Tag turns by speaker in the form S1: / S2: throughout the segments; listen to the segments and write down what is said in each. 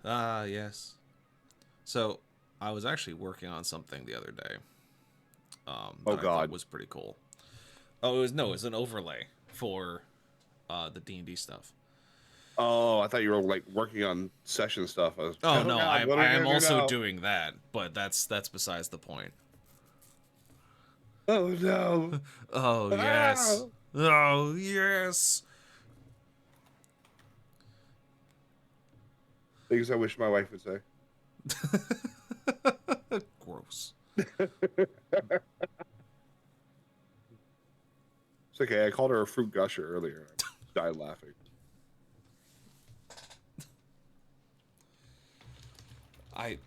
S1: Ah, yes. So, I was actually working on something the other day
S2: Oh
S1: that I thought
S2: God.
S1: was pretty cool. Oh, it was an overlay for the D&D stuff.
S2: Oh, I thought you were like working on session stuff. I was,
S1: Oh
S2: oh
S1: no,
S2: God, what are
S1: I
S2: we
S1: am
S2: gonna do
S1: also
S2: now?
S1: doing that, but that's besides the point.
S2: Oh no.
S1: Oh yes.
S2: Ah!
S1: Oh yes.
S2: Things I wish my wife would say.
S1: Gross.
S2: It's okay. I called her a fruit gusher earlier. I died laughing.
S1: I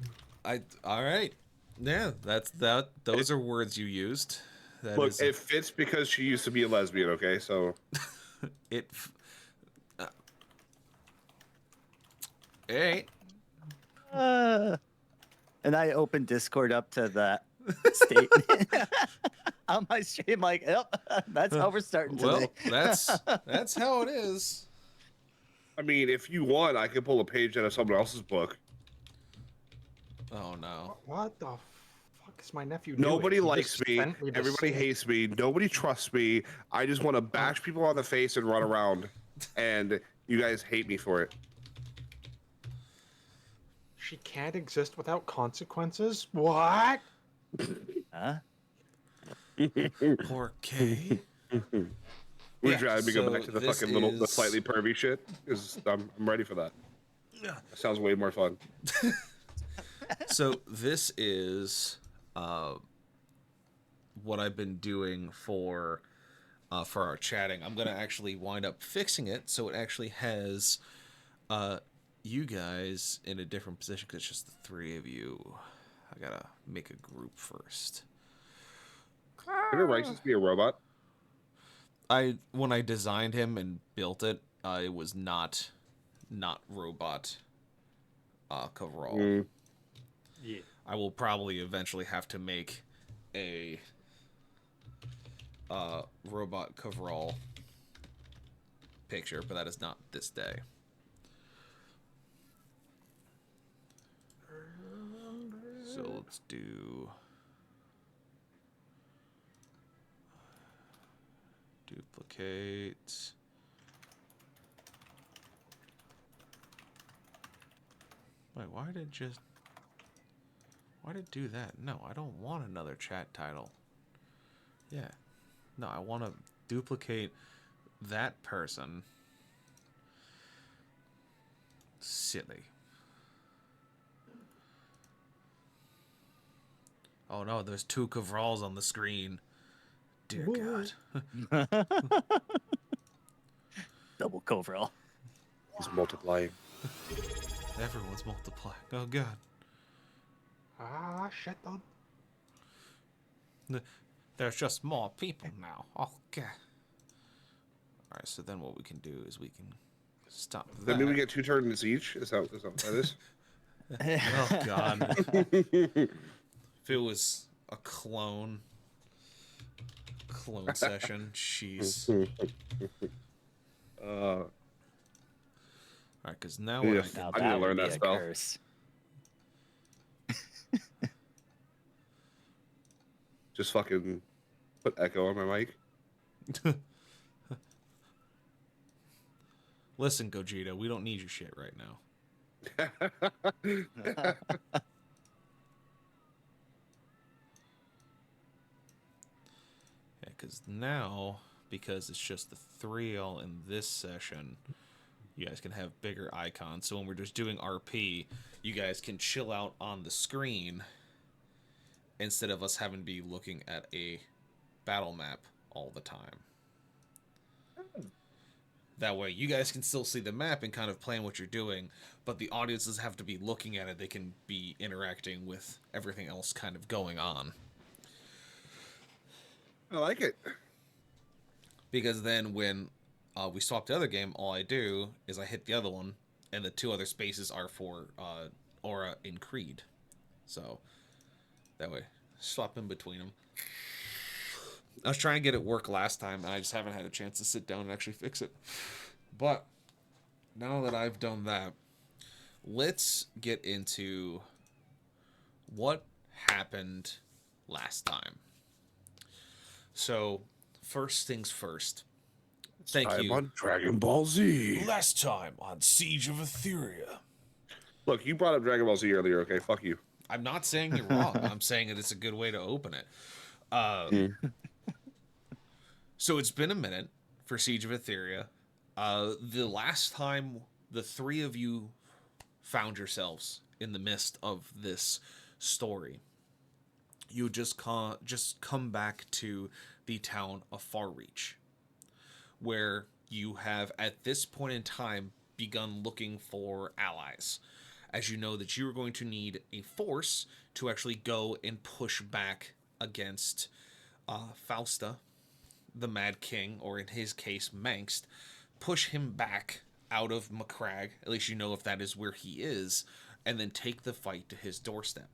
S1: all right. Yeah, that's that.
S2: It,
S1: Those are words you used. That
S2: look,
S1: is
S2: it fits because she used to be a lesbian. Okay, so
S1: it. Uh, hey,
S3: Uh, and I opened Discord up to that state on my stream. Like, yep, that's how we're starting today.
S1: well, that's how it is.
S2: I mean, if you want, I could pull a page out of someone else's book.
S1: Oh no.
S4: What the fuck is my nephew doing?
S2: Nobody
S4: He
S2: likes
S4: just
S2: me.
S4: sent me the
S2: Everybody
S4: scene.
S2: hates me. Nobody trusts me. I just want to bash people on the face and run around, and you guys hate me for it.
S4: She can't exist without consequences? What?
S3: Huh?
S1: Poor K.
S2: Would
S1: Yeah,
S2: you rather me go back
S1: so
S2: to the
S1: this
S2: fucking the
S1: is
S2: slightly pervy shit? Because I'm ready for that. That sounds way more fun.
S1: so this is what I've been doing for our chatting. I'm gonna actually wind up fixing it so it actually has you guys in a different position because it's just the three of you. I gotta make a group first.
S2: Can a Righteous be a robot?
S1: When I designed him and built it, it was not robot coverall.
S2: Mm.
S4: Yeah.
S1: I will probably eventually have to make a robot coverall picture, but that is not this day. So let's do duplicate. Wait, why did it do that? No, I don't want another chat title. Yeah. No, I want to duplicate that person. Silly. Oh no, there's two coveralls on the screen. Dear God.
S3: Double coverall.
S2: He's multiplying.
S1: Everyone's multiplying. Oh God.
S4: Ah, shit, though.
S1: There's just more people now. Okay. Alright, so then what we can do is we can stop that.
S2: Then we get 2 turns each. Is that what that is?
S1: Oh God. If it was a clone session, jeez. Alright, because now what
S2: Yeah.
S1: I can
S3: Now
S2: I need to
S3: that would
S2: learn
S3: be
S2: that
S3: a
S2: spell.
S3: curse.
S2: Just fucking put echo on my mic.
S1: Listen, Gogeta, we don't need your shit right now. Yeah, because now, because it's just the three all in this session, you guys can have bigger icons. So when we're just doing RP, you guys can chill out on the screen instead of us having to be looking at a battle map all the time. That way, you guys can still see the map and kind of plan what you're doing, but the audiences have to be looking at it. They can be interacting with everything else kind of going on.
S2: I like it.
S1: Because then when we swap the other game, all I do is I hit the other one, and the two other spaces are for Aura in Creed. So that way, swap in between them. I was trying to get it work last time, and I just haven't had a chance to sit down and actually fix it. But now that I've done that, let's get into what happened last time. So, first things first. Thank
S2: Time
S1: you.
S2: on Dragon Ball Z.
S1: Last time on Siege of Etheria.
S2: Look, you brought up Dragon Ball Z earlier. Okay, fuck you.
S1: I'm not saying you're wrong. I'm saying that it's a good way to open it. So it's been a minute for Siege of Etheria. The last time the three of you found yourselves in the midst of this story, you just come back to the town of Farreach, where you have at this point in time begun looking for allies, as you know that you are going to need a force to actually go and push back against Fausta, the Mad King, or in his case, Mangst, push him back out of Macragge, at least you know if that is where he is, and then take the fight to his doorstep.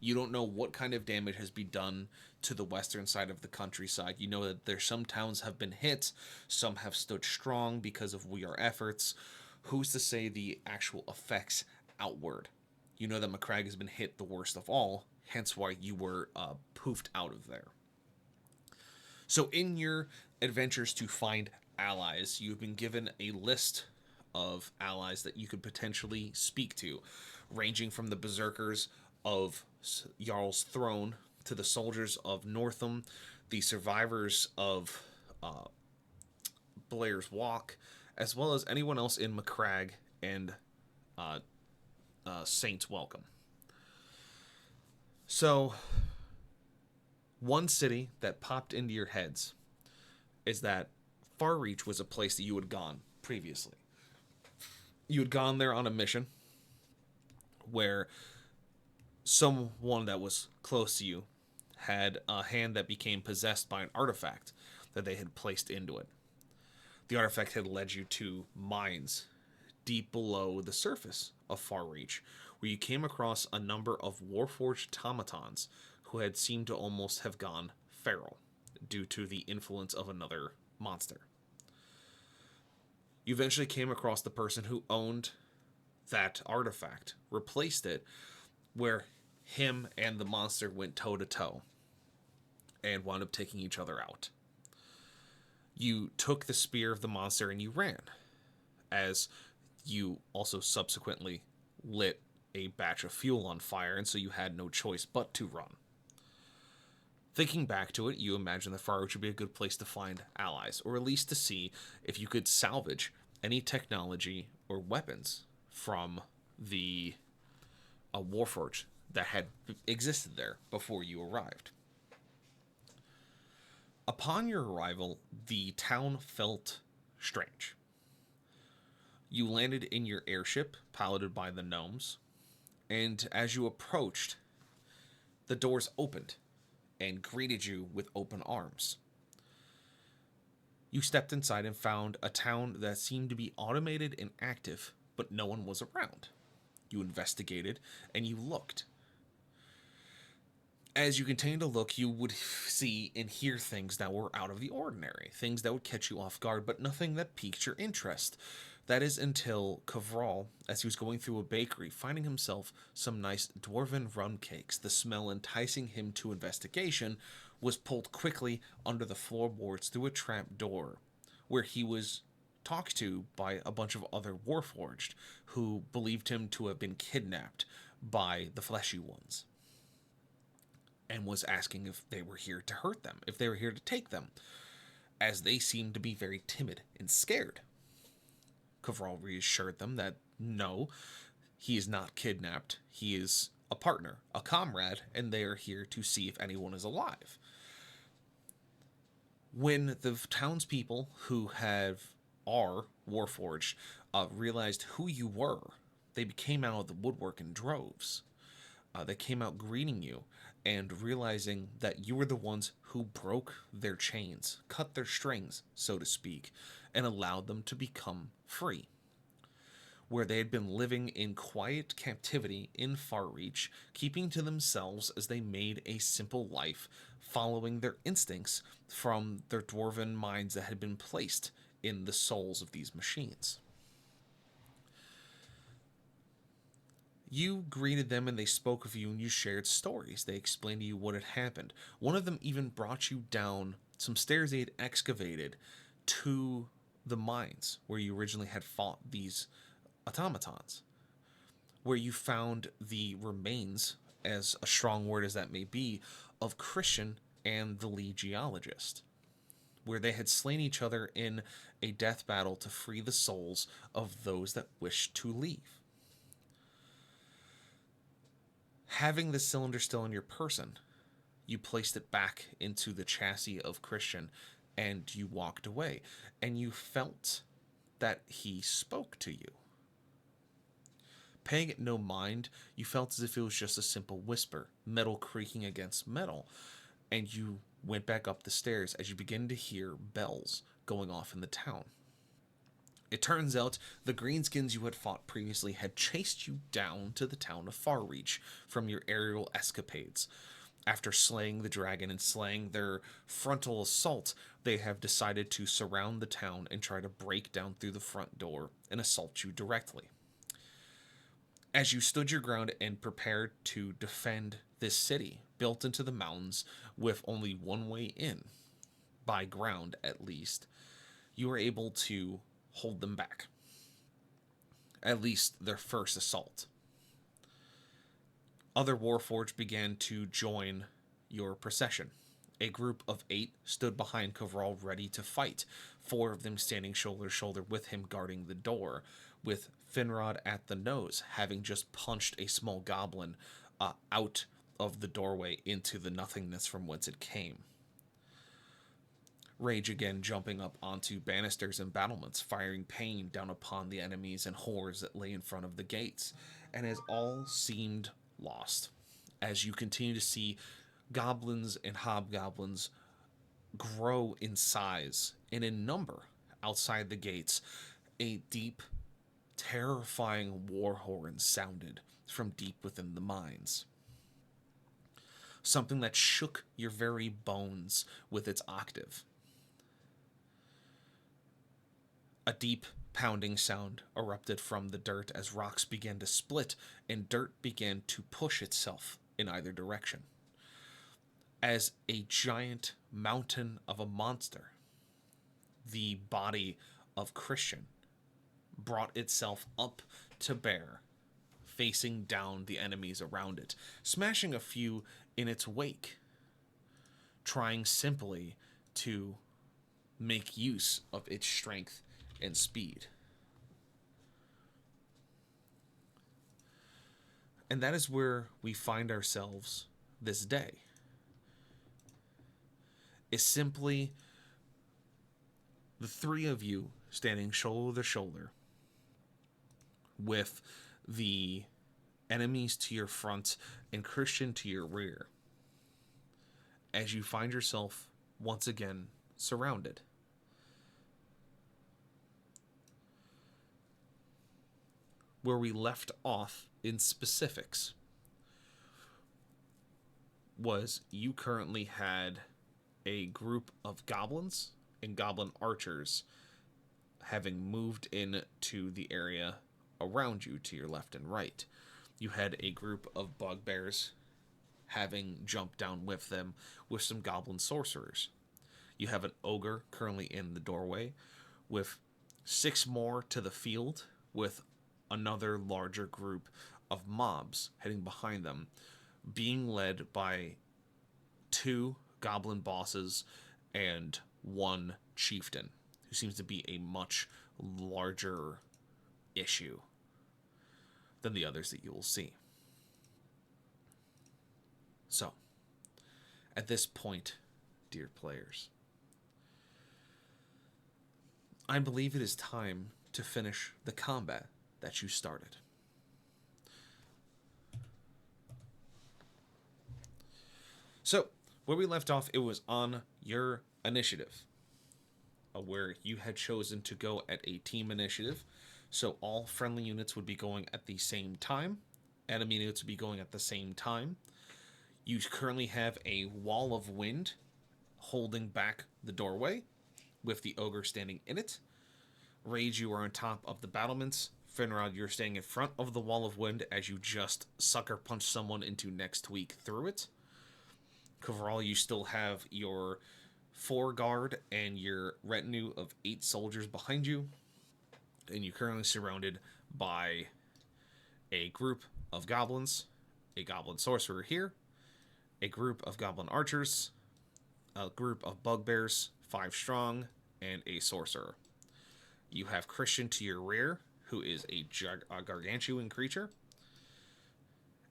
S1: You don't know what kind of damage has been done to the western side of the countryside. You know that there's some towns have been hit, some have stood strong because of your efforts. Who's to say the actual effects outward? You know that Macragge has been hit the worst of all, hence why you were poofed out of there. So in your adventures to find allies, you've been given a list of allies that you could potentially speak to, ranging from the berserkers of Jarl's Throne to the soldiers of Northam, the survivors of Blair's Walk, as well as anyone else in Macragge and Saints Welcome. So, one city that popped into your heads is that Farreach was a place that you had gone previously. You had gone there on a mission where someone that was close to you had a hand that became possessed by an artifact that they had placed into it. The artifact had led you to mines deep below the surface of Farreach, where you came across a number of warforged automatons who had seemed to almost have gone feral due to the influence of another monster. You eventually came across the person who owned that artifact, replaced it, where him and the monster went toe to toe and wound up taking each other out. You took the spear of the monster and you ran, as you also subsequently lit a batch of fuel on fire, and so you had no choice but to run. Thinking back to it, you imagine that Farreach would be a good place to find allies, or at least to see if you could salvage any technology or weapons from the Warforged that had existed there before you arrived. Upon your arrival, the town felt strange. You landed in your airship, piloted by the gnomes, and as you approached, the doors opened and greeted you with open arms. You stepped inside and found a town that seemed to be automated and active, but no one was around. You investigated, and you looked. As you continued to look, you would see and hear things that were out of the ordinary, things that would catch you off guard, but nothing that piqued your interest. That is until Kavral, as he was going through a bakery, finding himself some nice dwarven rum cakes, the smell enticing him to investigation, was pulled quickly under the floorboards through a trap door, where he was talked to by a bunch of other Warforged, who believed him to have been kidnapped by the Fleshy Ones, and was asking if they were here to hurt them, if they were here to take them, as they seemed to be very timid and scared. Kavral reassured them that no, he is not kidnapped. He is a partner, a comrade, and they are here to see if anyone is alive. When the townspeople who are Warforged realized who you were, they came out of the woodwork in droves. They came out greeting you and realizing that you were the ones who broke their chains, cut their strings, so to speak, and allowed them to become free. Where they had been living in quiet captivity in Farreach, keeping to themselves as they made a simple life, following their instincts from their dwarven minds that had been placed in the souls of these machines. You greeted them and they spoke of you and you shared stories. They explained to you what had happened. One of them even brought you down some stairs they had excavated to the mines where you originally had fought these automatons, where you found the remains, as a strong word as that may be, of Christian and the lead geologist, where they had slain each other in a death battle to free the souls of those that wished to leave. Having the cylinder still in your person, you placed it back into the chassis of Christian and you walked away. And you felt that he spoke to you. Paying it no mind, you felt as if it was just a simple whisper, metal creaking against metal. And you went back up the stairs as you begin to hear bells going off in the town. It turns out the greenskins you had fought previously had chased you down to the town of Farreach from your aerial escapades. After slaying the dragon and slaying their frontal assault, they have decided to surround the town and try to break down through the front door and assault you directly. As you stood your ground and prepared to defend this city, built into the mountains with only one way in, by ground at least, you were able to hold them back. At least their first assault. Other Warforged began to join your procession. A group of 8 stood behind Kovral ready to fight, 4 of them standing shoulder to shoulder with him guarding the door, with Finrod at the nose, having just punched a small goblin out of the doorway into the nothingness from whence it came. Rage again jumping up onto banisters and battlements, firing pain down upon the enemies and horrors that lay in front of the gates, and as all seemed lost, as you continue to see goblins and hobgoblins grow in size and in number outside the gates, a deep, terrifying war horn sounded from deep within the mines. Something that shook your very bones with its octave. A deep pounding sound erupted from the dirt as rocks began to split and dirt began to push itself in either direction. As a giant mountain of a monster, the body of Christian brought itself up to bear, facing down the enemies around it, smashing a few in its wake, trying simply to make use of its strength and speed. And that is where we find ourselves this day. Is simply the 3 of you standing shoulder to shoulder with the enemies to your front and Christian to your rear, as you find yourself once again surrounded. Where we left off in specifics was you currently had a group of goblins and goblin archers having moved into the area around you to your left and right. You had a group of bugbears having jumped down with them with some goblin sorcerers. You have an ogre currently in the doorway with 6 more to the field with another larger group of mobs heading behind them, being led by 2 goblin bosses and 1 chieftain, who seems to be a much larger issue than the others that you will see. So, at this point, dear players, I believe it is time to finish the combat that you started. So, where we left off, it was on your initiative, where you had chosen to go at a team initiative. So all friendly units would be going at the same time. Enemy units would be going at the same time. You currently have a wall of wind holding back the doorway, with the ogre standing in it. Rage, you are on top of the battlements. Finrod, you're staying in front of the wall of wind as you just sucker punch someone into next week through it. Coverall, you still have your 4 guard and your retinue of 8 soldiers behind you, and you're currently surrounded by a group of goblins, a goblin sorcerer here, a group of goblin archers, a group of bugbears, 5 strong, and a sorcerer. You have Christian to your rear, who is a gargantuan creature.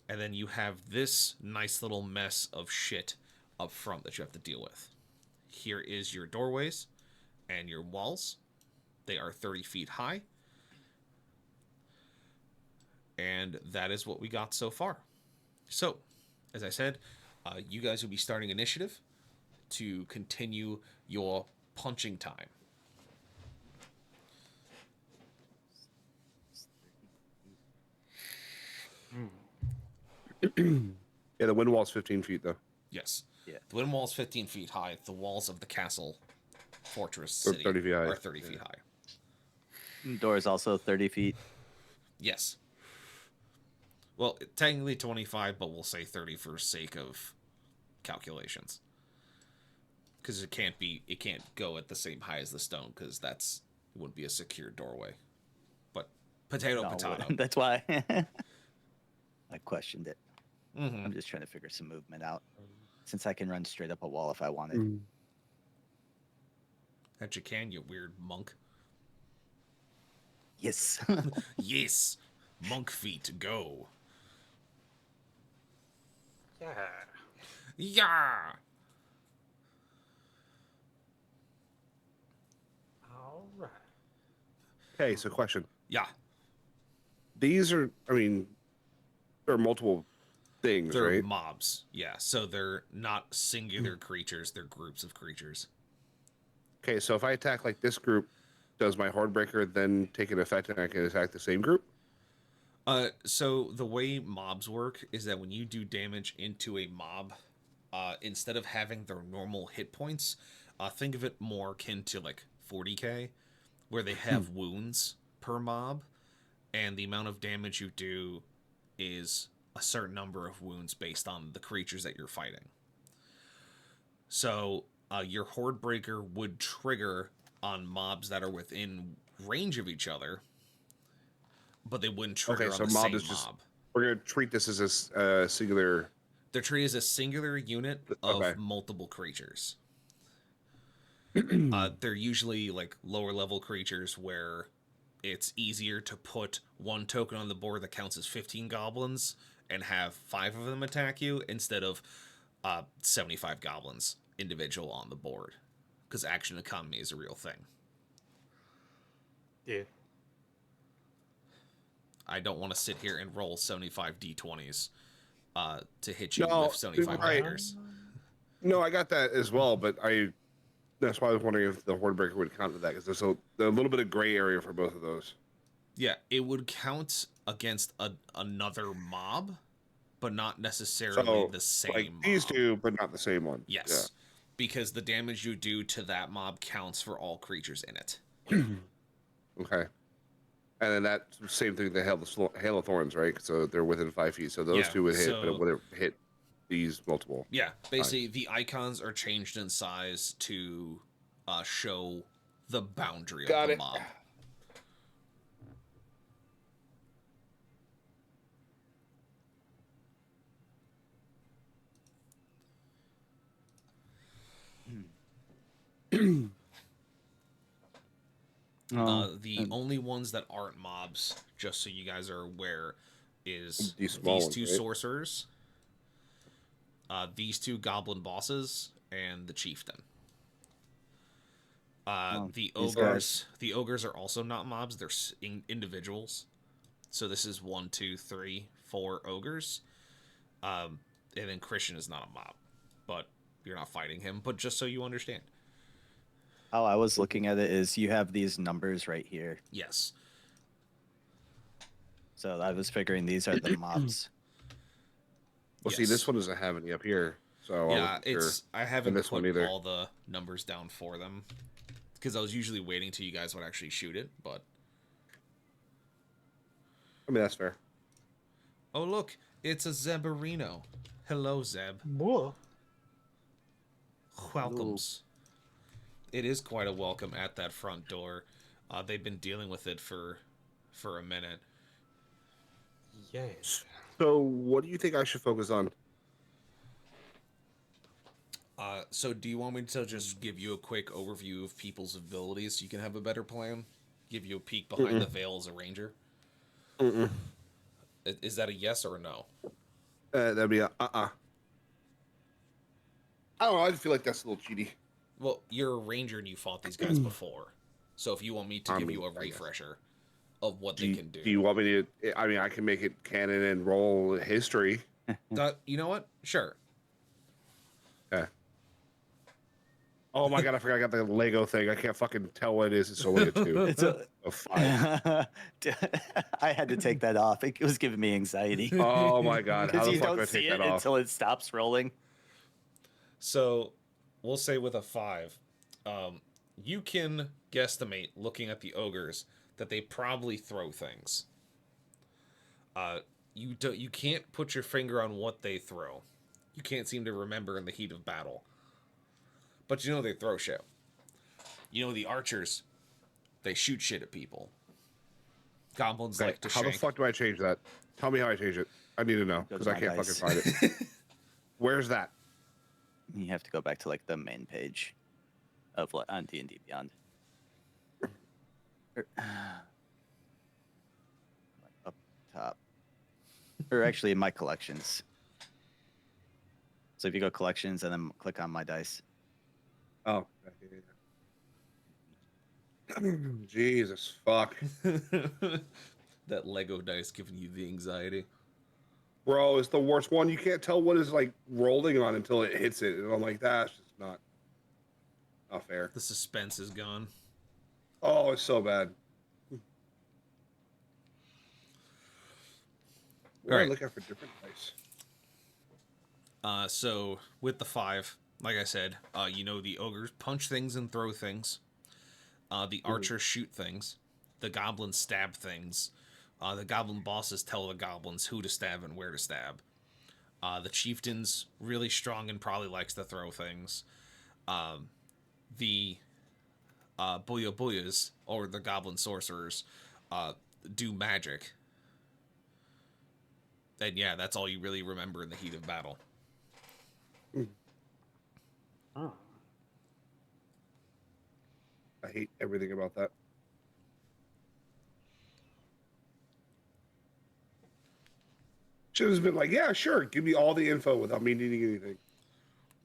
S1: And then you have this nice little mess of shit up front that you have to deal with. Here is your doorways and your walls. They are 30 feet high. And that is what we got so far. So, as I said, you guys will be starting initiative to continue your punching time.
S2: Yeah, the wind wall's 15 feet though.
S1: Yes.
S3: Yeah.
S1: The wind wall is 15 feet high. The walls of the castle, fortress,
S2: Or
S1: city
S2: 30 feet high.
S1: are 30 feet high.
S3: Door is also 30 feet.
S1: Yes. Well, technically 25, but we'll say 30 for sake of calculations. Because it can't go at the same height as the stone, because it wouldn't be a secure doorway. But potato.
S3: That's why I questioned it.
S1: Mm-hmm.
S3: I'm just trying to figure some movement out. Since I can run straight up a wall if I wanted.
S2: Mm.
S1: That you can, you weird monk.
S3: Yes.
S1: Yes. Monk feet, go.
S4: Yeah.
S1: Yeah.
S4: All right.
S2: Okay, so question.
S1: Yeah.
S2: These are, I mean, there are multiple things,
S1: They're
S2: right?
S1: mobs. Yeah. So they're not singular creatures, they're groups of creatures.
S2: Okay, so if I attack like this group, does my Hordebreaker then take an effect and I can attack the same group?
S1: So the way mobs work is that when you do damage into a mob, instead of having their normal hit points, think of it more akin to like 40k, where they have wounds per mob, and the amount of damage you do is a certain number of wounds based on the creatures that you're fighting. So your Hordebreaker would trigger on mobs that are within range of each other, but they wouldn't trigger
S2: Okay, so
S1: on the
S2: mob
S1: same
S2: is just
S1: mob.
S2: we're gonna treat this as a singular.
S1: They're treated as a singular unit of
S2: Okay.
S1: multiple creatures. They're usually like lower level creatures where it's easier to put one token on the board that counts as 15 goblins and have 5 of them attack you instead of 75 goblins individual on the board, because action economy is a real thing.
S4: Yeah.
S1: I don't want to sit here and roll 75 d20s to hit you
S2: No,
S1: with 75
S2: right.
S1: daggers.
S2: No, I got that as well, but that's why I was wondering if the Hordebreaker would count to that, because there's a little bit of gray area for both of those.
S1: Yeah, it would count against another mob, but not necessarily
S2: So,
S1: the same
S2: like
S1: mob.
S2: these two, but not the same one.
S1: Yes, because the damage you do to that mob counts for all creatures in it.
S2: Yeah. Okay. And then that same thing, the hail of thorns, right? So they're within 5 feet. So those
S1: Yeah,
S2: two would hit, but
S1: so-
S2: it wouldn't hit these multiple.
S1: Yeah, basically the icons are changed in size to show the boundary
S2: Got
S1: of the
S2: it.
S1: mob. The only ones that aren't mobs, just so you guys are aware, is
S2: These small
S1: these
S2: ones,
S1: two
S2: right?
S1: sorcerers, these 2 goblin bosses, and the chieftain. The
S3: these
S1: ogres, the ogres are also not mobs; they're individuals. So this is 1, 2, 3, 4 ogres, and then Christian is not a mob, but you're not fighting him. But just so you understand,
S3: How I was looking at it is you have these numbers right here.
S1: yes.
S3: So I was figuring these are the mobs.
S2: Well, see,
S1: Yes.
S2: this one doesn't have any up here. So
S1: Yeah,
S2: I wasn't sure.
S1: I haven't
S2: this
S1: put
S2: one either.
S1: all the numbers down for them because I was usually waiting till you guys would actually shoot it, but
S2: I mean, that's fair.
S1: Oh, look, it's a Zeberino. Hello, Zeb.
S4: Whoa.
S1: Welcomes. It is quite a welcome at that front door. They've been dealing with it for a minute.
S4: Yes.
S2: So, what do you think I should focus on?
S1: So do you want me to just give you a quick overview of people's abilities so you can have a better plan? Give you a peek behind the veil as a ranger?
S2: Mm-mm.
S1: Is that a yes or a no?
S2: That'd be a I don't know. I feel like that's a little cheaty.
S1: Well, you're a ranger and you fought these guys before. So if you want me to give you a refresher of what they can do.
S2: Do you want me to? I mean, I can make it canon and roll history.
S1: You know what? Sure.
S2: Yeah. Oh my god, I forgot I got the Lego thing. I can't fucking tell what it is. It's only a 2.
S3: It's a.
S2: A 5.
S3: I had to take that off. It was giving me anxiety.
S2: Oh my god, how
S3: Because
S2: the
S3: you
S2: fuck do I
S3: don't see
S2: take
S3: it
S2: that off?
S3: until it stops rolling.
S1: So we'll say with a 5, you can guesstimate looking at the ogres that they probably throw things. You can't put your finger on what they throw. You can't seem to remember in the heat of battle. But you know they throw shit. You know the archers, they shoot shit at people. Goblins like to
S2: How
S1: shank.
S2: the fuck do I change that? Tell me how I change it. I need to know
S3: Go to
S2: because I
S3: my
S2: can't
S3: dice.
S2: fucking find it. Where's that?
S3: You have to go back to like the main page of like on D&D Beyond. Like up top. Or actually in my collections. So if you go collections and then click on my dice.
S2: Oh. Jesus fuck.
S1: That Lego dice giving you the anxiety.
S2: Bro, it's the worst one. You can't tell what is like rolling on until it hits it. And I'm like, that's just not fair.
S1: The suspense is gone.
S2: Oh, it's so bad. Where
S1: Alright.
S2: I look out for different dice.
S1: So with the 5, like I said, you know the ogres punch things and throw things. The archers shoot things. The goblins stab things. The goblin bosses tell the goblins who to stab and where to stab. The chieftain's really strong and probably likes to throw things. The Booyah Booyahs, or the goblin sorcerers, do magic. And yeah, that's all you really remember in the heat of battle.
S4: Oh.
S2: I hate everything about that. Should have been like, yeah, sure, give me all the info without me needing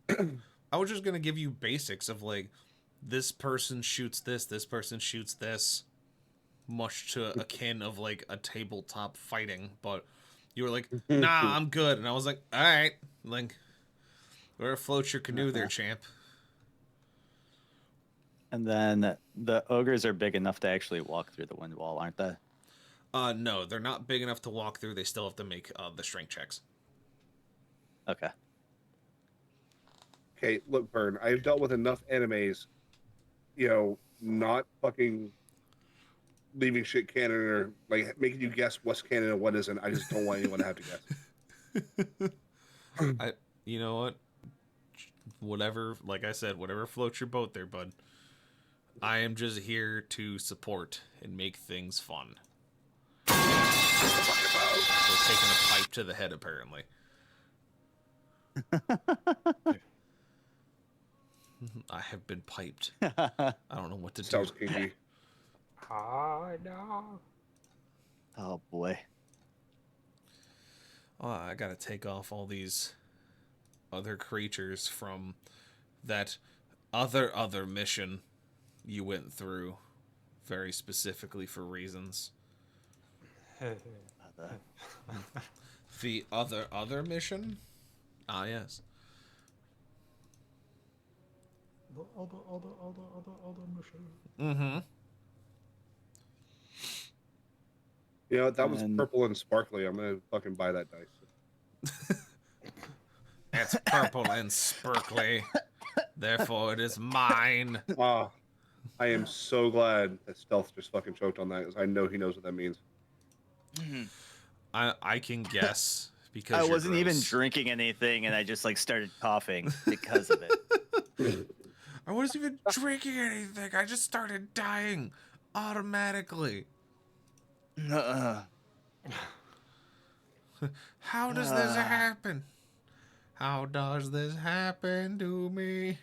S2: anything.
S1: I was just gonna give you basics of like, this person shoots this person shoots this, much to akin of like a tabletop fighting, but you were like, nah, I'm good, and I was like, all right, like, where floats your canoe there, champ.
S3: And then the ogres are big enough to actually walk through the wind wall, aren't they?
S1: No, they're not big enough to walk through. They still have to make the strength checks.
S3: Okay.
S2: Okay, look, Burn, I've dealt with enough animes, you know, not fucking leaving shit canon or like making you guess what's canon and what isn't. I just don't want anyone to have to guess.
S1: You know what? Whatever, like I said, whatever floats your boat there, bud. I am just here to support and make things fun. We're taking a pipe to the head, apparently. I have been piped. I don't know what to do.
S2: Sounds kinky.
S4: I know.
S3: Oh boy.
S1: Oh, I gotta take off all these other creatures from that other mission you went through very specifically for reasons. The other mission? Ah, yes.
S4: The other mission.
S1: Mm-hmm.
S2: You know, that was
S3: And-
S2: purple and sparkly. I'm gonna fucking buy that dice.
S1: It's purple and sparkly. Therefore, it is mine.
S2: Ah, I am so glad that Stealth just fucking choked on that because I know he knows what that means.
S1: I can guess because
S3: I
S1: you're
S3: wasn't even
S1: gross.
S3: drinking anything, and I just like started coughing because of it.
S1: I wasn't even drinking anything. I just started dying automatically. How does this happen? How does this happen to me?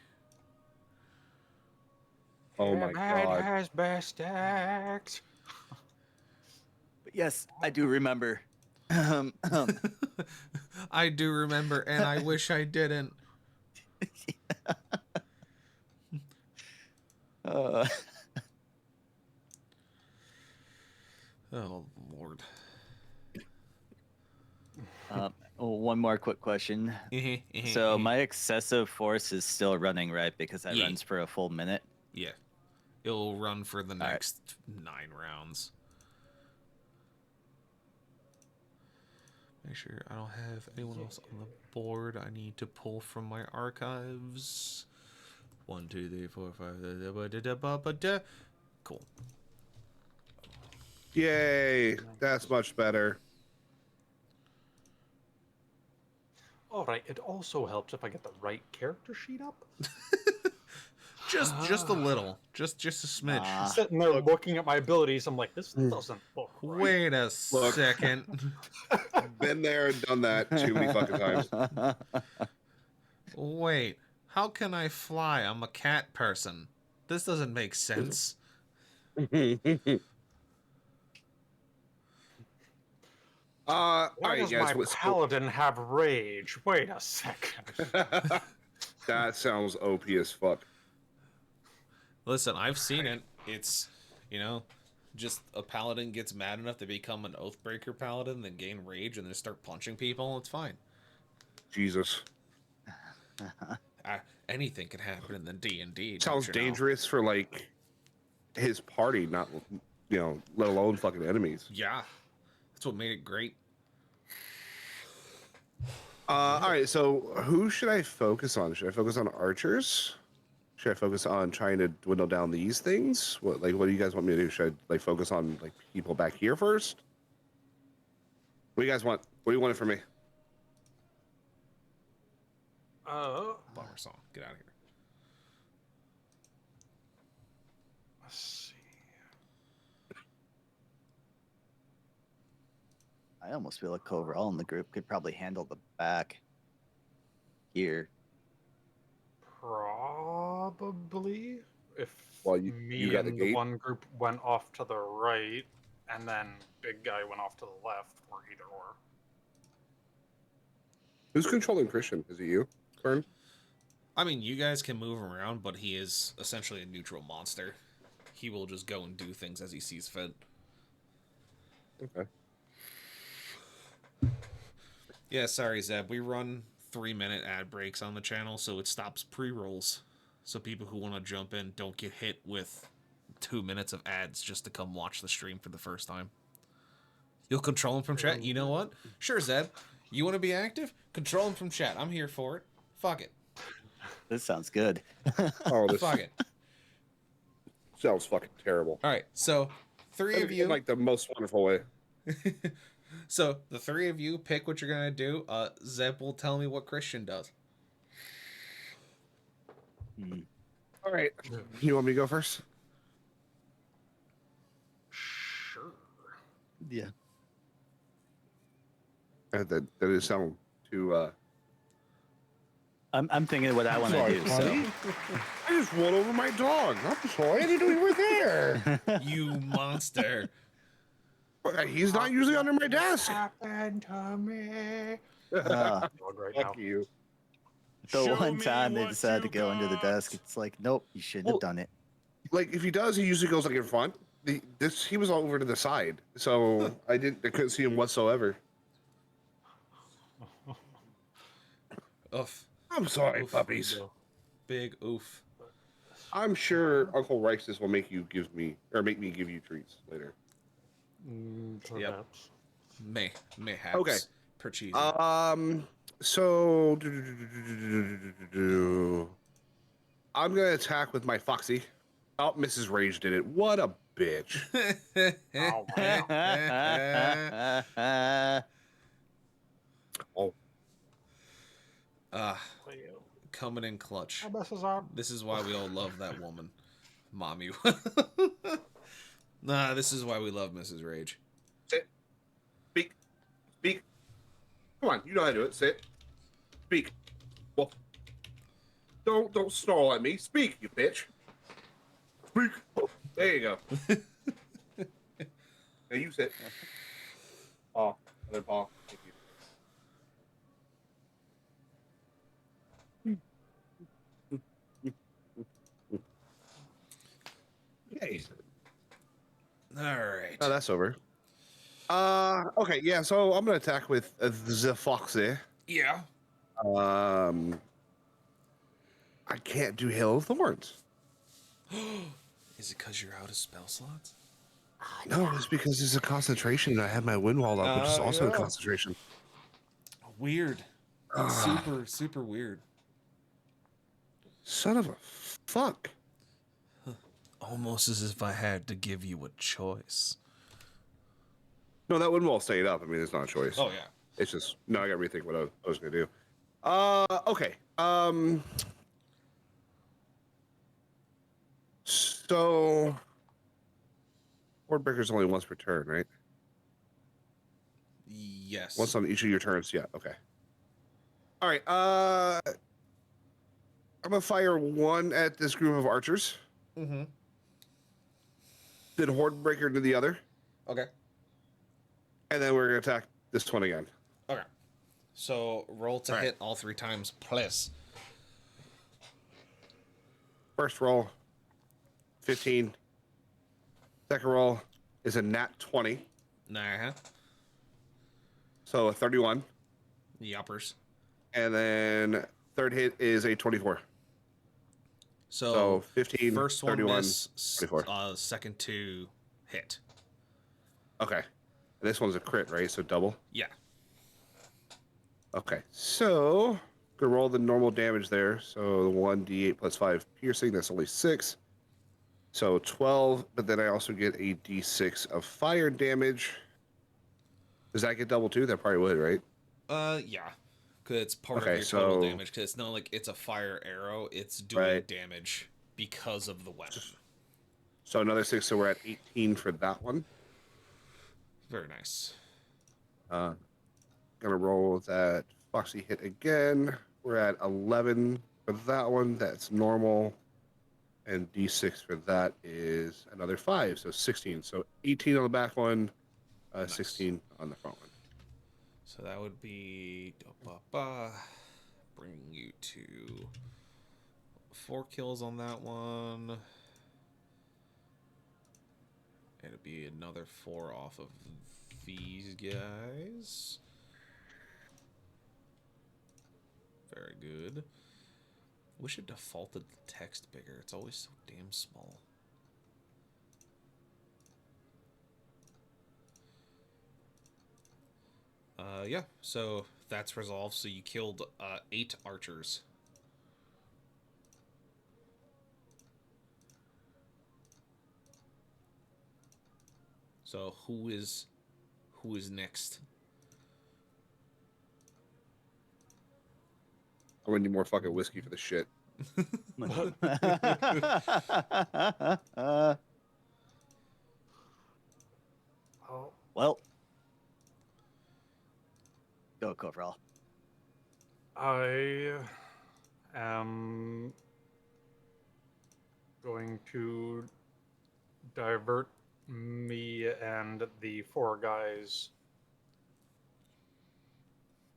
S2: Oh my
S4: Man
S2: god.
S4: has best act.
S3: But yes, I do remember.
S1: I do remember, and I wish I didn't.
S3: Uh,
S1: Oh, Lord.
S3: one more quick question. So my excessive force is still running, right? Because that
S1: Yeah.
S3: runs for a full minute.
S1: Yeah. It'll run for the
S3: right.
S1: next 9 rounds. Make sure I don't have anyone else on the board. I need to pull from my archives. 1, 2, 3, 4, 5. Cool.
S2: Yay. That's much better.
S4: All right. It also helps if I get the right character sheet up.
S1: Just a little. Just a smidge.
S3: Ah.
S4: Sitting there looking at my abilities, I'm like, this doesn't look right.
S1: Wait a second.
S2: Been there and done that too many fucking times.
S1: Wait. How can I fly? I'm a cat person. This doesn't make sense.
S2: All
S4: Why
S2: right,
S4: does
S2: guys.
S4: my paladin have rage? Wait a second.
S2: That sounds OP as fuck.
S1: Listen, I've seen it. It's, just a paladin gets mad enough to become an Oathbreaker paladin, then gain rage, and then start punching people. It's fine.
S2: Jesus.
S1: Anything can happen in the D&D.
S2: Sounds dangerous for like his party, not let alone fucking enemies.
S1: Yeah, that's what made it great.
S2: All right, so who should I focus on? Should I focus on archers? Should I focus on trying to dwindle down these things? What do you guys want me to do? Should I focus on people back here first? What do you guys want? What do you want from me?
S1: Bummer song. Get out of here.
S4: Let's see.
S3: I almost feel like overall in the group could probably handle the back here.
S4: Probably. If
S2: You
S4: me
S2: got the
S4: and
S2: gate?
S4: the one group went off to the right, and then big guy went off to the left, or either or.
S2: Who's controlling Christian? Is it you, Kern?
S1: I mean, you guys can move him around, but he is essentially a neutral monster. He will just go and do things as he sees fit.
S2: Okay.
S1: Yeah, sorry, Zeb. We run 3-minute ad breaks on the channel, so it stops pre-rolls. So people who want to jump in don't get hit with 2 minutes of ads just to come watch the stream for the first time. You'll control him from chat? You know what? Sure, Zeb. You want to be active? Control him from chat. I'm here for it. Fuck it.
S3: This sounds good.
S2: Oh, this
S1: Fuck it.
S2: sounds fucking terrible.
S1: All right, so 3 of you...
S2: In like the most wonderful way.
S1: So the 3 of you pick what you're gonna do. Zeb will tell me what Christian does.
S2: All right. You want me to go first?
S4: Sure.
S3: Yeah.
S2: That doesn't sound too.
S3: I'm thinking what I want to do. So.
S2: I just rolled over my dog. I'm sorry. I didn't know you were there.
S1: You monster.
S2: He's not usually under my desk.
S4: Happened to me.
S3: Uh,
S4: Dog right now.
S2: Fuck you.
S3: the
S1: Show
S3: one
S1: me
S3: time they
S1: what
S3: decided to
S1: you
S3: go under the
S1: got.
S3: desk, it's like, nope, you shouldn't
S2: Well-
S3: have done it.
S2: Like if he does, he usually goes like in front. He was all over to the side, so I couldn't see him whatsoever.
S1: Oof.
S2: I'm sorry,
S1: Oof.
S2: puppies.
S1: Big oof.
S2: I'm sure Uncle Reich's will make me give you treats later.
S4: Perhaps.
S1: Mayhaps.
S2: Okay.
S1: Per cheese.
S2: So I'm gonna attack with my Foxy. Oh, Mrs. Rage did it. What a bitch.
S4: Oh, wow.
S2: Oh,
S1: Coming in clutch.
S4: How best is our...
S1: This is why we all love that woman. Mommy. Nah, this is why we love Mrs. Rage.
S2: sit. Speak. Speak. Come on, you know how to do it. Sit. Speak. Well, don't snarl at me. Speak, you bitch. Speak. There you go. Now you sit. Paw. Other paw. Thank you. Okay.
S1: All right.
S2: Oh, that's over. Okay, yeah, so I'm gonna attack with the Foxy.
S1: Yeah.
S2: I can't do Hail of Thorns.
S1: Is it because you're out of spell slots?
S2: No, it's because it's a concentration and I have my wind wall up, which is also a
S1: Yeah.
S2: concentration.
S1: Weird. Super, super weird.
S2: Son of a fuck.
S1: Almost as if I had to give you a choice.
S2: No, that wind wall stayed up. I mean, it's not a choice.
S1: Oh, yeah.
S2: It's just, now I gotta rethink what I was gonna do. Okay. So, Wardbreaker's only once per turn, right?
S1: Yes.
S2: Once on each of your turns, yeah, okay. All right, I'm gonna fire one at this group of archers.
S1: Mm-hmm.
S2: Then Hordebreaker to the other,
S1: Okay.
S2: and then we're gonna attack this one again.
S1: Okay. So roll to
S2: Alright.
S1: hit all 3 times, please.
S2: First roll, 15. Second roll is a nat 20,
S1: Nah.
S2: so a 31.
S1: Yoppers.
S2: And then third hit is a 24.
S1: So,
S2: So 15,
S1: first one
S2: 31,
S1: miss,
S2: 24.
S1: second 2 hit.
S2: Okay. And this one's a crit, right? So double?
S1: Yeah.
S2: Okay. So, gonna roll the normal damage there. So 1d8 plus 5 piercing, that's only 6. So 12, but then I also get a d6 of fire damage. Does that get double too? That probably would, right?
S1: Yeah. Because it's part of
S2: Okay,
S1: your total
S2: so-
S1: damage. Because it's not like it's a fire arrow. It's doing
S2: Right.
S1: damage because of the weapon.
S2: So another 6, so we're at 18 for that one.
S1: Very nice.
S2: Gonna roll that Foxy hit again. We're at 11 for that one. That's normal. And d6 for that is another 5, so 16. So 18 on the back one, 16 on the front one.
S1: So that would be bringing you to 4 kills on that one. It'll be another 4 off of these guys. Very good. Wish it defaulted the text bigger. It's always so damn small. Yeah, so that's resolved. So you killed 8 archers. So who is next?
S2: I'm gonna need more fucking whiskey for this shit.
S4: Oh,
S3: Well, go Corporal.
S4: I am going to divert me and the 4 guys.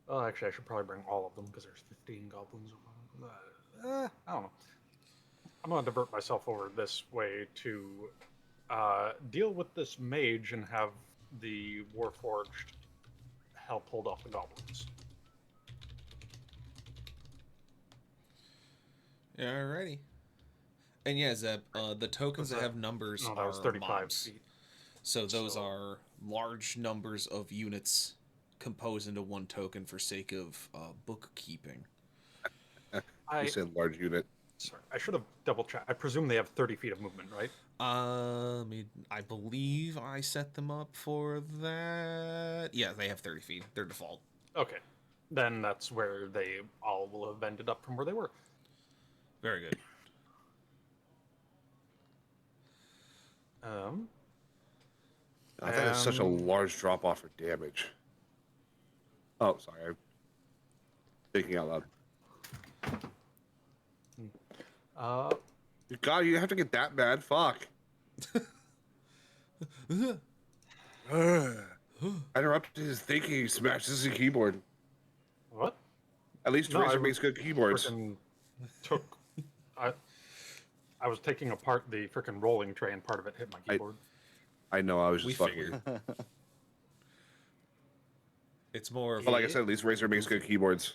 S4: Oh, actually, I should probably bring all of them because there's 15 goblins. I don't know. I'm going to divert myself over this way to deal with this mage and have the Warforged help hold off the goblins.
S1: Alrighty. And yeah, Zeb, the tokens that have numbers
S4: No, that was
S1: are
S4: 35
S1: mobs.
S4: feet.
S1: So those
S4: So-
S1: are large numbers of units composed into one token for sake of bookkeeping.
S2: You said large unit.
S4: Sorry, I should have double checked. I presume they have 30 feet of movement, right?
S1: I believe I set them up for that. Yeah, they have 30 feet. They're default.
S4: Okay, then that's where they all will have ended up from where they were.
S1: Very good.
S2: That is such a
S4: And
S2: large drop off for damage. Oh, sorry. I'm thinking out loud. God, you have to get that bad? Fuck. I interrupted his thinking. He smashes his keyboard.
S4: what?
S2: At least
S4: No,
S2: Razer makes good keyboards.
S4: Frickin' took. I was taking apart the freaking rolling tray, and part of it hit my keyboard.
S2: I know. I was
S1: We
S2: just fucking with
S1: figured.
S2: you.
S1: It's more of
S2: But like I said, at least Razer makes good keyboards.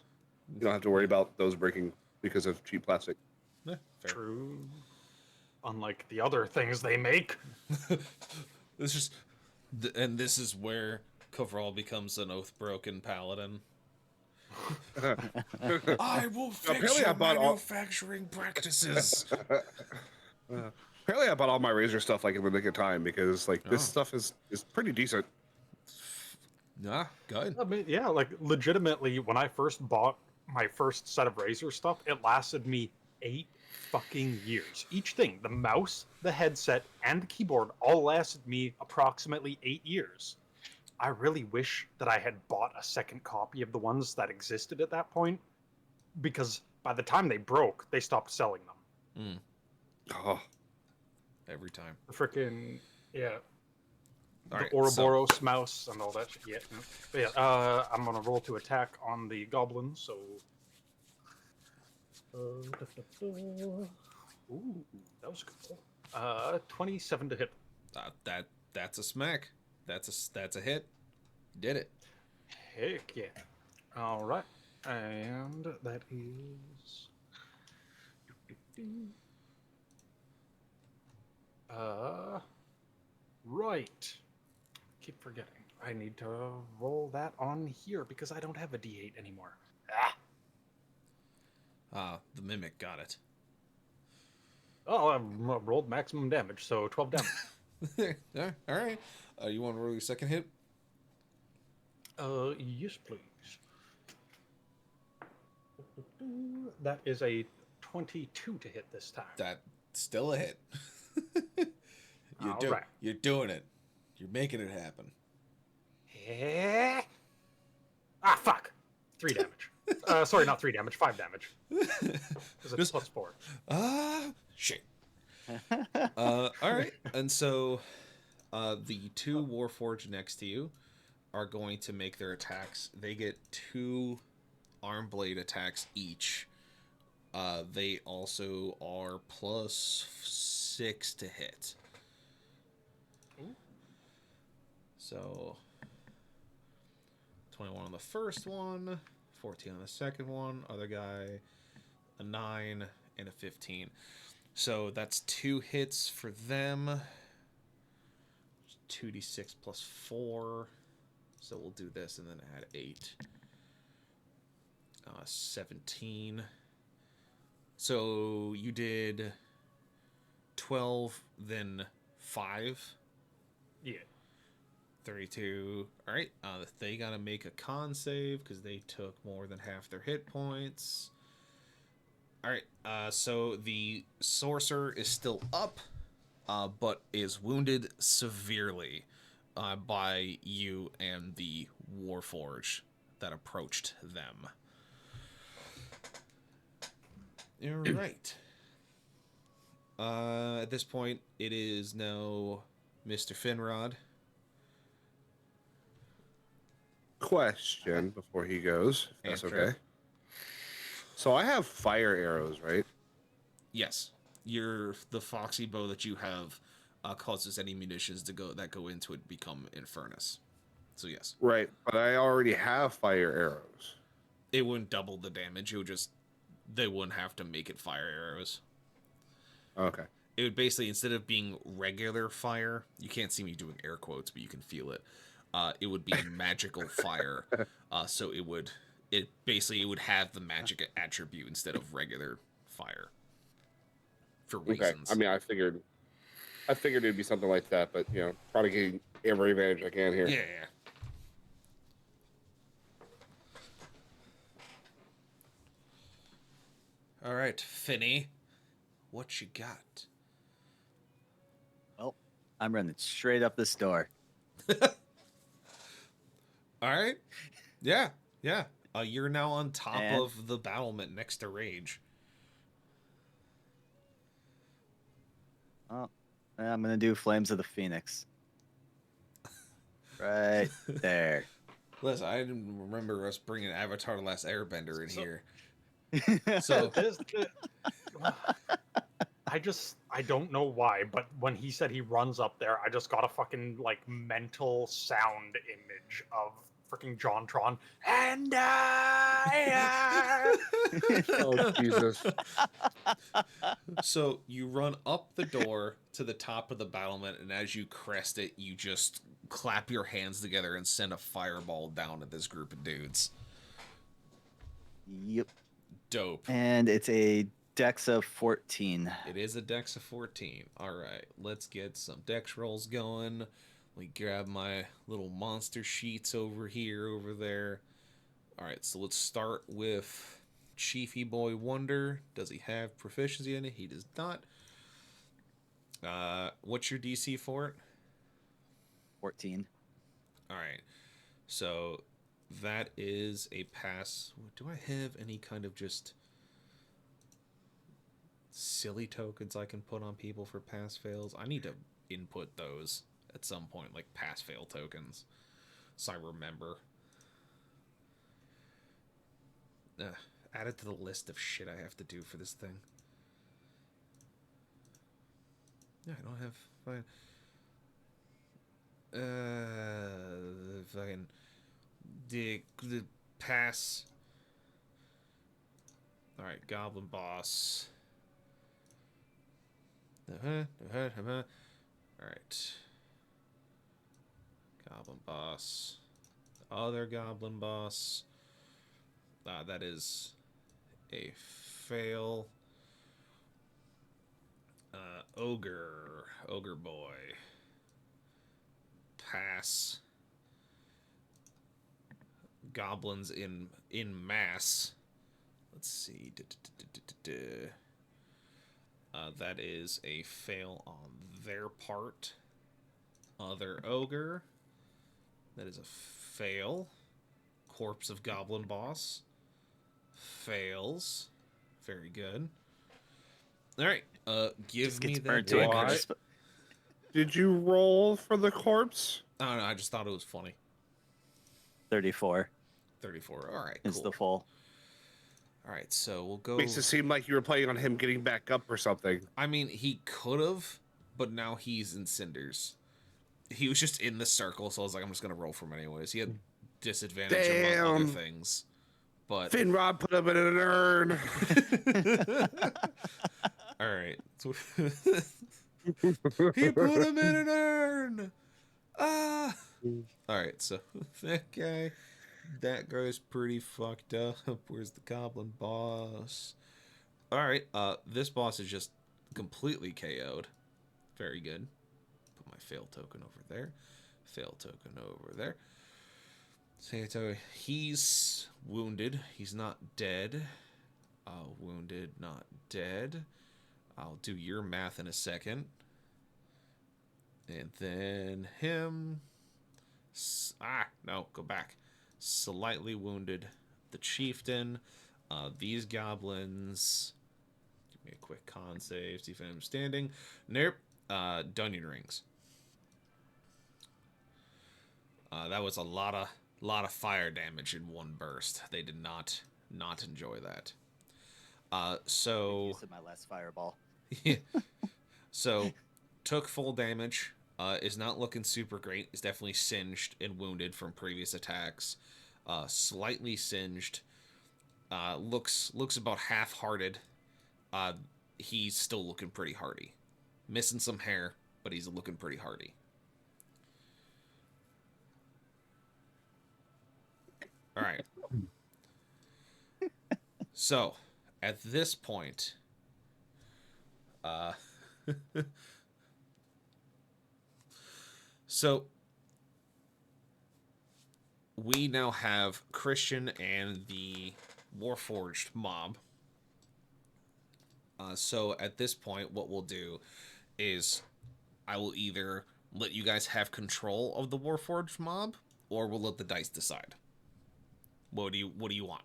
S2: You don't have to worry about those breaking because of cheap plastic.
S1: yeah, fair.
S4: True. Unlike the other things they make.
S1: It's just, and this is where Coverall becomes an oath-broken paladin. I will fix
S2: Apparently
S1: your
S2: I bought all-
S1: manufacturing practices.
S2: Apparently, I bought all my Razer stuff like in the nick of time because like this
S1: Oh.
S2: stuff is pretty decent.
S1: Nah, good.
S4: I mean, yeah, like legitimately, when I first bought my first set of Razer stuff, it lasted me 8 fucking years. Each thing, the mouse, the headset, and the keyboard all lasted me approximately 8 years. I really wish that I had bought a second copy of the ones that existed at that point, because by the time they broke, they stopped selling them.
S2: Oh,
S1: Every time.
S4: The freaking, yeah.
S1: All
S4: The
S1: right,
S4: Ouroboros mouse and all that shit. Yeah. But yeah, I'm gonna roll to attack on the goblin, so. Ooh, that was a good roll. 27 to hit.
S1: That's a smack. That's a hit. Did it.
S4: Heck yeah. All right, and that is. Right. Keep forgetting. I need to roll that on here because I don't have a D8 anymore.
S1: The mimic got it.
S4: Oh, I've rolled maximum damage, so 12 damage.
S1: Yeah, all right. You want to roll your second hit?
S4: Yes, please. That is a 22 to hit this time.
S1: That's still a hit.
S4: All right.
S1: You're doing it. You're making it happen.
S4: Eh? Ah, fuck. 3 damage. Sorry, not 3 damage, 5 damage. Because it's plus 4.
S1: Shit. All right. And so, the two Warforged next to you are going to make their attacks. They get 2 arm blade attacks each. They also are plus 6 to hit.
S4: Ooh.
S1: So 21 on the first one, 14 on the second one. Other guy, a 9 and a 15. So that's 2 hits for them. 2d6 plus 4. So we'll do this and then add 8. 17. So you did 12, then 5.
S4: Yeah.
S1: 32. All right. They gotta make a con save because they took more than half their hit points. All right. So the sorcerer is still up, but is wounded severely by you and the Warforge that approached them. All right. At this point, it is now Mr. Finrod.
S2: question before he goes. If that's
S1: Answer.
S2: okay. So I have fire arrows, right?
S1: Yes, the foxy bow that you have causes any munitions to go into it become infernus. So yes,
S2: Right, but I already have fire arrows.
S1: it wouldn't double the damage. It would they wouldn't have to make it fire arrows.
S2: Okay.
S1: It would basically, instead of being regular fire, you can't see me doing air quotes, but you can feel it. It would be magical fire. So it would have the magic attribute instead of regular fire. For
S2: Okay.
S1: reasons.
S2: I mean, I figured I figured it'd be something like that, but try to get every advantage I can here.
S1: Yeah. All right, Finny, what you got?
S3: Well, I'm running straight up this door.
S1: All right. Yeah. You're now on top
S3: And-
S1: of the battlement next to Rage.
S3: Oh, I'm gonna do Flames of the Phoenix. Right there.
S1: Listen, I didn't remember us bringing Avatar: The Last Airbender in
S4: So-
S1: here. So
S4: I don't know why, but when he said he runs up there, I just got a fucking like mental sound image of freaking JonTron. And
S2: Oh Jesus!
S1: So you run up the door to the top of the battlement, and as you crest it, you just clap your hands together and send a fireball down at this group of dudes.
S3: Yep.
S1: Dope.
S3: And it's a Dex of 14.
S1: It is a dex of 14. All right, let's get some dex rolls going. Let me grab my little monster sheets over there. All right, so let's start with Chiefy Boy Wonder. Does he have proficiency in it? He does not. What's your DC for it?
S3: 14.
S1: All right, so that is a pass. Do I have any kind of just silly tokens I can put on people for pass fails? I need to input those at some point, like pass fail tokens, so I remember. Add it to the list of shit I have to do for this thing. Yeah, I don't have fucking the pass. All right, Goblin Boss. All right, Goblin Boss. Other Goblin Boss. That is a fail. Ogre Boy. Pass. Goblins in mass. Let's see. That is a fail on their part. Other Ogre. That is a fail. Corpse of Goblin Boss. Fails. Very good. All right. Give
S3: Just
S1: me
S3: gets
S1: that
S3: burnt to a
S1: damage.
S3: crisp.
S2: Did you roll for the corpse?
S1: I don't know. I just thought it was funny.
S3: 34
S1: 34. All right.
S3: is
S1: Cool.
S3: the full.
S1: All right. So we'll go.
S2: Makes it seem like you were playing on him getting back up or something.
S1: I mean, he could have, but now he's in cinders. He was just in the circle, so I was like, I'm just gonna roll for him anyways. He had disadvantage among other
S2: Damn.
S1: things, but
S2: Finrod put him in an urn.
S1: all right. So he put him in an urn. Ah. All right. So that guy's pretty fucked up. Where's the Goblin Boss? All right. This boss is just completely KO'd. Very good. Put my fail token over there. Fail token over there. So he's wounded. He's not dead. Wounded, not dead. I'll do your math in a second. And then him. No, go back. Slightly wounded. The chieftain. These goblins. Give me a quick con save. See if I'm standing. Nope. Dungeon rings. That was a lot of fire damage in one burst. They did not enjoy that. So
S3: Use of my last fireball.
S1: so took full damage. Is not looking super great. Is definitely singed and wounded from previous attacks. Slightly singed. Looks about half-hearted. He's still looking pretty hardy. Missing some hair, but he's looking pretty hardy. All right. So, at this point, So we now have Christian and the Warforged mob. So at this point, what we'll do is I will either let you guys have control of the Warforged mob, or we'll let the dice decide. What do you want?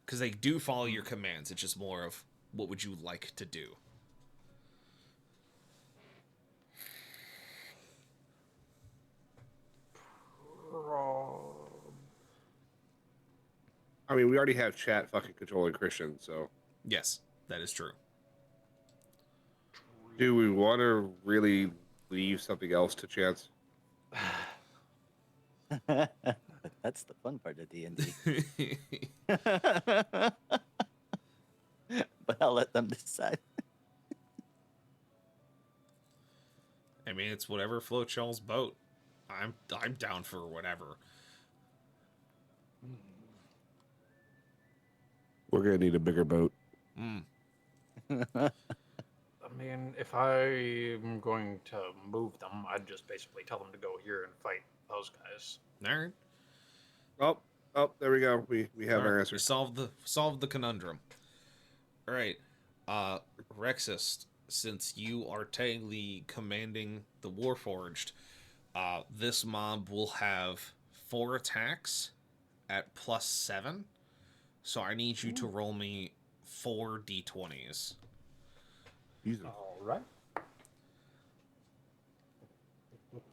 S1: Because they do follow your commands. It's just more of what would you like to do.
S2: I mean, we already have chat fucking controlling Christian, so
S1: Yes, that is true.
S2: do we want to really leave something else to chance?
S3: That's the fun part of D&D. But I'll let them decide.
S1: I mean, it's whatever floats y'all's boat. I'm down for whatever.
S2: We're gonna need a bigger boat.
S1: Mm.
S4: I mean, if I'm going to move them, I'd just basically tell them to go here and fight those guys.
S1: All right.
S2: Oh, there we go. We have
S1: All
S2: our
S1: right,
S2: answer.
S1: we solved the conundrum. All right, Rexus, since you are technically commanding the Warforged, this mob will have 4 attacks at +7. So I need you to roll me 4 d20s.
S4: All right.
S3: I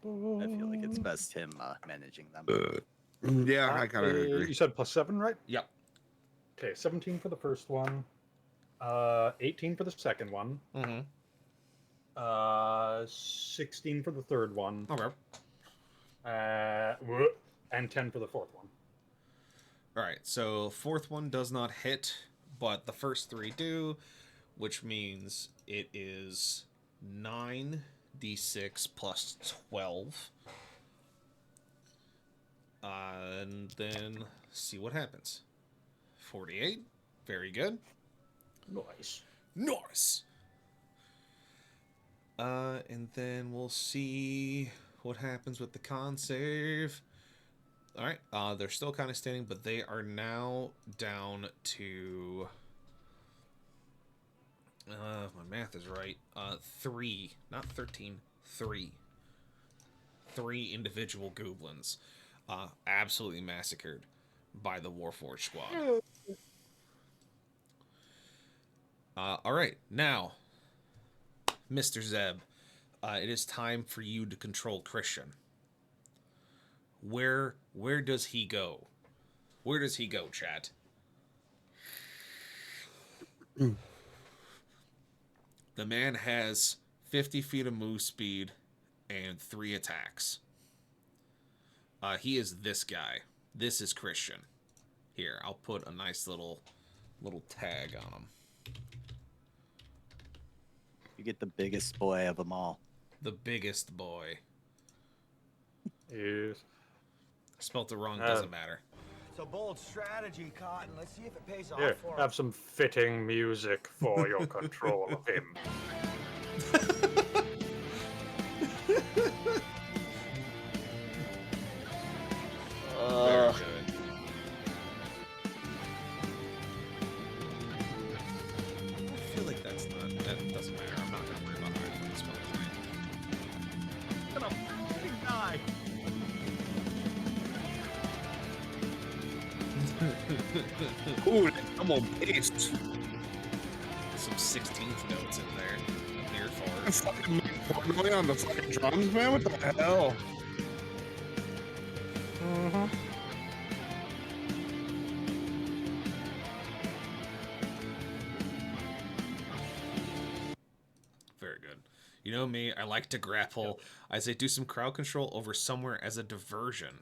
S3: feel like it's best him managing them.
S2: Yeah, I kind of agree.
S4: You said +7, right?
S1: Yep.
S4: Okay, 17 for the first one, 18 for the second one,
S1: Mm-hmm.
S4: 16 for the third one,
S1: Okay.
S4: and 10 for the fourth one.
S1: All right. So 4th one does not hit, but the first 3 do, which means it is 9d6 plus 12. And then see what happens. 48. Very good.
S4: Nice.
S1: Nice. And then we'll see what happens with the con save. All right. They're still kind of standing, but they are now down to. If my math is right. 3, not 13. 3. 3 individual goblins, absolutely massacred by the Warforged squad. All right, now, Mr. Zeb, it is time for you to control Christian. Where does he go? Where does he go, chat? The man has 50 feet of move speed and 3 attacks. He is this guy. This is Christian. Here, I'll put a nice little tag on him.
S3: You get the biggest boy of them all.
S1: The biggest boy.
S4: Yes.
S1: Spelt it wrong, doesn't matter.
S5: It's a bold strategy, Cotton. Let's see if it pays off
S4: Here,
S5: for
S4: have
S5: us.
S4: some fitting music for your control of him.
S1: Very good. I feel like that's not. That doesn't matter. I'm not gonna worry about how I fucking spell his name.
S5: Gonna fucking die.
S2: Ooh, I'm on pace.
S1: Some 16th notes in there. I'm here for.
S2: Fucking Portnoy on the fucking drums, man. What the hell?
S1: Very good. You know me, I like to grapple. I say do some crowd control over somewhere as a diversion.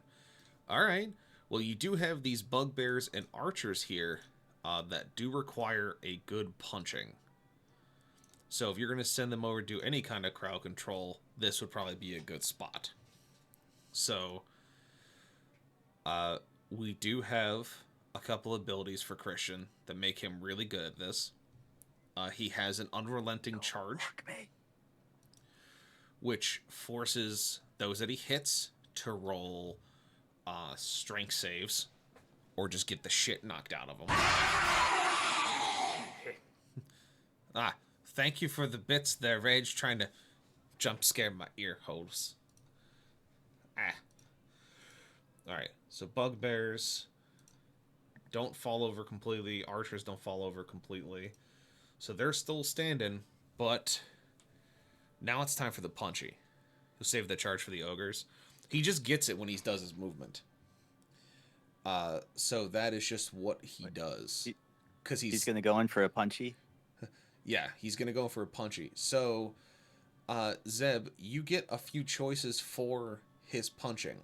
S1: All right. Well, you do have these bugbears and archers here that do require a good punching. So if you're going to send them over to do any kind of crowd control, this would probably be a good spot. So we do have a couple abilities for Christian that make him really good at this. He has an unrelenting charge, which forces those that he hits to roll strength saves or just get the shit knocked out of them. Thank you for the bits there, Rage, trying to jump scare my ear holes. Alright, so bugbears don't fall over completely. Archers don't fall over completely. So they're still standing, but now it's time for the punchy, who saved the charge for the ogres. He just gets it when he does his movement. So that is just what he does. Because
S3: he's going to go in for a punchy?
S1: Yeah, he's going to go for a punchy. So, Zeb, you get a few choices for his punching.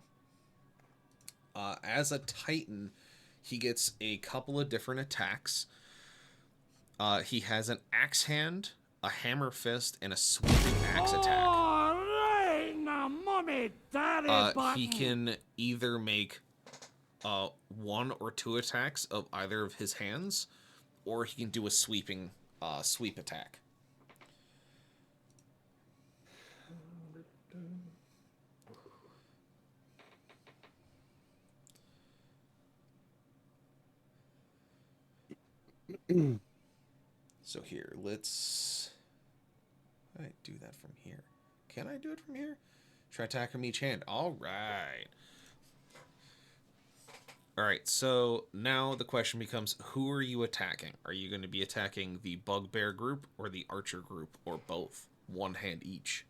S1: As a Titan, he gets a couple of different attacks. He has an axe hand, a hammer fist, and a sweeping axe attack. He can either make 1 or 2 attacks of either of his hands, or he can do a sweeping sweep attack. So here, let's do that from here. Can I do it from here? Try attack from each hand. All right. All right, so now the question becomes, who are you attacking? Are you going to be attacking the bugbear group or the archer group, or both? 1 hand each.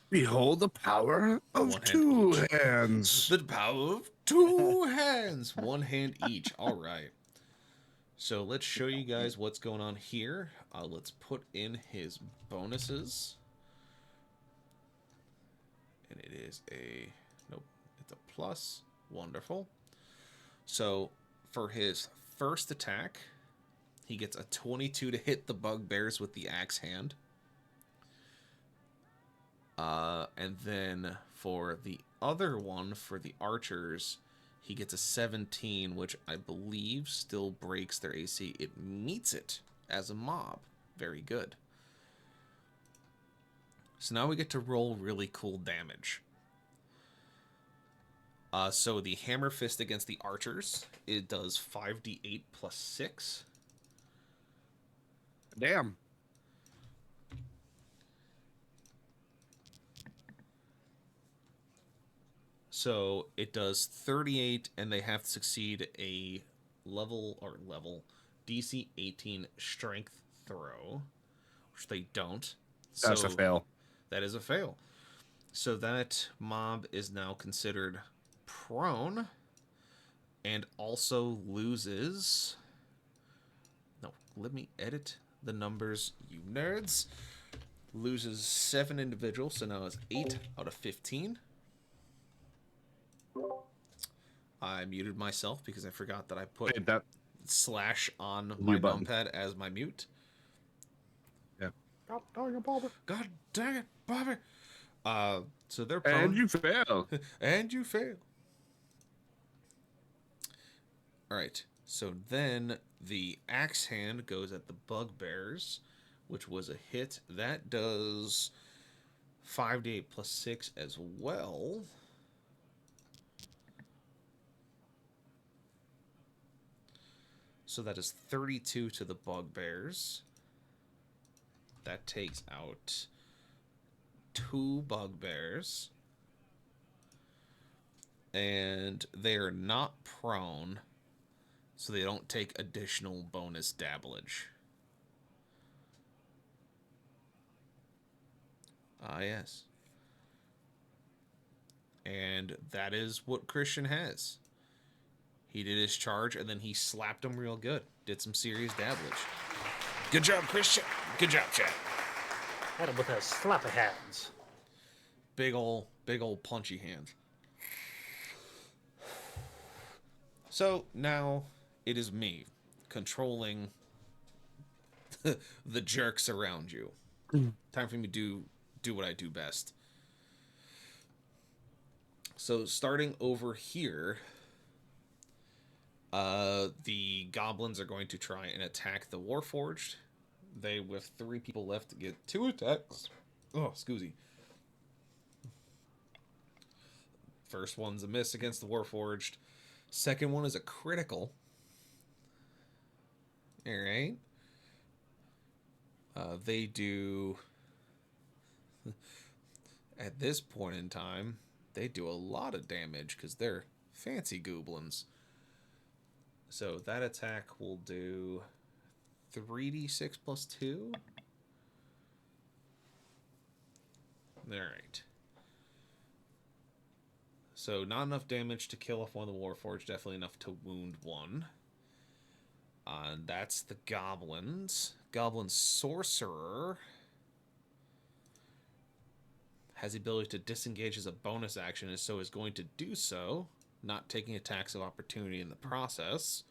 S2: Behold the power of 2 hands.
S1: The power of 2 hands. 1 hand each. All right. So let's show you guys what's going on here. Let's put in his bonuses. And it is nope, it's a plus. Wonderful. So for his first attack, he gets a 22 to hit the bugbears with the axe hand. And then for the other one, for the archers, he gets a 17, which I believe still breaks their AC. It meets it as a mob. Very good. So now we get to roll really cool damage. So the hammer fist against the archers, it does 5d8 plus 6.
S2: Damn.
S1: So it does 38, and they have to succeed a level DC 18 strength throw, which they don't.
S2: That's a fail.
S1: That is a fail. So that mob is now considered prone and also loses... No, let me edit the numbers, you nerds. Loses 7 individuals, so now it's 8 out of 15. I muted myself because I forgot that I put
S2: that
S1: slash on my numpad as my mute.
S2: Yeah.
S4: God dang it, Bobby.
S1: God dang it, Bobby. So they're prone.
S2: And you fail.
S1: And you fail. Alright, so then the axe hand goes at the bugbears, which was a hit. That does 5d8 plus 6 as well. So that is 32 to the bugbears. That takes out 2 bugbears. And they are not prone, so they don't take additional bonus dabblage. Ah, yes. And that is what Christian has. He did his charge, and then he slapped him real good. Did some serious dabblage. Good job, Christian. Good job, Chad.
S4: Had him with a slap of hands.
S1: Big ol' punchy hands. So now it is me controlling the jerks around you. Time for me to do what I do best. So starting over here, The goblins are going to try and attack the Warforged. They, with 3 people left, get 2 attacks. Oh, excuse me. First one's a miss against the Warforged. Second one is a critical. Alright. They do... At this point in time, they do a lot of damage because they're fancy goblins. So that attack will do 3d6 plus 2. Alright. So not enough damage to kill off one of the Warforged, definitely enough to wound one. That's the goblins. Goblin Sorcerer has the ability to disengage as a bonus action, and so is going to do so, not taking attacks of opportunity in the process.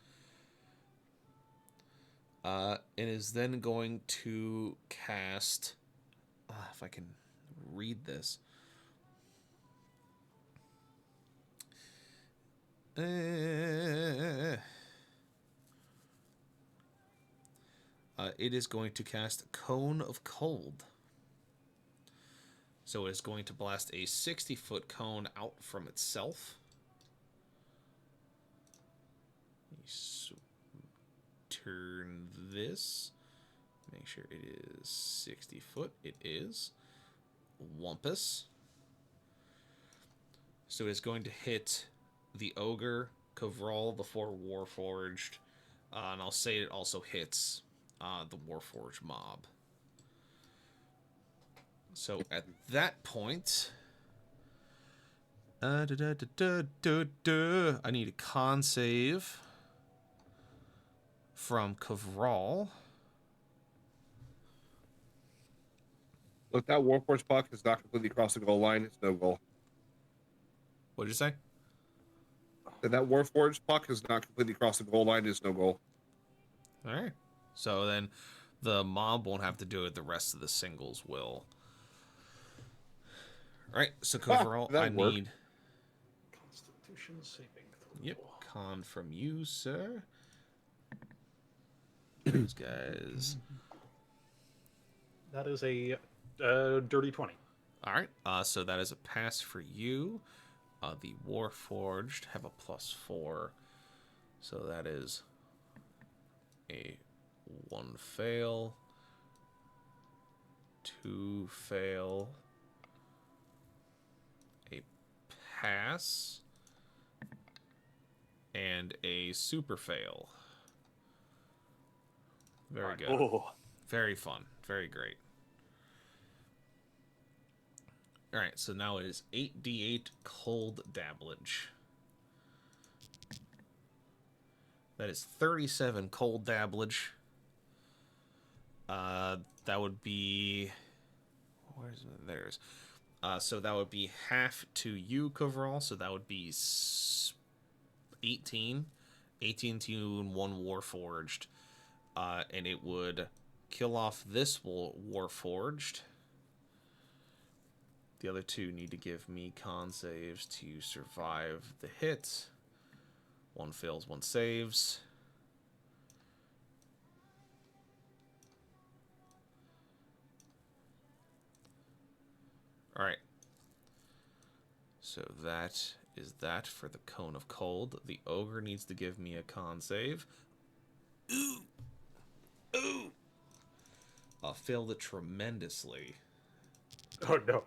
S1: It is then going to cast... if I can read this. It is going to cast Cone of Cold. So it's going to blast a 60-foot cone out from itself. Turn this. Make sure it is 60 foot. It is. Wumpus. So it's going to hit the Ogre, Kovral, the 4 Warforged, and I'll say it also hits the Warforged mob. So at that point, I need a con save from Kovral.
S2: Look, that Warforged puck is not completely across the goal line. It's no goal.
S1: What'd you say?
S2: That Warforged puck is not completely across the goal line. It's no goal.
S1: All right. So then the mob won't have to do it. The rest of the singles will. All right. So Kovral, I need...
S4: Constitution saving throw.
S1: Yep. Con from you, sir. Those guys.
S4: That is a dirty 20.
S1: All right. So that is a pass for you. The Warforged have a +4. So that is a 1 fail. 2 fail. A pass. And a super fail. Very good.
S3: Oh,
S1: Very fun. Very great. Alright, so now it is 8d8 cold dabblage. That is 37 cold dabblage. That would be... Where's it? There's... so that would be half to you, Kovral. So that would be 18. 18 to you and 1 Warforged. And it would kill off this Warforged. The other 2 need to give me con saves to survive the hit. 1 fails, 1 saves. Alright. So that is that for the Cone of Cold. The Ogre needs to give me a con save. Ooh! Ooh! Failed it tremendously.
S4: Oh no.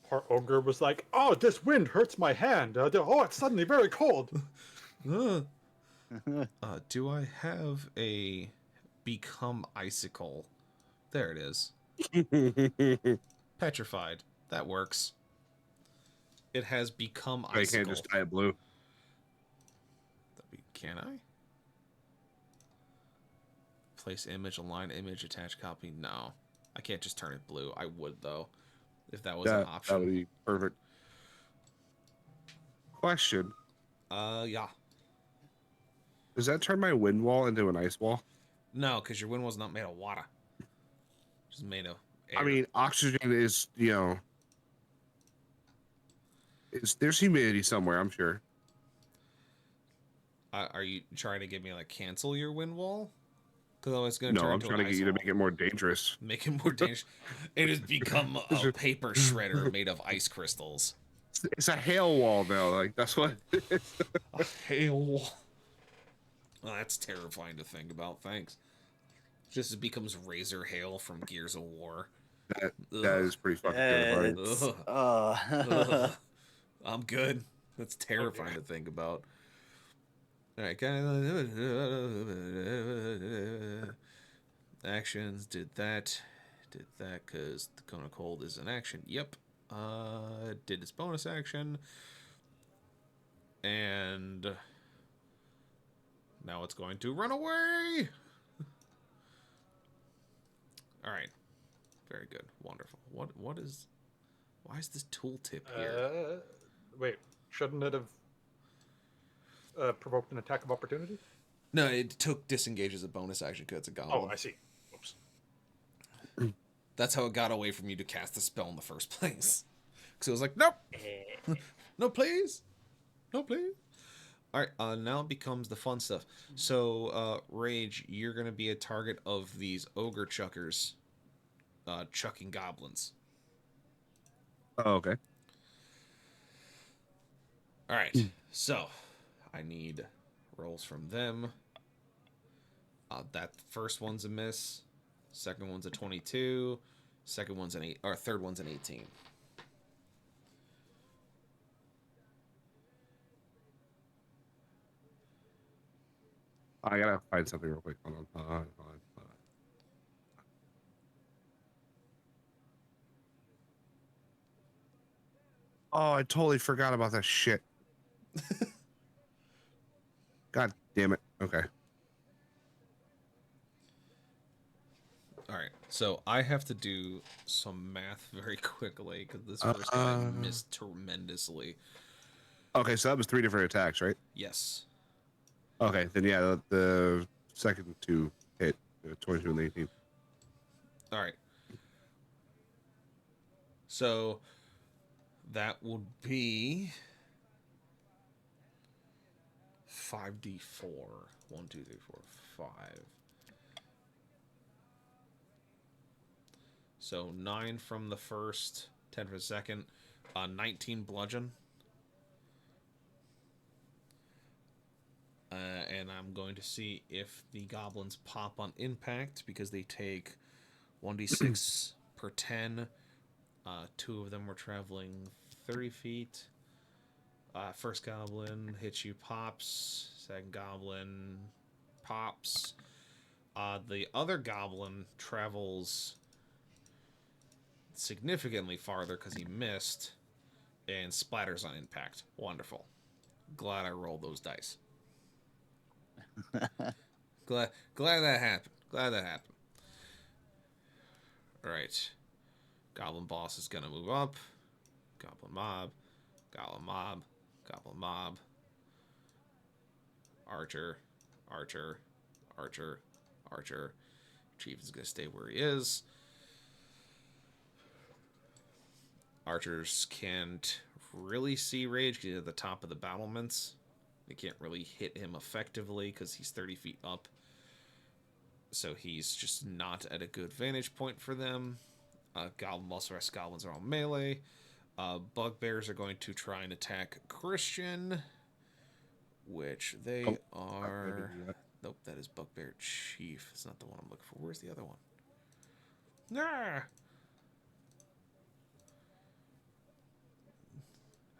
S4: Poor Ogre was like, oh, this wind hurts my hand. Oh, it's suddenly very cold.
S1: Do I have a Become Icicle? There it is. Petrified. That works. It has Become
S2: I
S1: Icicle.
S2: can't just tie it blue.
S1: Can I? Place image, align image, attach copy. No. I can't just turn it blue. I would, though, if that was an option.
S2: That would be perfect. Question.
S1: Yeah.
S2: Does that turn my wind wall into an ice wall?
S1: No, because your wind was not made of water. It's made of air.
S2: I mean, oxygen is, you know... there's humidity somewhere, I'm sure.
S1: Are you trying to get me like cancel your wind wall? Because I was gonna
S2: No,
S1: turn
S2: I'm
S1: into
S2: trying
S1: an
S2: to get
S1: ice
S2: you to
S1: wall.
S2: make it more dangerous.
S1: Make it more dangerous. It has become a paper shredder made of ice crystals.
S2: It's a hail wall now. Like that's what it is.
S1: A hail wall. Oh, that's terrifying to think about. Thanks. Just it becomes razor hail from Gears of War.
S2: That
S1: Ugh.
S2: is pretty fucking terrifying.
S3: It's
S1: Ugh. Ugh. I'm good. That's terrifying to think about. All right, actions. Did that because the Cone of Cold is an action. Yep. Did its bonus action, and now it's going to run away. All right, very good, wonderful. What is? Why is this tooltip here?
S4: Wait, shouldn't it have provoked an attack of opportunity?
S1: No, it took disengage as a bonus action because it's a goblin.
S4: Oh, I see. Oops.
S1: That's how it got away from you to cast the spell in the first place. Because it was like, nope, no, please, no, please. All right, now it becomes the fun stuff. So, Rage, you're gonna be a target of these ogre chuckers, chucking goblins.
S2: Oh, okay.
S1: All right, so I need rolls from them. That first one's a miss. Second one's a 22. Second one's an 8, or third one's an 18.
S2: I gotta find something real quick. Hold on. Oh, I totally forgot about that shit. God damn it. Okay.
S1: All right, so I have to do some math very quickly because this first guy missed tremendously.
S2: Okay, so that was 3 different attacks, right?
S1: Yes.
S2: Okay, then yeah, the second 2 hit 22 and 18.
S1: All right. So that would be 5d4. 1, 2, 3, 4, 5. So 9 from the first, 10 from the second, 19 bludgeon. And I'm going to see if the goblins pop on impact because they take 1d6 per 10. 2 of them were traveling 30 feet. First goblin hits you, pops. Second goblin pops. The other goblin travels significantly farther because he missed and splatters on impact. Wonderful. Glad I rolled those dice. glad that happened. Glad that happened. All right. Goblin boss is gonna move up. Goblin mob. Goblin mob. Goblin mob. Archer. Archer. Archer. Archer. Chief is gonna stay where he is. Archers can't really see Rage because he's at the top of the battlements. They can't really hit him effectively because he's 30 feet up. So he's just not at a good vantage point for them. Most of the rest of goblins are all melee. Bugbears are going to try and attack Christian, which they are. Nope, that is Bugbear Chief. It's not the one I'm looking for. Where's the other one? Ah!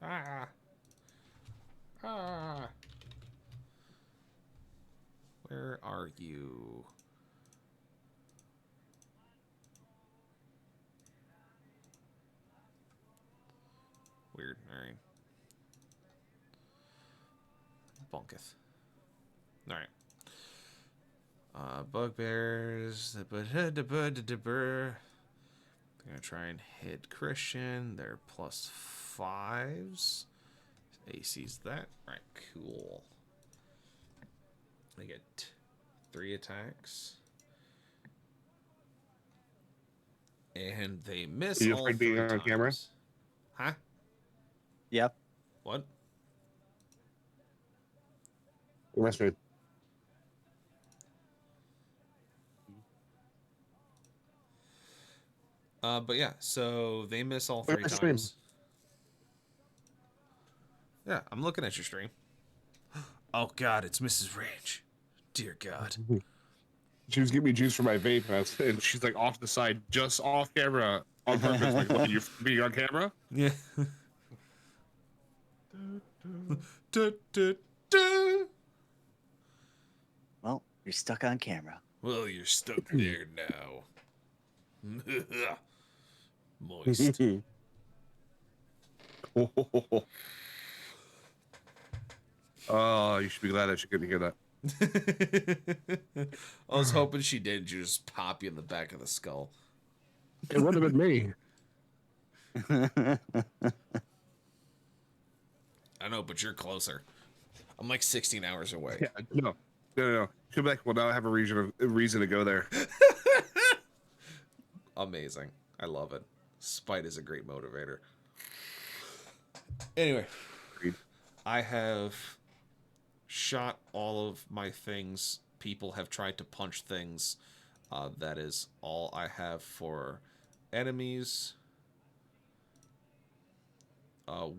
S1: Ah! Ah! Where are you? Weird. Alright. Bunketh. Alright. Bugbears. They're gonna try and hit Christian. They're +5s. AC's that. Alright, cool. They get 3 attacks. And they miss
S2: Are you
S1: all
S2: afraid
S1: 3
S2: being on
S1: times.
S2: camera?
S1: Huh?
S3: Yep.
S1: What?
S2: Western.
S1: But yeah, so they miss all
S2: Where's
S1: 3
S2: my stream?
S1: times. Yeah, I'm looking at your stream. Oh God, it's Mrs. Range. Dear God.
S2: She was giving me juice for my vape, and she's like off the side, just off camera, on purpose. Like, what, you're being on camera?
S1: Yeah. Du, du, du.
S3: Well, you're stuck on camera.
S1: Well, you're stuck there now. Moist.
S2: Oh, you should be glad that she couldn't hear that.
S1: I was hoping she did just pop you in the back of the skull.
S2: It would have been me.
S1: I know, but you're closer. I'm like 16 hours away.
S2: Yeah, no. She'll be like, well, now I have a reason to go there.
S1: Amazing. I love it. Spite is a great motivator. Anyway,
S2: Agreed.
S1: I have shot all of my things. People have tried to punch things. That is all I have for enemies.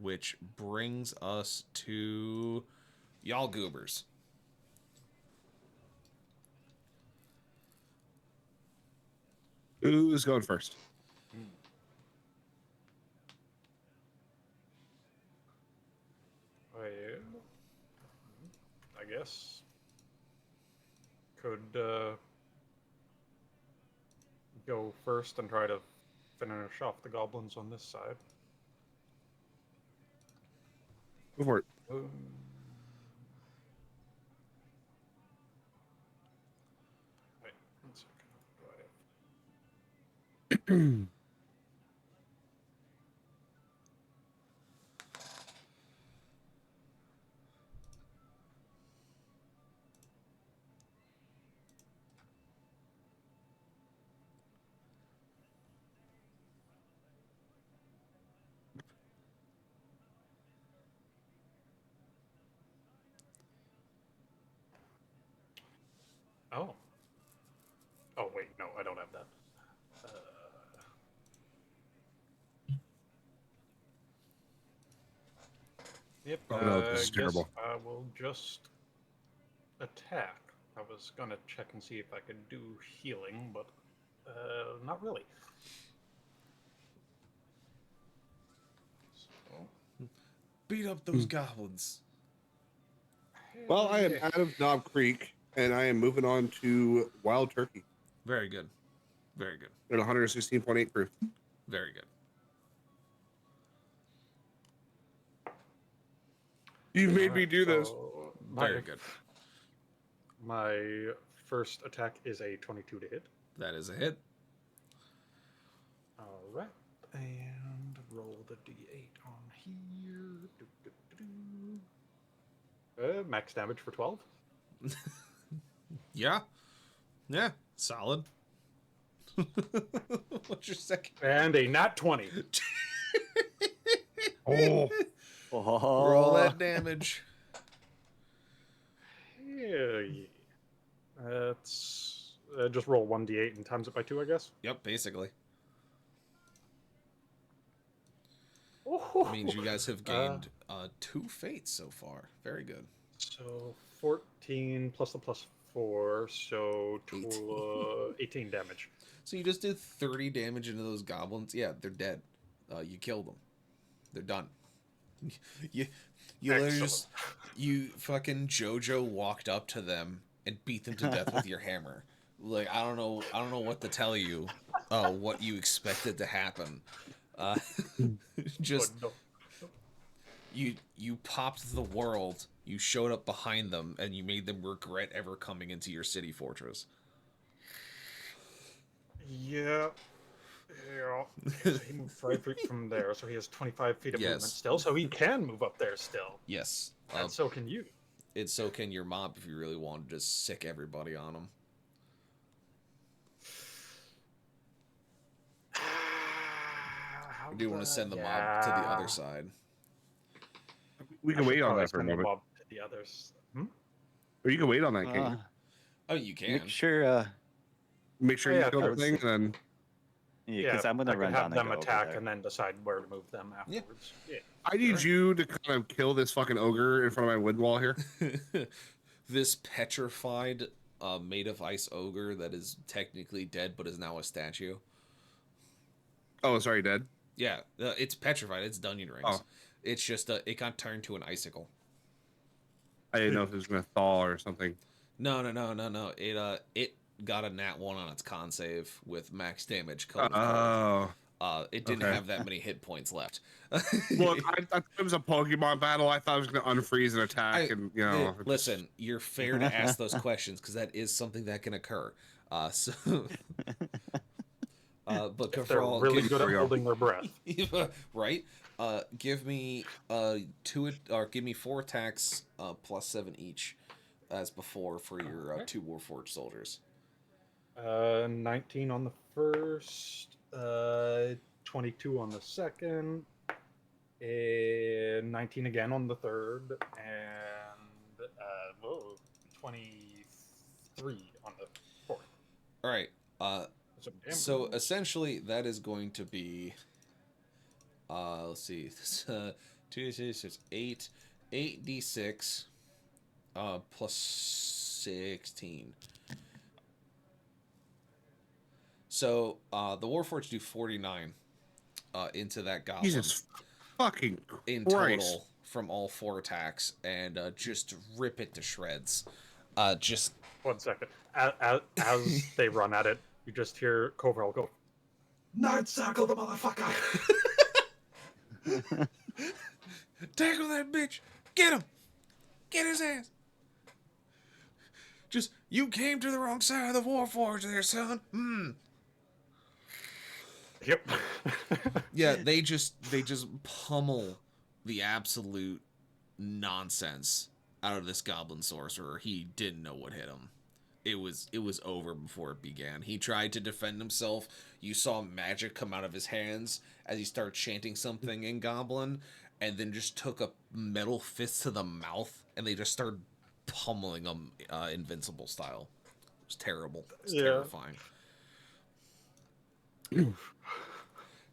S1: Which brings us to y'all goobers.
S2: Who's going first?
S4: Well, I guess could go first and try to finish off the goblins on this side.
S2: Go for it.
S4: Wait, 1 second. Do I have... Oh. Oh, wait, no, I don't have that. Yep,
S2: Oh, no, this is
S4: guess
S2: terrible.
S4: I will just attack. I was gonna check and see if I could do healing, but not really. So,
S1: Beat up those goblins.
S2: Well, I am out of Knob Creek, and I am moving on to Wild Turkey
S1: Very good. Very good.
S2: at 116.8 proof.
S1: Very good.
S2: You made me do this.
S4: so
S1: Very good.
S4: My first attack is a 22 to hit.
S1: That is a hit.
S4: All right, and roll the d8 on here. Max damage for 12.
S1: Yeah. Yeah. Solid. What's your second?
S4: And a nat 20.
S2: Oh,
S1: Roll that damage.
S4: Hell yeah. That's just roll 1d8 and times it by 2, I guess.
S1: Yep, basically.
S4: Oh,
S1: Means you guys have gained 2 fates so far. Very good.
S4: So 14 plus the plus 4, so 18 damage.
S1: So you just did 30 damage into those goblins. Yeah, they're dead. You killed them. They're done. You literally just you fucking JoJo walked up to them and beat them to death with your hammer. Like I don't know what to tell you. What you expected to happen. Just
S4: Oh, no.
S1: you popped the world. You showed up behind them and you made them regret ever coming into your city fortress.
S4: Yeah. So he moved 5 feet from there, so he has 25 feet of movement
S1: Yes.
S4: still, so he can move up there still.
S1: Yes.
S4: And so can you.
S1: And so can your mob if you really wanted to just sick everybody on them. Or do you want to send the mob to the other side?
S2: we can wait on that for a moment.
S4: Mob to the others.
S2: Or you can wait on that, can't
S3: Uh,
S2: you?
S1: Oh, you can.
S3: make sure.
S2: Make sure
S4: Oh,
S2: you
S4: yeah,
S2: kill
S3: I
S2: the
S3: would
S2: thing,
S3: say-
S2: and then
S3: Yeah,
S4: Yeah,
S3: because I'm gonna
S4: I could
S3: run
S4: have
S3: down and
S4: them
S3: go over
S4: attack
S3: there.
S4: and then decide where to move them afterwards. Yeah.
S2: I need you to kind of kill this fucking ogre in front of my wood wall here.
S1: This petrified, made of ice ogre that is technically dead but is now a statue.
S2: Oh, sorry, dead.
S1: Yeah, it's petrified. It's Dunyan rings.
S2: Oh.
S1: It's just it got turned to an icicle.
S2: I didn't know if it was gonna thaw or something.
S1: No. It got a nat 1 on its con save with max damage cone of cold.
S2: Oh,
S1: It didn't
S2: okay.
S1: have that many hit points left.
S2: look, I thought it was a Pokemon battle. I thought I was gonna unfreeze and attack, and you know.
S1: Listen, you're fair to ask those questions because that is something that can occur. So, but
S4: If they're really good at holding their breath.
S1: right? Give me give me 4 attacks plus 7 each, as before for your
S4: Okay.
S1: 2 Warforged soldiers.
S4: 19 on the first, 22 on the second, and 19 again on the third, and 23 on the fourth.
S1: All right. So
S4: damage.
S1: essentially, that is going to be. Let's see. This 2d6 is 8d6 plus 16. So the Warforged do 49 into that goblin
S2: Jesus fucking
S1: in
S2: Christ.
S1: total from all 4 attacks, and just rip it to shreds. Just
S4: 1 second. As they run at it, you just hear Koval go, "Night Circle the motherfucker!"
S1: tackle that bitch! Get him! Get his ass! Just, you came to the wrong side of the Warforged there, son.
S4: Yep.
S1: Yeah, they just pummel the absolute nonsense out of this goblin sorcerer. He didn't know what hit him. It was over before it began. He tried to defend himself. You saw magic come out of his hands as he started chanting something in goblin, and then just took a metal fist to the mouth, and they just started pummeling him invincible style. It was terrible. It was terrifying.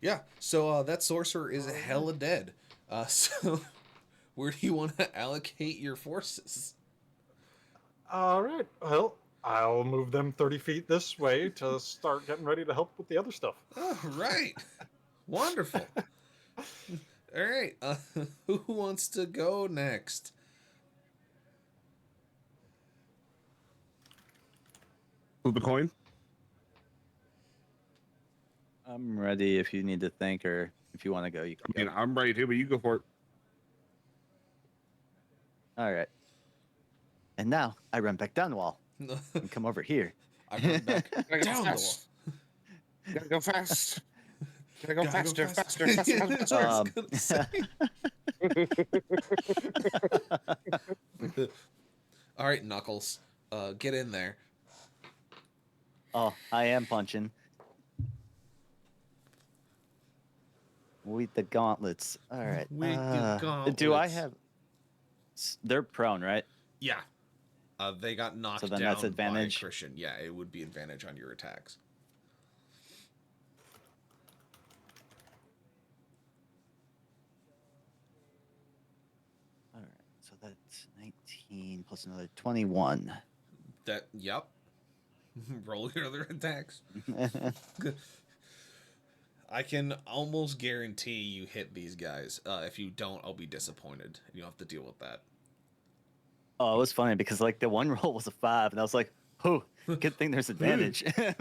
S1: Yeah, so that sorcerer is hella dead. So where do you want to allocate your forces?
S4: All right. Well, I'll move them 30 feet this way to start getting ready to help with the other stuff.
S1: All right. Wonderful. All right. Who wants to go next?
S2: Flip a coin.
S3: I'm ready if you need to think, or if you want to go, you can
S2: I mean,
S3: go.
S2: I'm ready to, but you go for it.
S3: All right. And now I run back down the wall and come over here.
S1: I run back
S2: Gotta go
S1: down the wall.
S2: fast. Gotta go fast. Gotta go
S1: Gotta go
S2: faster.
S1: Yeah, that's what I was gonna say. All right, Knuckles, get in there.
S3: Oh, I am punching. With the gauntlets. All right.
S1: With the
S3: Do I
S1: gauntlets.
S3: have? They're prone, right?
S1: Yeah. They got knocked
S3: So then
S1: down
S3: that's advantage?
S1: by Christian. Yeah, it would be advantage on your attacks.
S3: All right. So that's 19 plus another 21.
S1: Yep. Roll your other attacks. I can almost guarantee you hit these guys. If you don't, I'll be disappointed. You don't have to deal with that.
S3: Oh, it was funny because like the one roll was a 5, and I was like, "Oh, good thing there's advantage." And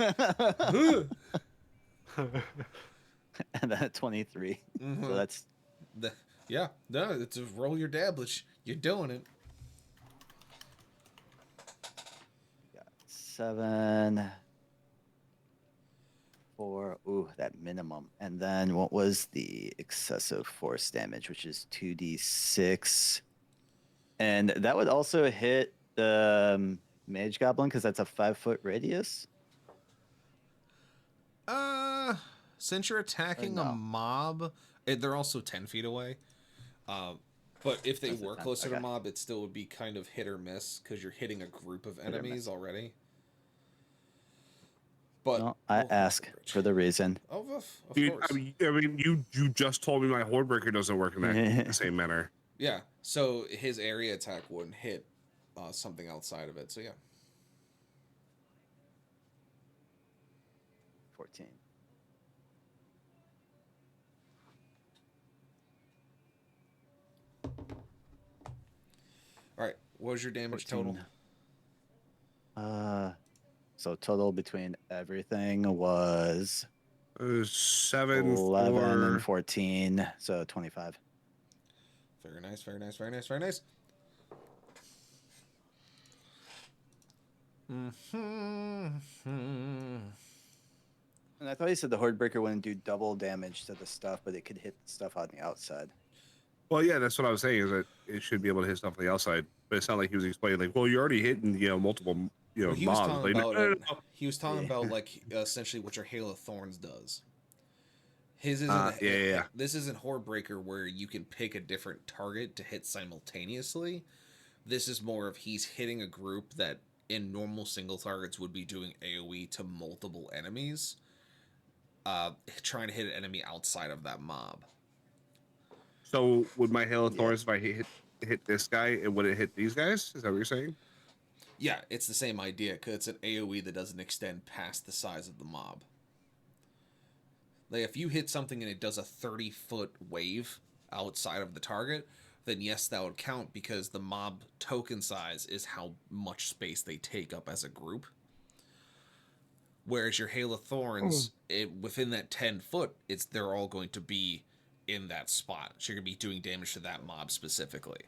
S3: then a 23. So that's
S1: Yeah, no, it's a roll your dabblage. You're doing it.
S3: got 7, 4. Ooh, that minimum. And then what was the excessive force damage, which is 2d6. And that would also hit the mage goblin because that's a 5-foot radius.
S1: Since you're attacking
S3: no?
S1: a mob, they're also 10 feet away. But But if they
S3: That's the
S1: were
S3: 10.
S1: closer to
S3: Okay.
S1: mob, it still would be kind of hit or miss because you're hitting a group of
S3: or
S1: enemies
S3: miss.
S1: already. But
S3: No, I
S1: we'll cross
S3: ask
S1: the bridge.
S3: for the reason.
S1: Oh, of
S2: Dude,
S1: course.
S2: I mean, you just told me my horde breaker doesn't work in that same manner.
S1: Yeah. So his area attack wouldn't hit something outside of it. So yeah.
S3: 14.
S1: All right. What was your damage
S3: 14.
S1: total?
S3: So total between everything was
S2: 7,
S3: 11 and
S2: 4.
S3: 14, so 25.
S1: Very nice. Very nice. Very nice. Very nice.
S3: And I thought you said the horde breaker wouldn't do double damage to the stuff, but it could hit stuff on the outside.
S2: Well, yeah, that's what I was saying. Is that it should be able to hit stuff on the outside, but it's not like he was explaining like, well, you're already hitting, multiple,
S1: Well, he was
S2: mobs.
S1: talking
S2: Like, no,
S1: about
S2: no, no, no.
S1: he was talking
S3: Yeah.
S1: about like essentially what your Hail of Thorns does. His isn't
S2: yeah.
S1: This isn't Horrebreaker where you can pick a different target to hit simultaneously. This is more of he's hitting a group that in normal single targets would be doing AoE to multiple enemies. Trying to hit an enemy outside of that mob.
S2: So would my Hail of
S3: Yeah.
S2: Thorns, if I hit this guy, it would it hit these guys? Is that what you're saying?
S1: Yeah, it's the same idea because it's an AoE that doesn't extend past the size of the mob. Like if you hit something and it does a 30-foot wave outside of the target, then yes, that would count because the mob token size is how much space they take up as a group. Whereas your Hail of Thorns, within that 10 foot, they're all going to be in that spot. So you're going to be doing damage to that mob specifically.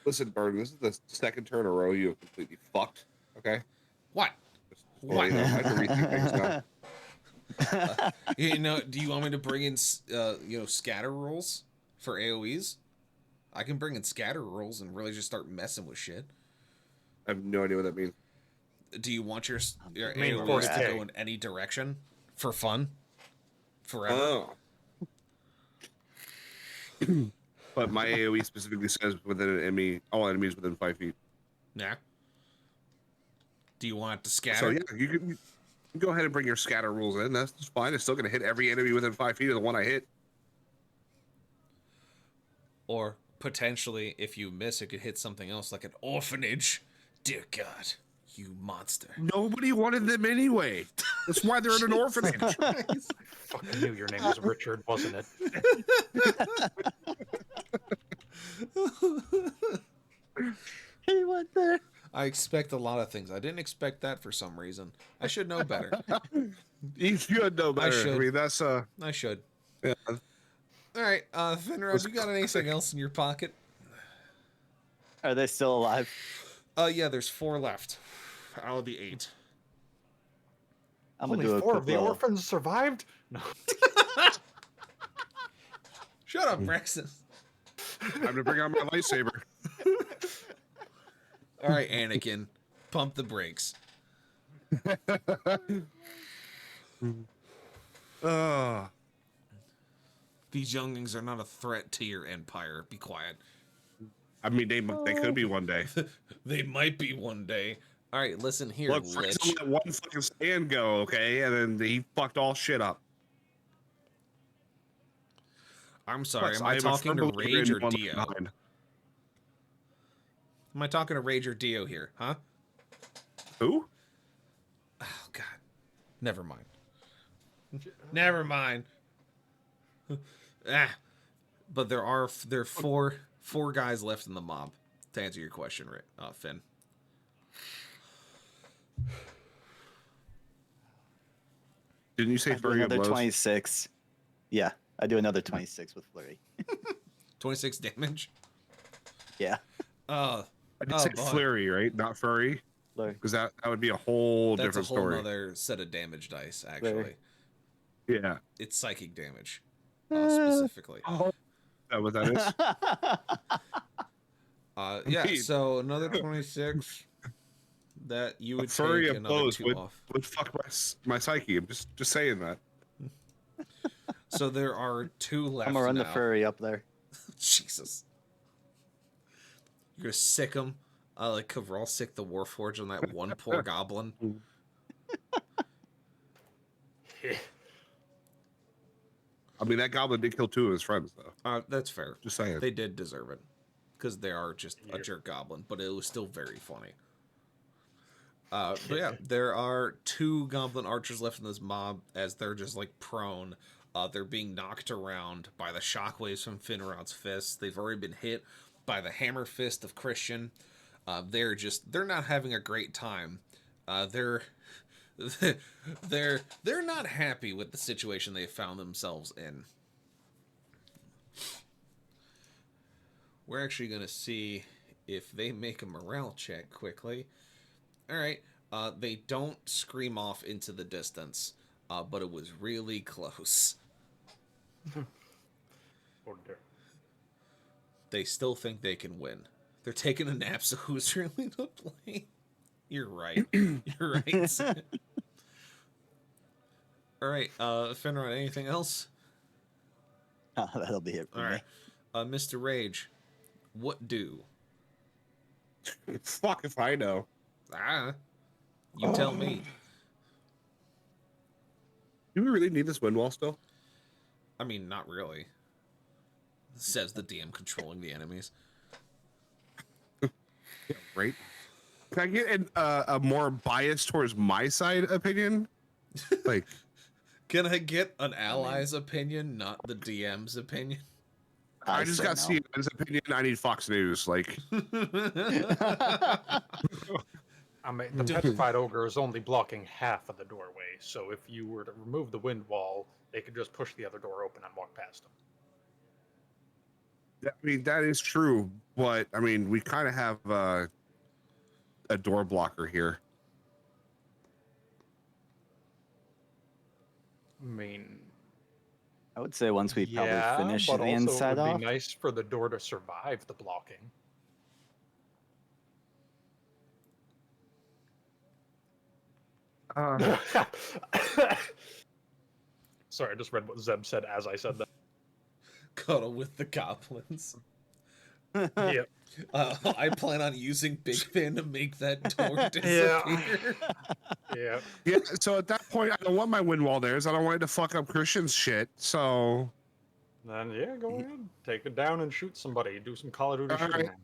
S2: Listen, Burn, this is the second turn in a row you have completely fucked. Okay.
S1: What?
S2: Well, I have to rethink things now.
S1: Do you want me to bring in, scatter rules for AoEs? I can bring in scatter rules and really just start messing with shit.
S2: I have no idea what that means.
S1: Do you want your
S4: Main
S1: AoEs
S4: force
S1: to
S4: K.
S1: go in any direction for fun? Forever?
S2: Oh. But my AoE specifically says within an enemy, all enemies within 5 feet.
S1: Yeah. Do you want it to
S2: So
S1: scatter?
S2: yeah, you can go ahead and bring your scatter rules in. That's fine. It's still going to hit every enemy within 5 feet of the one I hit.
S1: Or potentially, if you miss, it could hit something else like an orphanage. Dear God, you monster.
S2: Nobody wanted them anyway. That's why they're in an orphanage.
S4: Fucking knew your name was Richard, wasn't it?
S3: He went there.
S1: I expect a lot of things. I didn't expect that for some reason. I should know better.
S2: You should know better.
S1: should.
S2: I mean, that's
S1: I should.
S2: yeah.
S1: All right, Finra, have you got anything else in your pocket?
S3: Are they still alive?
S1: Yeah, there's 4 left. Out of the 8.
S3: I'm
S4: Only
S3: gonna do a
S4: 4
S3: quick
S4: of the
S3: little-
S4: orphans survived? No.
S1: Shut up, Braxton.
S2: I'm gonna bring out my lightsaber.
S1: All right, Anakin, pump the brakes. These younglings are not a threat to your empire. Be quiet.
S2: I mean, they could be one day.
S1: They might be one day. All right, listen here,
S2: Look,
S1: Lich.
S2: Frieza let one fucking stand go, okay, and then he fucked all shit up.
S1: I'm sorry.
S2: Plus,
S1: Am I
S2: am a
S1: talking to
S2: firm believer
S1: Rage
S2: in
S1: or
S2: one
S1: Dio?
S2: behind.
S1: Am I talking to Rage or Dio here? Huh?
S2: Who?
S1: Oh God. Never mind. Never mind. But there are four guys left in the mob. To answer your question, Finn.
S2: Didn't you say
S3: I do
S2: flurry of
S3: another
S2: blows?
S3: 26. Yeah, I do another 26 with flurry.
S1: 26 damage.
S3: Yeah,
S1: Uh,
S2: I did
S1: oh,
S2: say
S1: boy.
S2: flurry, right? Not furry,
S3: flurry.
S2: because that would be a whole
S1: That's a
S2: different
S1: whole
S2: story.
S1: other set of damage dice. Actually,
S2: Yeah.
S1: it's psychic damage, specifically.
S2: Oh, that what that is?
S1: Yeah.
S2: Indeed.
S1: So another 26. That you
S2: A
S1: would
S2: flurry
S1: take
S2: of
S1: another
S2: blows
S1: 2
S2: would,
S1: off.
S2: would fuck my psyche. I'm just saying that.
S1: So there are 2 left
S3: I'm gonna run
S1: now.
S3: the furry up there.
S1: Jesus. gonna sick him. Like Kavral sick the Warforged on that one poor goblin.
S2: I mean, that goblin did kill 2 of his friends, though.
S1: That's fair.
S2: Just saying.
S1: They did deserve it. Because they are just a
S4: Yeah.
S1: jerk goblin, but it was still very funny. But yeah, there are 2 goblin archers left in this mob as they're just like prone. They're being knocked around by the shockwaves from Finrod's fist. They've already been hit by the hammer fist of Christian. They're not having a great time. They're not happy with the situation they found themselves in. We're actually gonna see if they make a morale check quickly. All right, they don't scream off into the distance, but it was really close.
S4: Oh, dear.
S1: They still think they can win. They're taking a nap, so who's really to play? You're right. You're right. All right, Finrod, anything else?
S3: That'll be it for
S1: All
S3: me.
S1: right, Mr. Rage, what do?
S2: Fuck if I know.
S1: You tell me.
S2: Do we really need this wind wall still?
S1: I mean, not really. Says the DM controlling the enemies.
S2: Yeah, right. Can I get a more bias towards my side opinion? Like,
S1: Can I get an ally's opinion, not the DM's opinion?
S2: I just
S3: say
S2: got
S3: no.
S2: CNN's opinion. I need Fox News. Like,
S4: I mean, the petrified ogre is only blocking half of the doorway, so if you were to remove the wind wall, they could just push the other door open and walk past them.
S2: I mean, that is true, but I mean, we kind of have a door blocker here.
S4: I mean,
S3: I would say once we probably
S4: yeah,
S3: finish
S4: but
S3: the
S4: also
S3: inside
S4: it would
S3: off.
S4: be nice for the door to survive the blocking. Sorry, I just read what Zeb said as I said that.
S1: Cuddle with the goblins.
S4: Yep.
S1: I plan on using Big Fan to make that door
S4: Yeah.
S1: disappear.
S4: Yeah.
S2: Yeah, so at that point, I don't want my wind wall there. I don't want it to fuck up Christian's shit. So,
S4: Then yeah, go ahead, take it down and shoot somebody. Do some Call of Duty
S2: All
S4: shooting.
S2: right.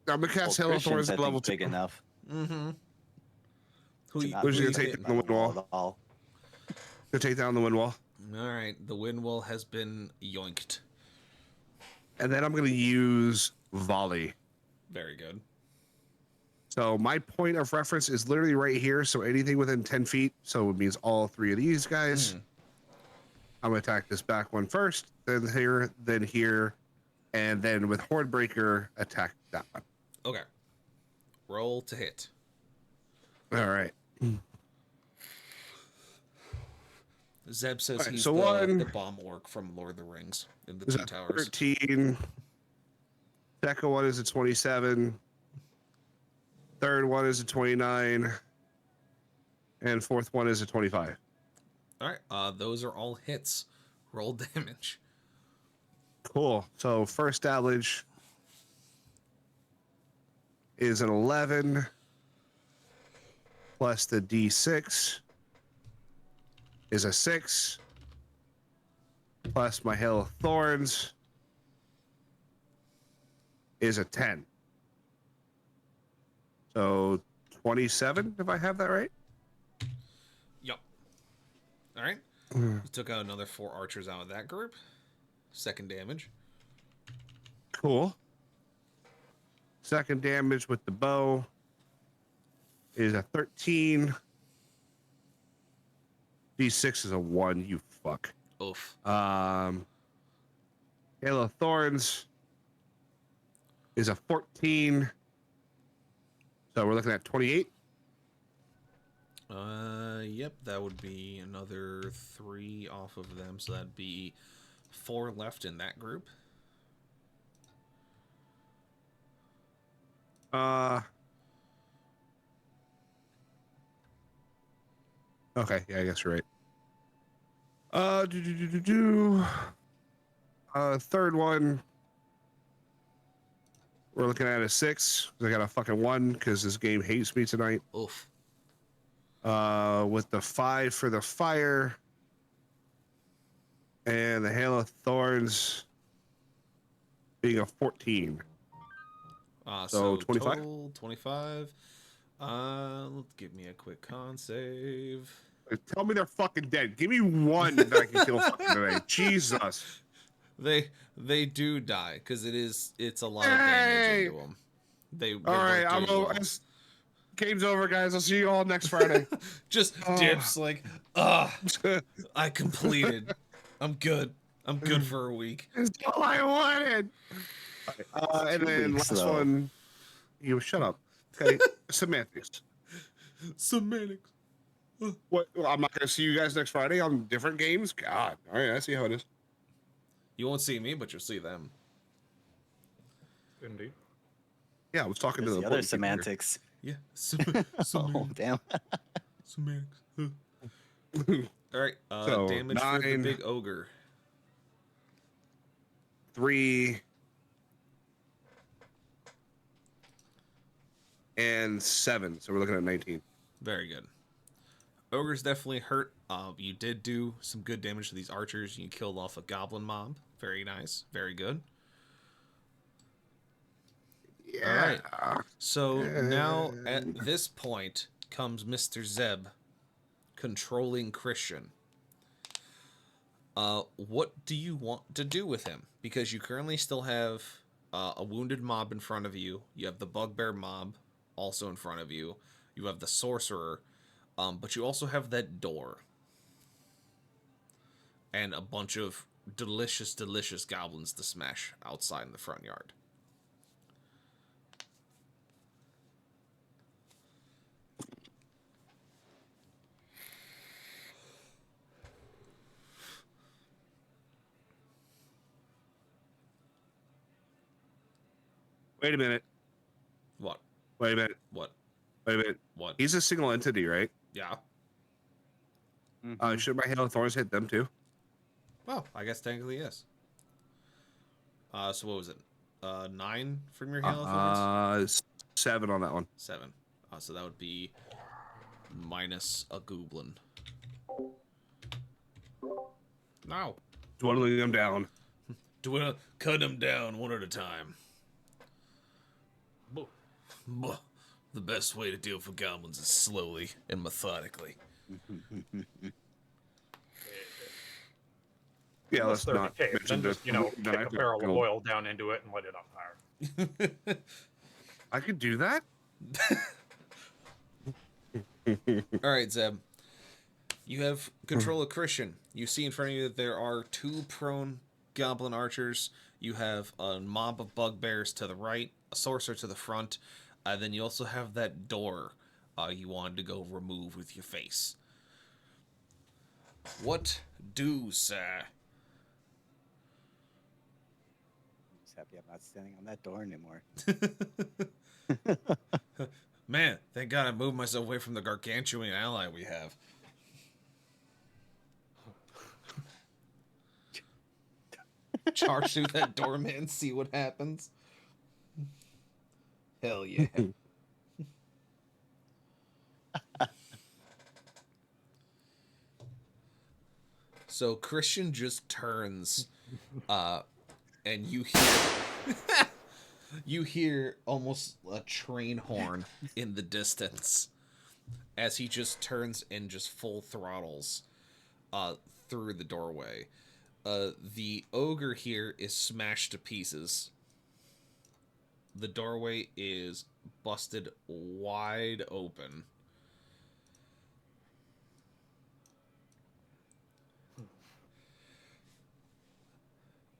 S2: I'm gonna cast Hail of
S3: Christian's,
S2: Thorns
S3: I
S2: at
S3: think,
S2: level 2.
S3: big enough.
S1: Mm-hmm. Who
S3: to
S1: you,
S3: not
S2: who's
S1: who
S2: gonna
S1: you
S2: take
S1: hitting?
S2: down the wind wall?
S3: at all.
S2: To take down the wind wall.
S1: All right, the wind wall has been yoinked.
S2: And then I'm gonna use volley.
S1: Very good.
S2: So my point of reference is literally right here. So anything within 10 feet. So it means all 3 of these guys. I'm gonna attack this back one first, then here, and then with Hornbreaker, attack that one.
S1: Okay. Roll to hit.
S2: All right.
S1: Zeb says
S2: Alright,
S1: he's
S2: so
S1: the
S2: one-
S1: bomb orc from Lord of the Rings in the
S2: Is
S1: Two
S2: a
S1: Towers.
S2: 13. Second one is a 27. Third one is a 29. And fourth one is a 25.
S1: All right, those are all hits. Roll damage.
S2: Cool. So first damage is an 11 plus the D6 is a 6 plus my Hail of Thorns is a 10. So 27, if I have that right.
S1: Yup. All right. You took out another 4 archers out of that group. Second damage.
S2: Cool. Second damage with the bow is a 13. D6 is a 1, you fuck.
S1: Oof.
S2: Hail of Thorns is a 14. So we're looking at 28.
S1: Yep, that would be another 3 off of them, so that'd be 4 left in that group.
S2: Okay, yeah, I guess you're right. Third one. we're looking at a 6. I got a fucking 1 because this game hates me tonight.
S1: Oof.
S2: With the 5 for the fire. And the Hail of Thorns being a 14.
S1: So
S2: 25?
S1: total 25. Let's give me a quick con save.
S2: Tell me they're fucking dead. Give me one that I can kill fucking today. Jesus.
S1: They do die because it's a lot of damage into them. They
S2: All right, I'm
S1: doing
S2: over.
S1: well.
S2: Game's over, guys. I'll see you all next Friday.
S1: Just dips like, I completed. I'm good. I'm good for a week.
S2: That's all I wanted. And then
S3: weeks,
S2: last
S3: though.
S2: one. You shut up. Okay, semantics.
S1: Semantics.
S2: What? Well, I'm not gonna see you guys next Friday on different games. God. All right, I see how it is.
S1: You won't see me, but you'll see them.
S4: Indeed.
S2: Yeah, I was talking
S3: There's
S2: to
S3: the
S2: the
S3: other
S2: important people here.
S3: semantics.
S1: Yeah.
S3: Oh, damn.
S1: Semantics. All right.
S2: So,
S1: Damage for the
S2: 9.
S1: big ogre.
S2: 3 and 7. So we're looking at 19.
S1: Very good. Ogre's definitely hurt. You did do some good damage to these archers. You killed off a goblin mob. Very nice. Very good.
S2: Yeah.
S1: All right. So now at this point comes Mr. Zeb controlling Christian. What do you want to do with him? Because you currently still have a wounded mob in front of you. You have the bugbear mob also in front of you. You have the sorcerer. But you also have that door. And a bunch of delicious, delicious goblins to smash outside in the front yard.
S2: Wait a minute.
S1: What?
S2: Wait a minute.
S1: What?
S2: Wait a minute.
S1: What?
S2: He's a single entity, right?
S1: Yeah.
S2: Should my Hail of Thorns hit them too?
S1: Well, I guess technically yes. So what was it? 9 from your Hail of Thorns?
S2: 7 on that one.
S1: 7. So that would be minus a goblin. No.
S2: Dwindling them down.
S1: Cut them down one at a time.
S4: Boo.
S1: Buh. The best way to deal with goblins is slowly and methodically.
S2: Yeah,
S4: Unless
S2: let's
S4: they're
S2: not
S4: decayed,
S2: mention
S4: then just, kick a barrel of oil down into it and light it on fire.
S2: I could do that?
S1: All right, Zeb. You have control of Christian. You see in front of you that there are 2 prone goblin archers. You have a mob of bugbears to the right, a sorcerer to the front. Then you also have that door you wanted to go remove with your face. What do, sir?
S3: I'm just happy I'm not standing on that door anymore.
S1: Man, thank God I moved myself away from the gargantuan ally we have. Charge through that door, man. See what happens. Hell yeah. So Christian just turns, and you hear you hear almost a train horn in the distance as he just turns and just full throttles through the doorway. The ogre here is smashed to pieces. The doorway is busted wide open.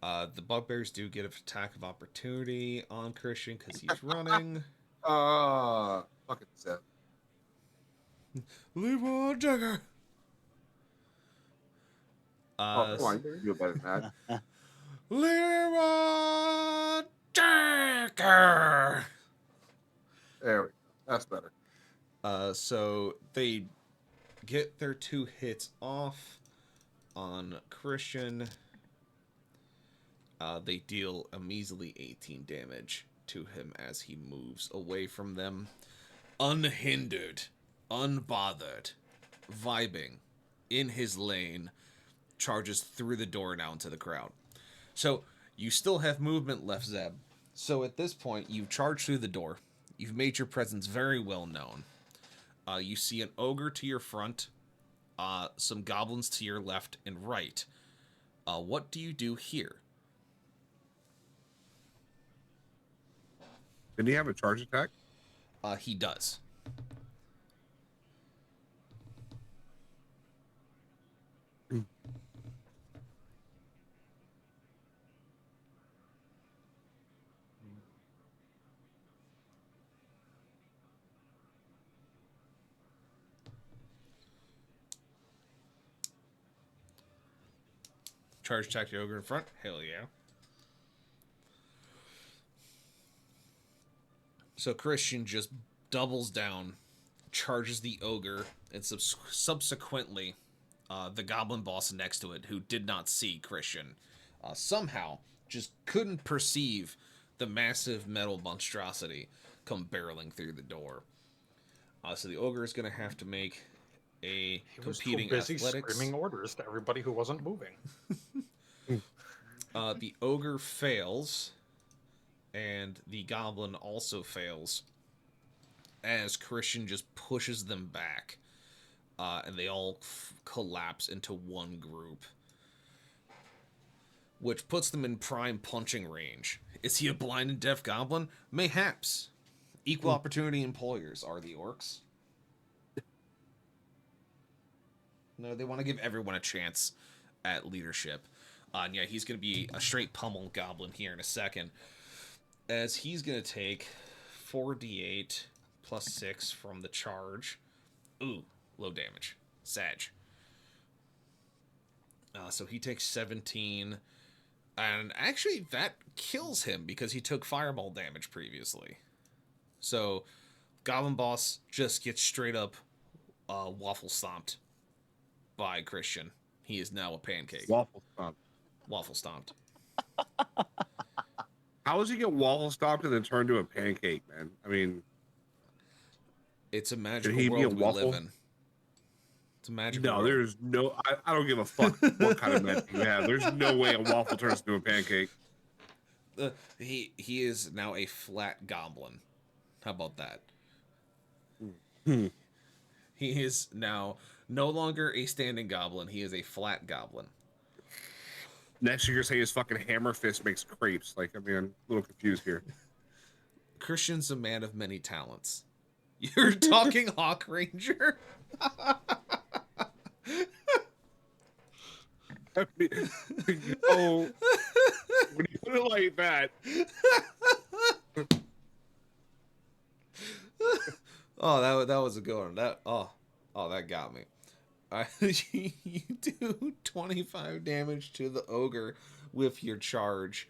S1: The bugbears do get an attack of opportunity on Christian because he's running.
S2: Fucking Seth.
S1: Leave on Jagger.
S2: Come on, you can do better than that.
S1: Leroy Jagger.
S2: There we go. That's better.
S1: So they get their 2 hits off on Christian. They deal a measly 18 damage to him as he moves away from them, unhindered, unbothered, vibing in his lane, charges through the door now into the crowd. So you still have movement left, Zeb. So at this point, you've charged through the door. You've made your presence very well known. You see an ogre to your front, some goblins to your left and right. What do you do here?
S2: Did he have a charge attack?
S1: He does. Charge attack the ogre in front? Hell yeah. So Christian just doubles down, charges the ogre, and subsequently the goblin boss next to it, who did not see Christian, somehow just couldn't perceive the massive metal monstrosity come barreling through the door. So the ogre is going to have to make a
S4: He was
S1: competing
S4: too busy
S1: athletics.
S4: screaming orders to everybody who wasn't moving.
S1: The ogre fails, and the goblin also fails, as Christian just pushes them back, and they all collapse into one group, which puts them in prime punching range. Is he a blind and deaf goblin? Mayhaps. Equal opportunity employers are the orcs. No, they want to give everyone a chance at leadership. And yeah, he's going to be a straight pummel goblin here in a second, as he's going to take 4d8 plus 6 from the charge. Ooh, low damage. Sag. So he takes 17, and actually that kills him because he took fireball damage previously. So goblin boss just gets straight up waffle stomped by Christian. He is now a pancake.
S2: Waffle stomp.
S1: Waffle stomped.
S2: How does he get waffle stomped and then turn to a pancake, man? I mean,
S1: It's a
S2: he
S1: magical
S2: be a
S1: world we
S2: waffle?
S1: live in. It's a magical
S2: no,
S1: world.
S2: there's no. I don't give a fuck what kind of magic you have. There's no way a waffle turns into a pancake.
S1: He is now a flat goblin. How about that? He is now no longer a standing goblin. He is a flat goblin.
S2: Next, you're gonna say his fucking hammer fist makes crepes. Like, I mean, I'm a little confused here.
S1: Christian's a man of many talents. You're talking Hawk Ranger?
S2: I mean, oh, when you put it like that,
S1: Oh, that was a good one. That got me. You do 25 damage to the ogre with your charge.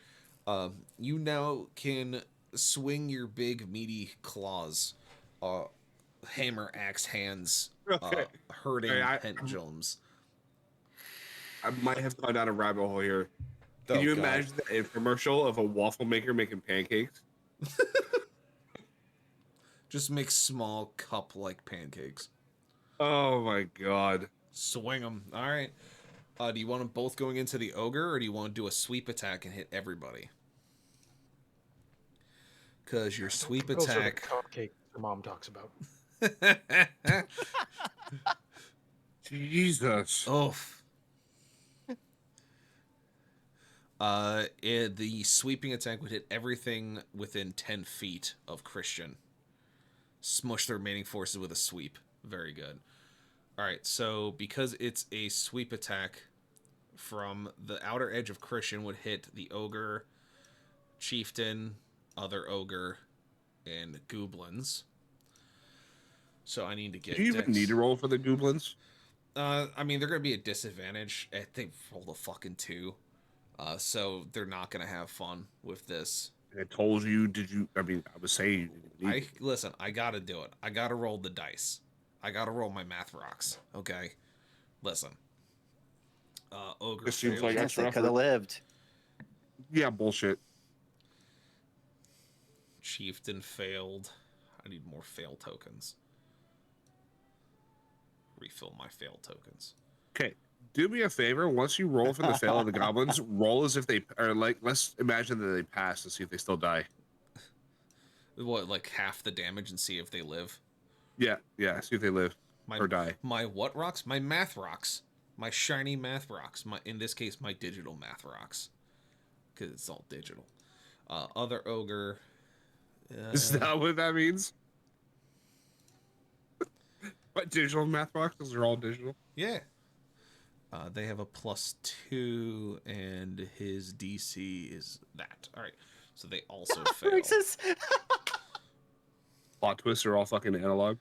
S1: You now can swing your big meaty claws, hammer axe hands,
S2: Okay.
S1: hurting
S2: Okay,
S1: pendulums.
S2: I might have gone down a rabbit hole here. Can
S1: Oh,
S2: you
S1: God.
S2: imagine the infomercial of a waffle maker making pancakes?
S1: Just make small cup-like pancakes.
S2: Oh my god.
S1: Swing them. All right. Do you want them both going into the ogre, or do you want to do a sweep attack and hit everybody? Because your sweep
S4: Those are the
S1: attack.
S4: cupcakes your mom talks about.
S2: Jesus.
S1: Oof. The sweeping attack would hit everything within 10 feet of Christian. Smush the remaining forces with a sweep. Very good. Alright, so because it's a sweep attack from the outer edge of Christian would hit the ogre, chieftain, other ogre, and goblins. So I need to get
S2: Do you even
S1: dex.
S2: need to roll for the goblins?
S1: I mean, they're going to be at disadvantage. I think rolled a fucking 2. So they're not going to have fun with this.
S2: I told you, did you? I mean, I would say you didn't need to.
S1: Listen, I got to do it. I got to roll the dice. I got to roll my math rocks. Okay? Listen. Ogre
S2: This seems
S1: failed.
S2: like
S3: Yes,
S2: extra
S3: they could have
S2: effort.
S3: lived.
S2: Yeah, bullshit.
S1: Chieftain failed. I need more fail tokens. Refill my fail tokens.
S2: Okay, do me a favor. Once you roll for the fail of the goblins, roll as if they are like. Let's imagine that they pass and see if they still die.
S1: What, like half the damage and see if they live?
S2: Yeah, yeah. See if they live
S1: My
S2: or die.
S1: my what rocks? My math rocks. My shiny math rocks. My in this case my digital math rocks. Cause it's all digital. Other ogre.
S2: Is that what that means? What digital math boxes are all digital?
S1: Yeah. They have a +2, and his DC is that. All right, so they also fail.
S3: Rexus.
S2: Plot twists are all fucking analog.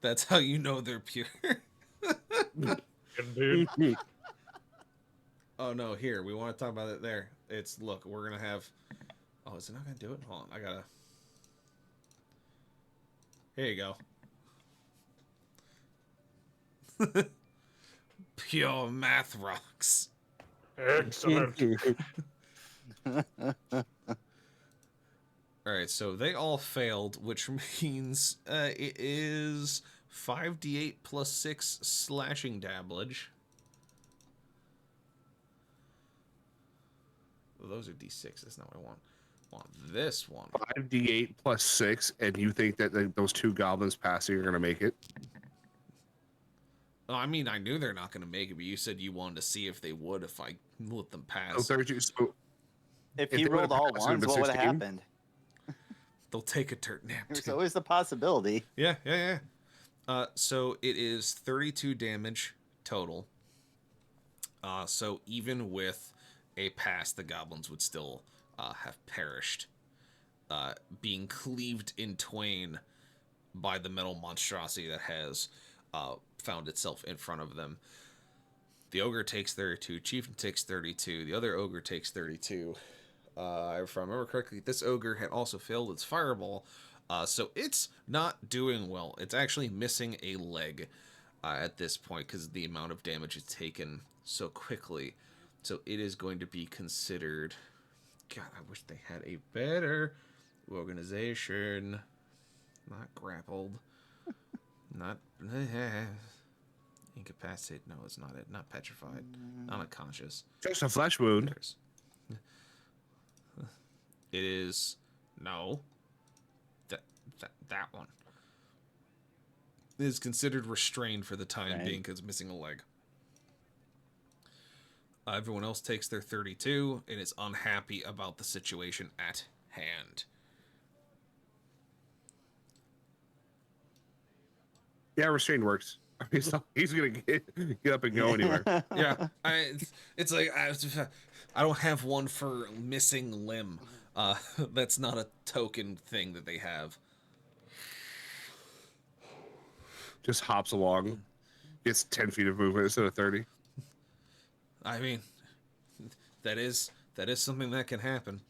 S1: That's how you know they're pure.
S4: Dude.
S1: Oh no, here we want to talk about it. There, it's look. We're gonna have. Oh, is it not gonna do it? Hold on, I gotta. Here you go. Pure math rocks.
S4: Excellent.
S1: All right, so they all failed, which means it is 5d8 plus 6 slashing damage. Well, those are d6. That's not what I want. I want this one.
S2: 5d8 plus 6, and you think that those two goblins passing are gonna make it?
S1: Oh, I mean, I knew they're not going to make it, but you said you wanted to see if they would if I let them
S2: So
S1: pass.
S2: 32. So
S3: If
S2: If
S3: he
S2: they would've
S3: rolled all
S2: passed, it would've
S3: ones,
S2: been
S3: what would have
S2: 16.
S3: happened?
S1: They'll take a turn nap
S3: There's
S1: too.
S3: always the possibility.
S1: Yeah. So it is 32 damage total. So even with a pass, the goblins would still have perished, being cleaved in twain by the metal monstrosity that has found itself in front of them. The ogre takes 32, chieftain takes 32, the other ogre takes 32. If I remember correctly, this ogre had also failed its fireball, so it's not doing well. It's actually missing a leg at this point because of the amount of damage it's taken so quickly. So it is going to be considered. God, I wish they had a better organization. Not grappled. Not incapacitated. No, it's not it. Not petrified. Not unconscious.
S2: just a flesh wound.
S1: There's- It is no. That one. It is considered restrained for the time
S3: Right.
S1: being because missing a leg. Everyone else takes their 32 and is unhappy about the situation at hand.
S2: Yeah, restrained works. I mean, he's gonna get up and go anywhere.
S1: Yeah, it's like I don't have one for missing limb. That's not a token thing that they have.
S2: Just hops along, gets 10 feet of movement instead of 30.
S1: I mean, that is something that can happen.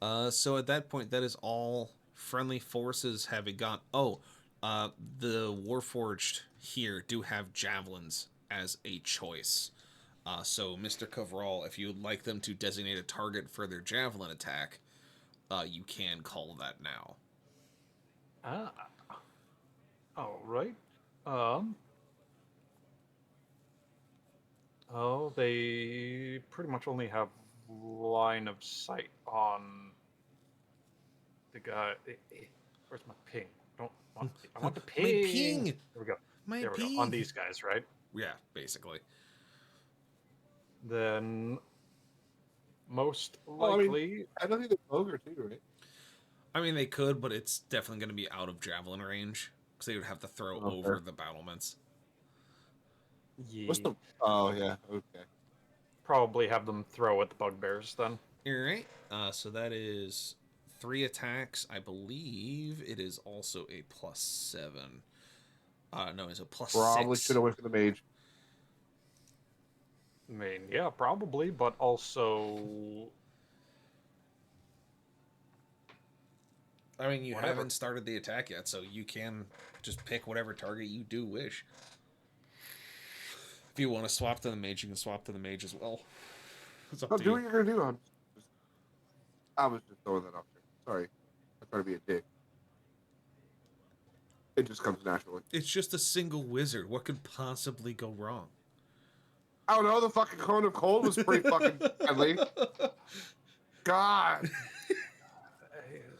S1: So at that point, that is all friendly forces having gone. Oh, the Warforged here do have javelins as a choice. So Mr. Coverall, if you'd like them to designate a target for their javelin attack, you can call that now.
S4: All right. Oh, they pretty much only have line of sight on the guy. Where's my ping? Don't want. I want the ping.
S1: My ping!
S4: There we go.
S1: My
S4: There we
S1: ping.
S4: go. On these guys, right?
S1: Yeah, basically.
S4: Then most
S2: Well, I mean-
S4: likely.
S2: I don't think the ogre too, right?
S1: I mean, they could, but it's definitely going to be out of javelin range because they would have to throw
S2: Okay.
S1: over the battlements.
S2: What's the? Oh yeah, okay.
S4: Probably have them throw at the bugbears then.
S1: All right. So that is 3 attacks. I believe it is also a +7. No, it's a
S2: Probably
S1: +6.
S2: should have went for the mage.
S4: I mean, yeah, probably, but also
S1: I mean, you
S4: Whatever.
S1: haven't started the attack yet, so you can just pick whatever target you do wish. If you want to swap to the mage, you can swap to the mage as well. It's up
S2: No,
S1: to
S2: do
S1: you.
S2: what you're gonna do. I was just throwing that out there. Sorry. trying to be a dick. It just comes naturally.
S1: It's just a single wizard. What could possibly go wrong?
S2: I don't know. The fucking Cone of Cold was pretty fucking deadly. God.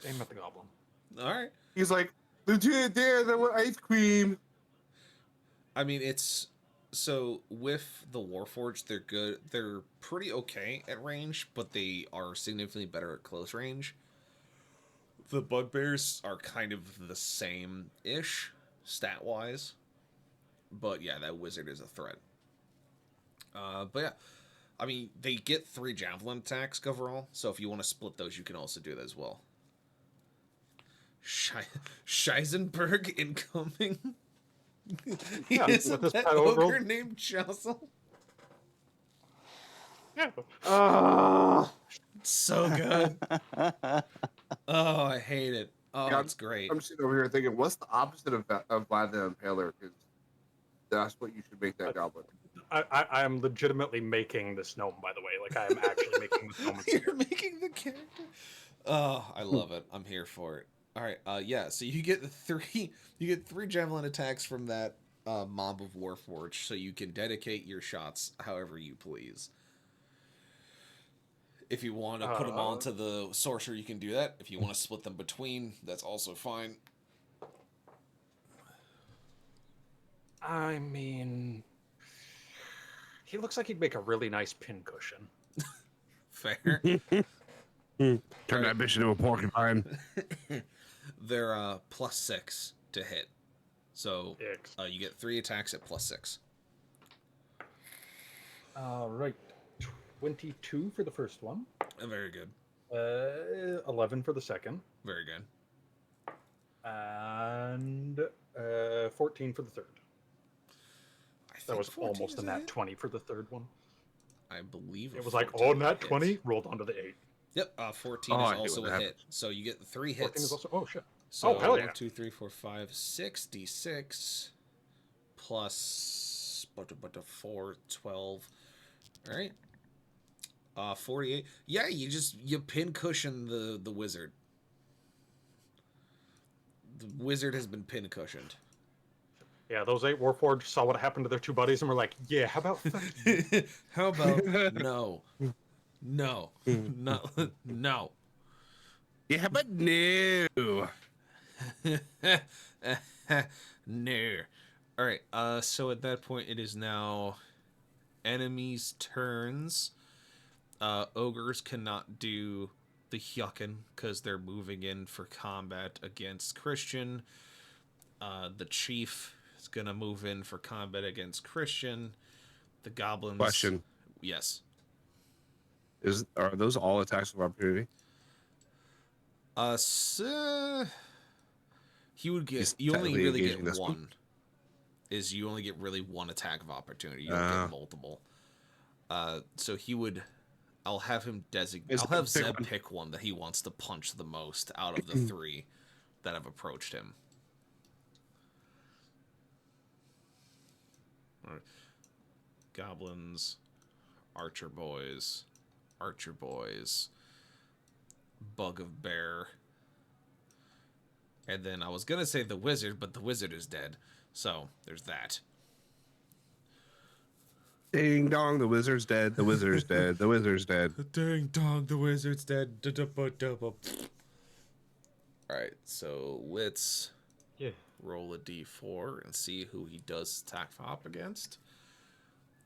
S4: Aim at the goblin.
S1: All right.
S2: He's like, Lieutenant there, that was ice cream.
S1: I mean, it's so with the Warforged, they're good. They're pretty okay at range, but they are significantly better at close range. The Bugbears are kind of the same-ish stat-wise, but yeah, that wizard is a threat. But yeah, I mean, they get 3 javelin attacks overall, so if you want to split those, you can also do that as well. Scheisenberg incoming.
S4: Yeah,
S1: Isn't
S4: with this
S1: that
S4: pet
S1: ogre
S4: overall.
S1: named Jessel?
S4: Yeah.
S1: So good. Oh, I hate it. Oh,
S2: Yeah,
S1: it's great.
S2: I'm sitting over here thinking, what's the opposite of Vlad the Impaler? Because that's what you should make that goblin.
S4: I am legitimately making this gnome, by the way. Like, I am actually making this gnome.
S1: You're making the character. Oh, I love it. I'm here for it. All right. Yeah. So you get three javelin attacks from that mob of Warforged, so you can dedicate your shots however you please. If you want to put them all into the sorcerer, you can do that. If you want to split them between, that's also fine.
S4: I mean, he looks like he'd make a really nice pincushion.
S1: Fair.
S2: Turn that bitch into a porcupine.
S1: They're +6 to hit. So
S4: Ix.
S1: you get 3 attacks at +6.
S4: Right. 22 for the first one.
S1: Very good.
S4: 11 for the second.
S1: Very good.
S4: And 14 for the third. That was almost a nat 20 for the third one.
S1: I believe
S4: It was like, oh, nat 20, rolled onto the 8.
S1: Yep, 14
S2: Oh, I
S1: is
S2: hate
S1: also
S2: when
S1: a
S2: that
S1: hit. So you get 3
S4: 14
S1: hits.
S4: is also, oh, shit.
S1: So
S4: Oh, hell yeah.
S1: 1, 2, 3, 4, 5, 6 d6 plus 4, 12. All right. 48. Yeah, you pin cushion the wizard. The wizard has been pin cushioned.
S4: Yeah, those 8 Warforged saw what happened to their 2 buddies and were like, yeah, how about fuck you?
S1: How about no? No. No.
S2: Yeah, but no.
S1: No. All right. So at that point, it is now enemies' turns. Ogres cannot do the Hyakken because they're moving in for combat against Christian. The chief is gonna move in for combat against Christian. The goblins.
S2: Question:
S1: Yes.
S2: Are those all attacks of opportunity?
S1: He would get.
S2: He's
S1: You only
S2: technically
S1: really
S2: engaging
S1: get
S2: this
S1: one.
S2: one?
S1: Is you only get really one attack of opportunity. You don't get multiple. So he would. I'll have him designate. I'll have Zeb pick one that he wants to punch the most out of the 3 that have approached him. All right. Goblins, archer boys, bug of bear, and then I was gonna say the wizard, but the wizard is dead. So there's that.
S2: Ding dong, the wizard's dead. The wizard's dead. The wizard's dead.
S1: Ding dong, the wizard's dead. Alright, so let's roll a d4 and see who he does attack up against.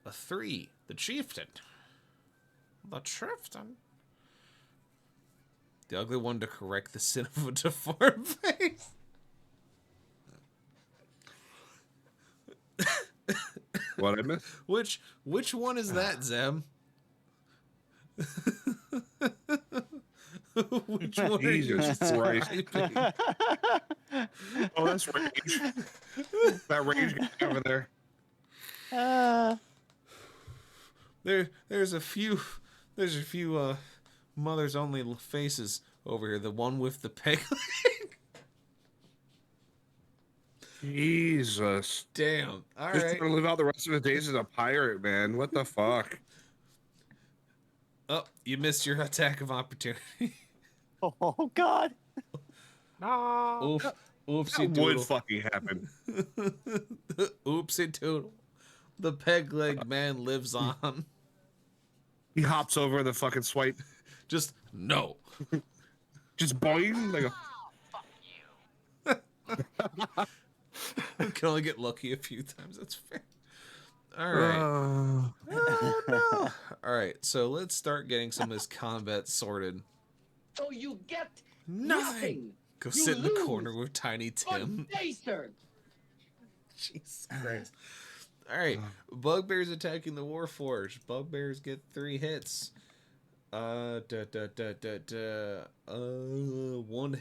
S1: A 3, the chieftain. The chieftain. The ugly one to correct the sin of a deformed face.
S2: What I missed?
S1: Which one is that, Zem? Which one
S2: Jesus
S1: are you
S2: Christ.
S1: describing?
S2: Oh, that's rage. That rage guy over there.
S1: There's a few mothers only faces over here. The one with the peg leg.
S2: Jesus.
S1: Damn. All
S2: Just
S1: right.
S2: gonna live out the rest of his days as a pirate, man. What the fuck?
S1: Oh, you missed your attack of opportunity.
S3: Oh God.
S4: No.
S1: Oof. Oopsie
S2: That would
S1: doodle.
S2: fucking happen.
S1: Oopsie doodle. The peg leg man lives on.
S2: He hops over the fucking swipe.
S1: Just no.
S2: Just boing. Like
S1: Can only get lucky a few times. That's fair. All
S2: a,
S1: right. Oh no. All right. So let's start getting some of this combat sorted.
S6: So you get
S1: Nothing. Go
S6: You
S1: sit in the
S6: lose.
S1: corner with Tiny Tim.
S6: Good day, sir.
S1: Jesus Christ. All right. Bugbear's attacking the Warforged. Bugbears get 3 hits. 1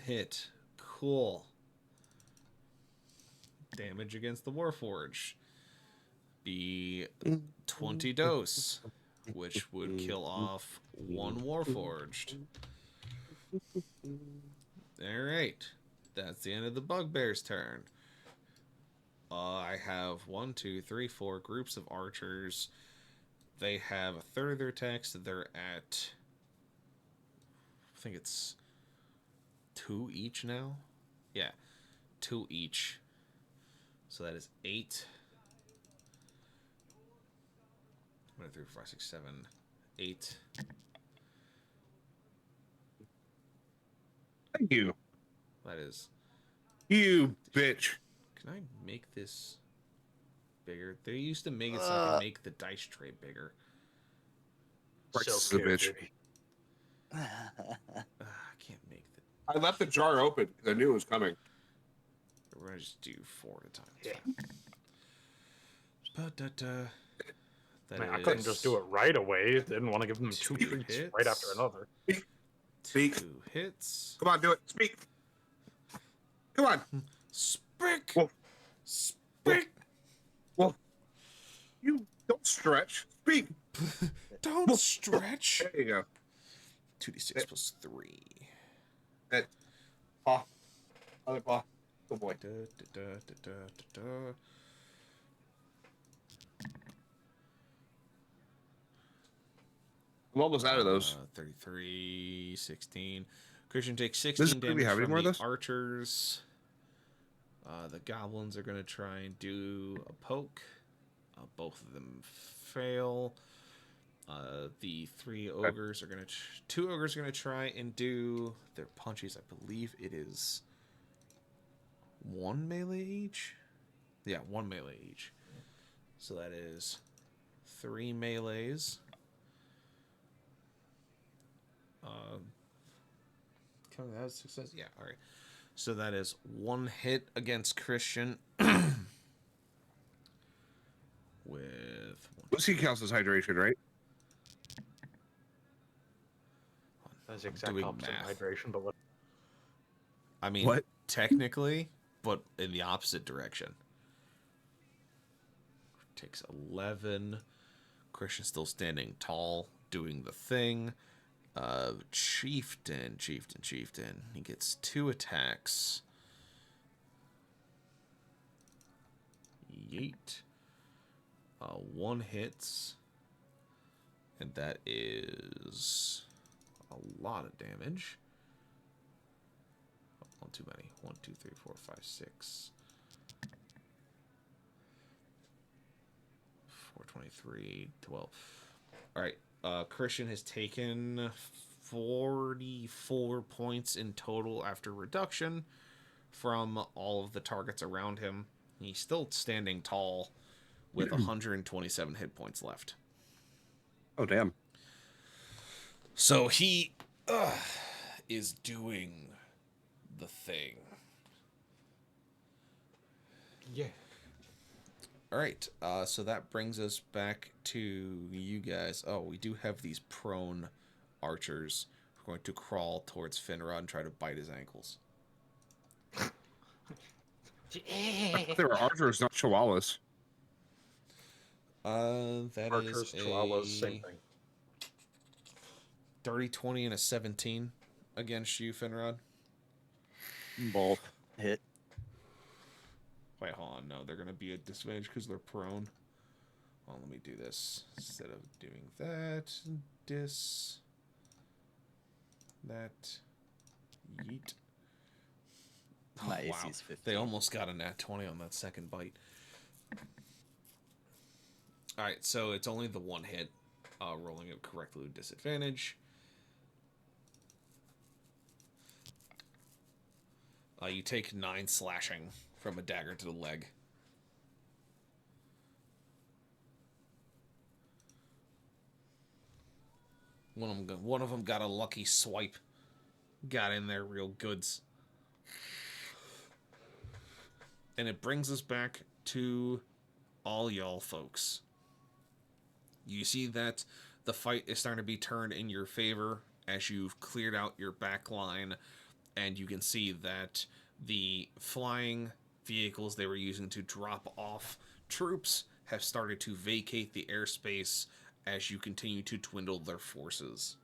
S1: hit. Cool. Damage against the Warforged. Be 20 dose, which would kill off 1 Warforged. Alright. That's the end of the Bugbear's turn. I have 1, 2, 3, 4 groups of archers. They have a third of their attacks. They're at, I think it's 2 each now. Yeah, 2 each. So that is 8. 1, 2, 3, 4, 5, 6, 7, 8.
S2: thank you.
S1: That is.
S2: You bitch.
S1: Can I make this bigger? They used to make it so I can make the dice tray bigger.
S2: Christ,
S4: So
S2: son of a
S4: cute,
S2: bitch.
S4: baby.
S1: I can't make the.
S2: I left the jar open because I knew it was coming.
S1: We're gonna just do 4 at a time.
S4: Yeah.
S1: Ba-da-da. That
S4: Man, I couldn't just do it right away. Didn't want to give them 2
S1: 2
S4: treats
S1: hits.
S4: right after another.
S2: Speak.
S1: 2 hits.
S2: Come on, do it. Speak. Come on.
S1: Spick.
S2: Wolf.
S1: Spick.
S2: Well, you don't stretch. Speak.
S1: Don't stretch.
S2: There you go.
S1: 2d6 plus 3.
S2: That paw. Other paw. Good boy.
S1: Da, da, da, da, da, da, da.
S2: I'm almost out of those.
S1: 33, 16. Christian takes
S2: Do
S1: 16
S2: we
S1: damage
S2: have any
S1: from
S2: more of
S1: the
S2: those?
S1: archers. The goblins are going to try and do a poke. Both of them fail. The 3 ogres are going to... 2 ogres are going to try and do their punches. I believe it is 1 melee each? Yeah, 1 melee each. So that is 3 melees. Can that was success? Yeah, alright. So that is 1 hit against Christian. With
S2: Whiskey counts as hydration, right?
S4: That's the exact
S1: doing
S4: opposite
S1: math.
S4: of hydration, but what?
S1: I mean,
S2: What?
S1: technically, but in the opposite direction. Takes 11. Christian's still standing tall, doing the thing. Chieftain. He gets 2 attacks. Yeet. 1 hits. And that is a lot of damage. Oh, 1 too many. 1, 2, 3, 4, 5, 6. 4, 23, 12. Alright. Christian has taken 44 points in total after reduction from all of the targets around him. He's still standing tall with 127 hit points left.
S2: Oh, damn.
S1: So he is doing the thing.
S4: Yeah.
S1: All right, so that brings us back to you guys. Oh, we do have these prone archers who are going to crawl towards Finrod and try to bite his ankles.
S2: I thought they were archers, not chihuahuas.
S1: That
S4: Archers,
S1: is
S4: chihuahuas,
S1: a
S4: same thing.
S1: dirty 20 and a 17 against you, Finrod.
S3: Both hit.
S1: Wait, hold on. No, they're going to be at disadvantage because they're prone. Well, let me do this. Instead of doing that, that, yeet.
S3: My
S1: Oh,
S3: AC
S1: wow.
S3: is 15.
S1: They almost got a nat 20 on that second bite. Alright, so it's only the one hit. Rolling it correctly with disadvantage. You take 9 slashing from a dagger to the leg. One of them got a lucky swipe. Got in there real goods. And it brings us back to all y'all folks. You see that the fight is starting to be turned in your favor as you've cleared out your back line, and you can see that the flying vehicles they were using to drop off troops have started to vacate the airspace as you continue to dwindle their forces.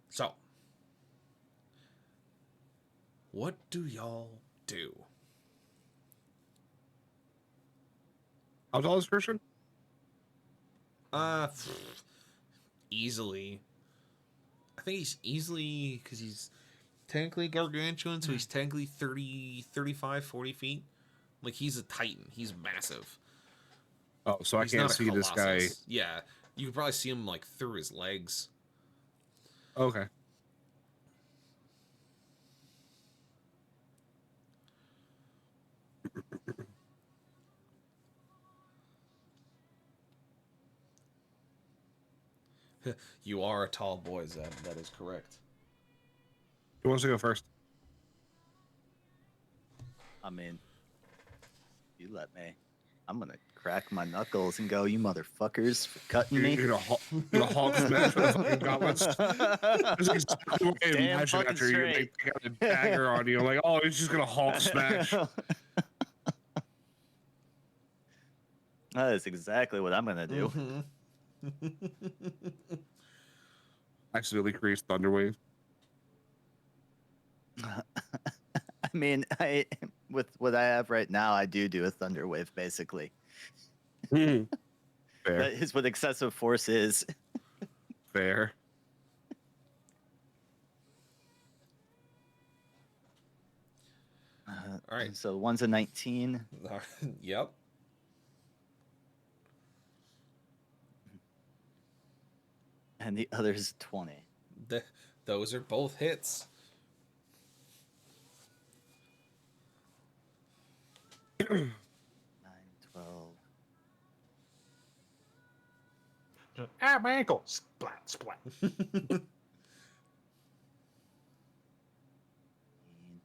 S1: So, what do y'all do?
S2: How tall is Christian?
S1: Easily. I think he's easily, because he's technically gargantuan, so he's technically 30, 35, 40 feet. Like, he's a titan. He's massive.
S2: Oh, so
S1: He's
S2: I can't
S1: not a
S2: see this guy.
S1: colossus. Yeah, you can probably see him, like, through his legs.
S2: Okay.
S1: You are a tall boy, Zeb. That is correct.
S2: Who wants to go first?
S3: I mean, you let me. I'm gonna crack my knuckles and go, you motherfuckers, for cutting me.
S2: You're gonna Hulk smash with the fucking gauntlets. That's exactly what I
S3: Damn
S2: imagine
S3: fucking
S2: after you
S3: straight.
S2: pick out a dagger on you. I'm like, oh, he's just gonna Hulk smash.
S3: That is exactly what I'm gonna do.
S2: Accidentally creates Thunderwave.
S3: I mean, with what I have right now, I do a thunder wave basically.
S2: Fair.
S3: That is what excessive force is.
S2: Fair.
S1: All right.
S3: So one's a 19.
S1: Yep.
S3: And the other's 20.
S1: Those are both hits.
S3: 9, 12.
S4: Ah, my ankle! Splat, splat.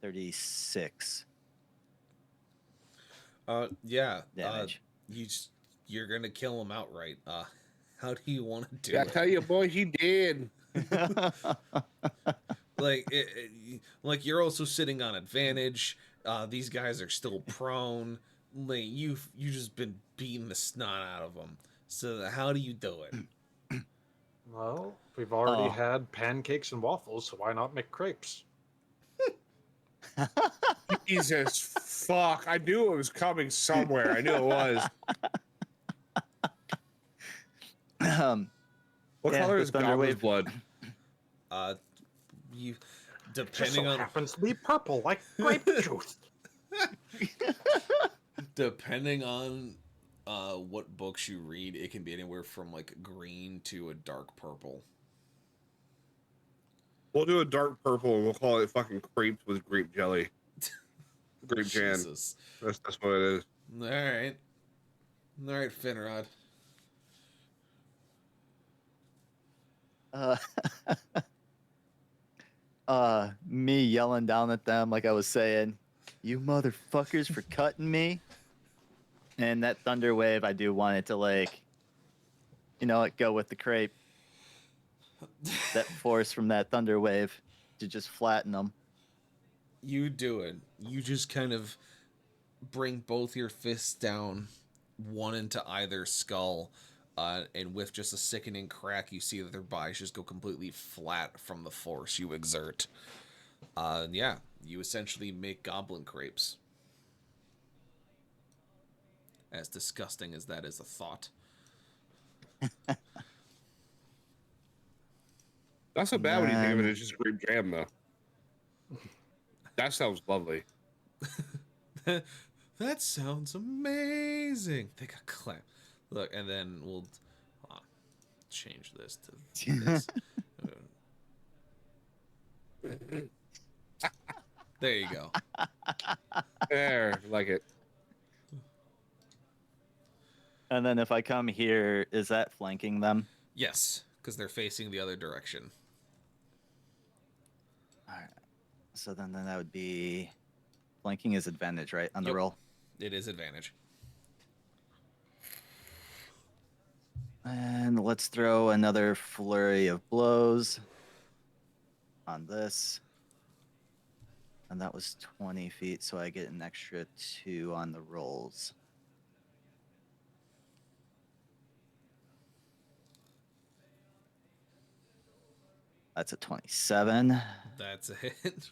S3: 36
S1: Yeah.
S3: damage.
S1: You're gonna kill him outright. How do you want to do
S2: Yeah, I
S1: it?
S2: tell you, boy, he did.
S1: Like you're also sitting on advantage. These guys are still prone. Like you just been beating the snot out of them. So how do you do it?
S4: Well, we've already
S3: Oh.
S4: had pancakes and waffles, so why not make crepes?
S2: Jesus fuck. I knew it was coming somewhere. I knew it was. What
S3: Yeah,
S2: color
S3: the
S2: is
S3: Thunder
S2: Goblin's
S3: Wave.
S2: blood?
S1: You
S4: Just so
S1: depending on
S4: happens to be purple, like grape juice.
S1: depending on what books you read, it can be anywhere from like green to a dark purple.
S2: We'll do a dark purple and we'll call it fucking crepes with grape jelly. Grape jam.
S1: Jesus.
S2: That's what it is.
S1: All right, Finrod.
S3: Me yelling down at them like I was saying, you motherfuckers for cutting me. And that thunder wave, I do want it to like, go with the crepe. That force from that thunder wave to just flatten them.
S1: You do it. You just kind of bring both your fists down, one into either skull, and with just a sickening crack, you see that their bodies just go completely flat from the force you exert. Yeah, you essentially make goblin crepes. As disgusting as that is a thought.
S2: Not so bad when you think of it
S3: Man.
S2: as just grape jam, though. That sounds lovely.
S1: That sounds amazing. They got clapped. Look, and then we'll change this to this. There you go.
S2: There, like it.
S3: And then if I come here, is that flanking them?
S1: Yes, because they're facing the other direction.
S3: All right. So then that would be flanking is advantage, right? On the
S1: Yep.
S3: roll.
S1: It is advantage.
S3: And let's throw another flurry of blows on this. And that was 20 feet, so I get an extra 2 on the rolls. That's a 27.
S1: That's a hit.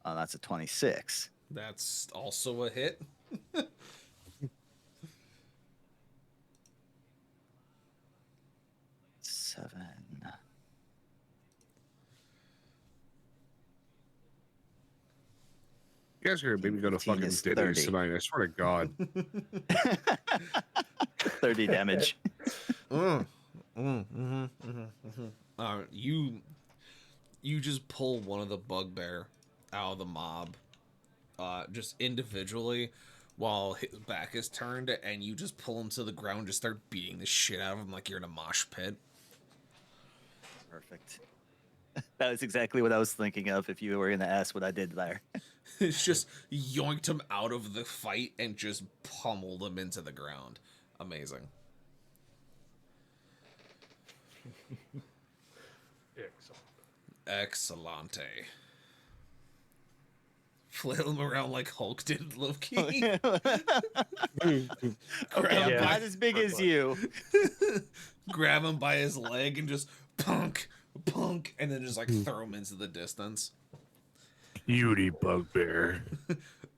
S3: Oh, that's a 26.
S1: That's also a hit.
S3: 7.
S2: You guys are gonna make me go to
S3: 15
S2: fucking
S3: is
S2: Denny's
S3: 30.
S2: tonight. I swear to God.
S3: 30 damage.
S1: You just pull one of the bugbear out of the mob, just individually, while his back is turned, and you just pull him to the ground, just start beating the shit out of him like you're in a mosh pit.
S3: Perfect. That was exactly what I was thinking of if you were going to ask what I did there.
S1: It's just yoinked him out of the fight and just pummeled him into the ground. Amazing. Excellente. Flail him around like Hulk did, Loki.
S3: Okay,
S1: Grab,
S3: I'm not as big as you.
S1: grab him by his leg and just punk, and then just like throw him into the distance.
S2: Beauty bugbear.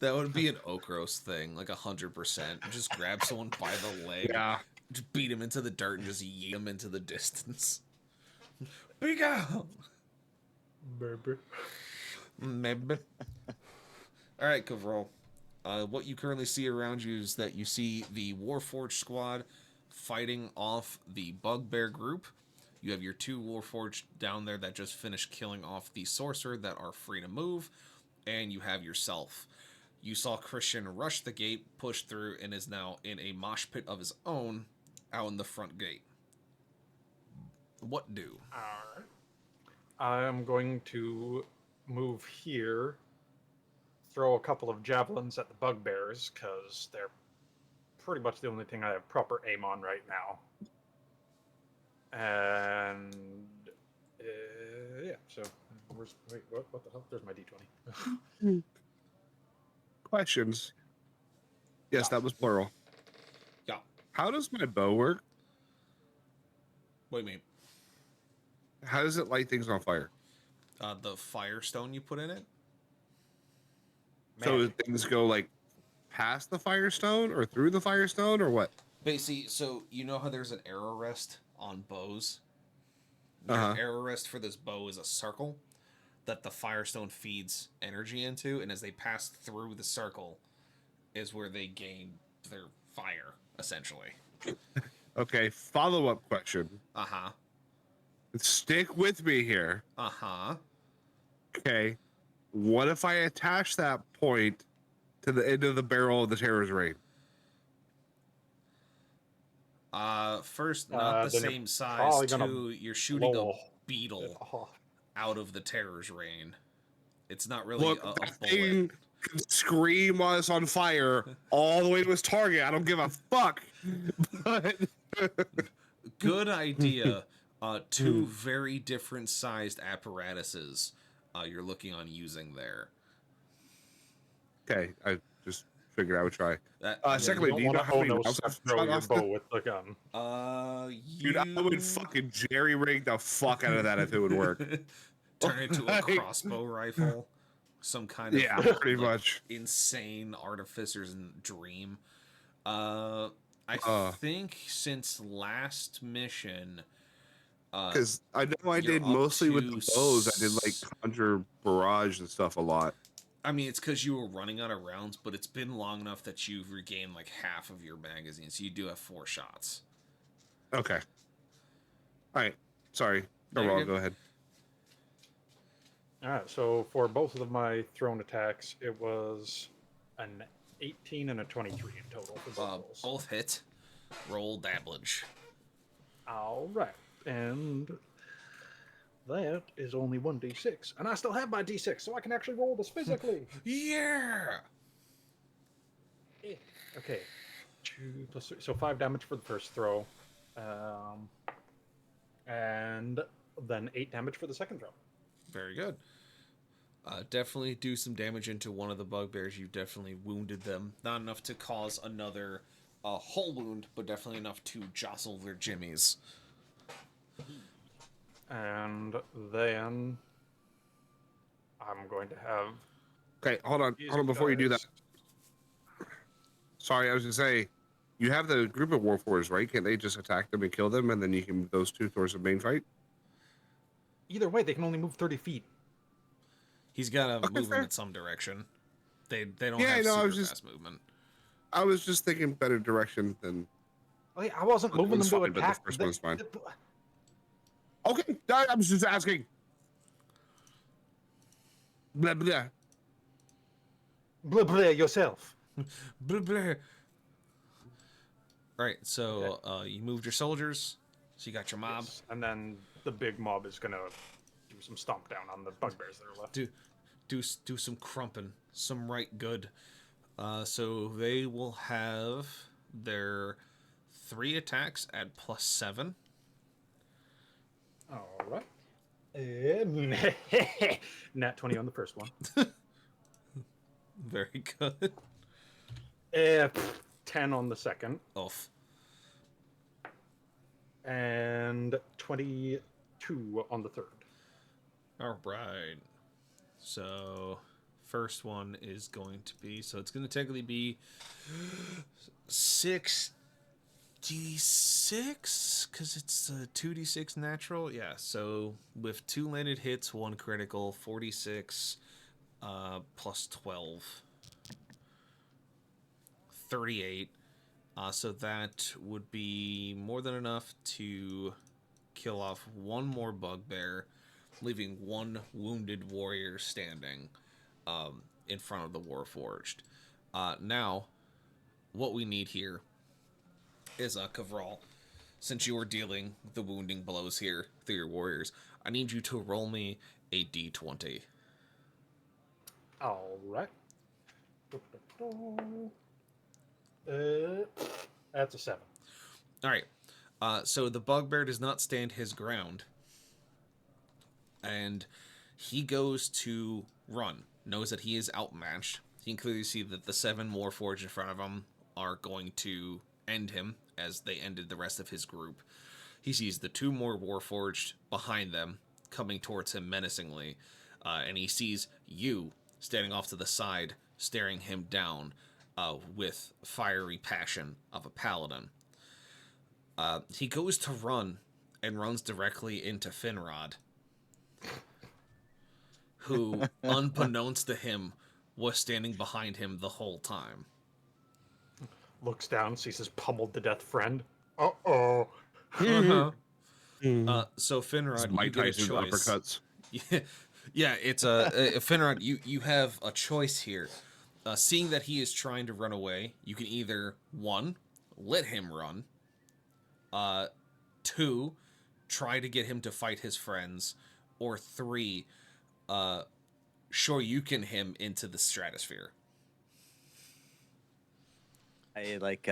S1: That would be an Okros thing, like 100%. Just grab someone by the leg,
S2: Yeah.
S1: just beat him into the dirt, and just yeet him into the distance. Big out! Maybe. All right, Kavral. What you currently see around you is that you see the Warforged squad fighting off the Bugbear group. You have your 2 Warforged down there that just finished killing off the Sorcerer that are free to move, and you have yourself. You saw Christian rush the gate, push through, and is now in a mosh pit of his own out in the front gate. What do?
S4: Alright. I'm going to move here, throw a couple of javelins at the bugbears, because they're pretty much the only thing I have proper aim on right now. And yeah, so wait, what the hell? There's my d20.
S2: Questions. Yes, that was plural.
S1: Yeah.
S2: How does my bow work?
S1: What do you mean?
S2: How does it light things on fire?
S1: The firestone you put in it?
S2: So
S4: Magic.
S2: things go like past the firestone or through the firestone or what?
S1: Basically, so you know how there's an arrow rest on bows? Your
S2: Uh-huh.
S1: arrow rest for this bow is a circle that the firestone feeds energy into, and as they pass through the circle is where they gain their fire, essentially.
S2: Okay, follow-up question.
S1: Uh-huh.
S2: Stick with me here.
S1: Uh-huh.
S2: Okay. What if I attach that point to the end of the barrel of the Terror's Rain?
S1: First, not the
S4: Then you're
S1: same size.
S4: probably gonna
S1: 2, you're shooting a
S4: blow
S1: beetle
S4: Oh,
S1: out of the terror's rain. It's not really
S2: Look,
S1: a
S2: that
S1: bullet.
S2: thing can scream while it's on fire all the way to its target. I don't give a fuck. But
S1: Good idea. 2 very different sized apparatuses you're looking on using there.
S2: okay, I just figured I would try.
S1: That,
S2: Secondly,
S4: you
S2: do you
S4: don't
S2: know how
S4: want
S2: many
S4: to
S2: rounds I've
S4: throw
S2: shot
S4: your
S2: off
S4: bow
S2: the...
S4: with the gun.
S1: you...
S2: Dude, I would fucking jerry-rig the fuck out of that if it would work.
S1: Turn it into a
S2: Like-
S1: crossbow rifle. Some kind of
S2: Yeah, pretty much.
S1: insane artificer's dream. I
S2: Uh.
S1: think since last mission,
S2: Because I know I
S1: you're
S2: did
S1: up
S2: mostly with
S1: to
S2: the bows. I did like conjure barrage and stuff a lot.
S1: I mean, it's because you were running out of rounds, but it's been long enough that you've regained like half of your magazine, so you do have 4 shots.
S2: Okay. All right. Sorry.
S1: No, you're
S2: Overall,
S1: good.
S2: go ahead.
S4: All right, so for both of my thrown attacks, it was an 18 and a 23 in total for both rolls.
S1: Both hit. Roll damage.
S4: All right, and that is only 1d6, and I still have my d6, so I can actually roll this physically.
S1: Yeah.
S4: Okay, 2 plus 3, so 5 damage for the first throw, and then 8 damage for the second throw.
S1: Very good. Definitely do some damage into one of the bugbears. You've definitely wounded them. Not enough to cause another whole wound, but definitely enough to jostle their jimmies.
S4: And then I'm going to have.
S2: Okay, hold on before you do that. Sorry, I was gonna say, you have the group of warforged, right? Can't they just attack them and kill them, and then you can move those 2 towards the main fight?
S4: Either way, they can only move 30 feet.
S1: He's got to move
S2: fair.
S1: them in some direction. They don't
S2: Yeah,
S1: have
S2: no, I
S1: super
S2: was
S1: fast movement.
S2: I was just thinking better direction than.
S4: Like, I wasn't moving them
S2: one's
S4: to
S2: fine, but the
S4: attack.
S2: first one's fine. Okay, I was just asking. Blah blah.
S4: Blah blah yourself.
S1: Blah, blah. Right, so you moved your soldiers, so you got your mob.
S4: Yes, and then the big mob is gonna do some stomp down on the bugbears that are left.
S1: Do some crumping, some right good. So they will have their 3 attacks at +7.
S4: All right. Nat 20 on the first one.
S1: Very good.
S4: 10 on the second.
S1: Off.
S4: And 22 on the third.
S1: All right. So first one is going to be, so it's going to technically be 6d6 because it's a 2d6 natural. Yeah, so with 2 landed hits, 1 critical, 46 plus 12, 38. So that would be more than enough to kill off 1 more bugbear, leaving 1 wounded warrior standing in front of the Warforged. Now, what we need here is Kavral. Since you are dealing the wounding blows here through your warriors, I need you to roll me a d20.
S4: All right. That's a 7.
S1: All right. So the bugbear does not stand his ground, and he goes to run. Knows that he is outmatched. He can clearly see that the 7 Warforged in front of him are going to end him, as they ended the rest of his group. He sees the 2 more Warforged behind them coming towards him menacingly, and he sees you standing off to the side, staring him down with fiery passion of a paladin. He goes to run and runs directly into Finrod, who, unbeknownst to him, was standing behind him the whole time.
S4: Looks down, sees his pummeled to death friend. Uh-oh.
S1: So Finrod, you
S2: Mike
S1: get a
S2: Tyson's
S1: choice.
S2: uppercuts.
S1: Yeah, it's Finrod. You have a choice here. Seeing that he is trying to run away, you can either 1, let him run. 2, try to get him to fight his friends, or 3, Shoryuken him into the stratosphere.
S3: I like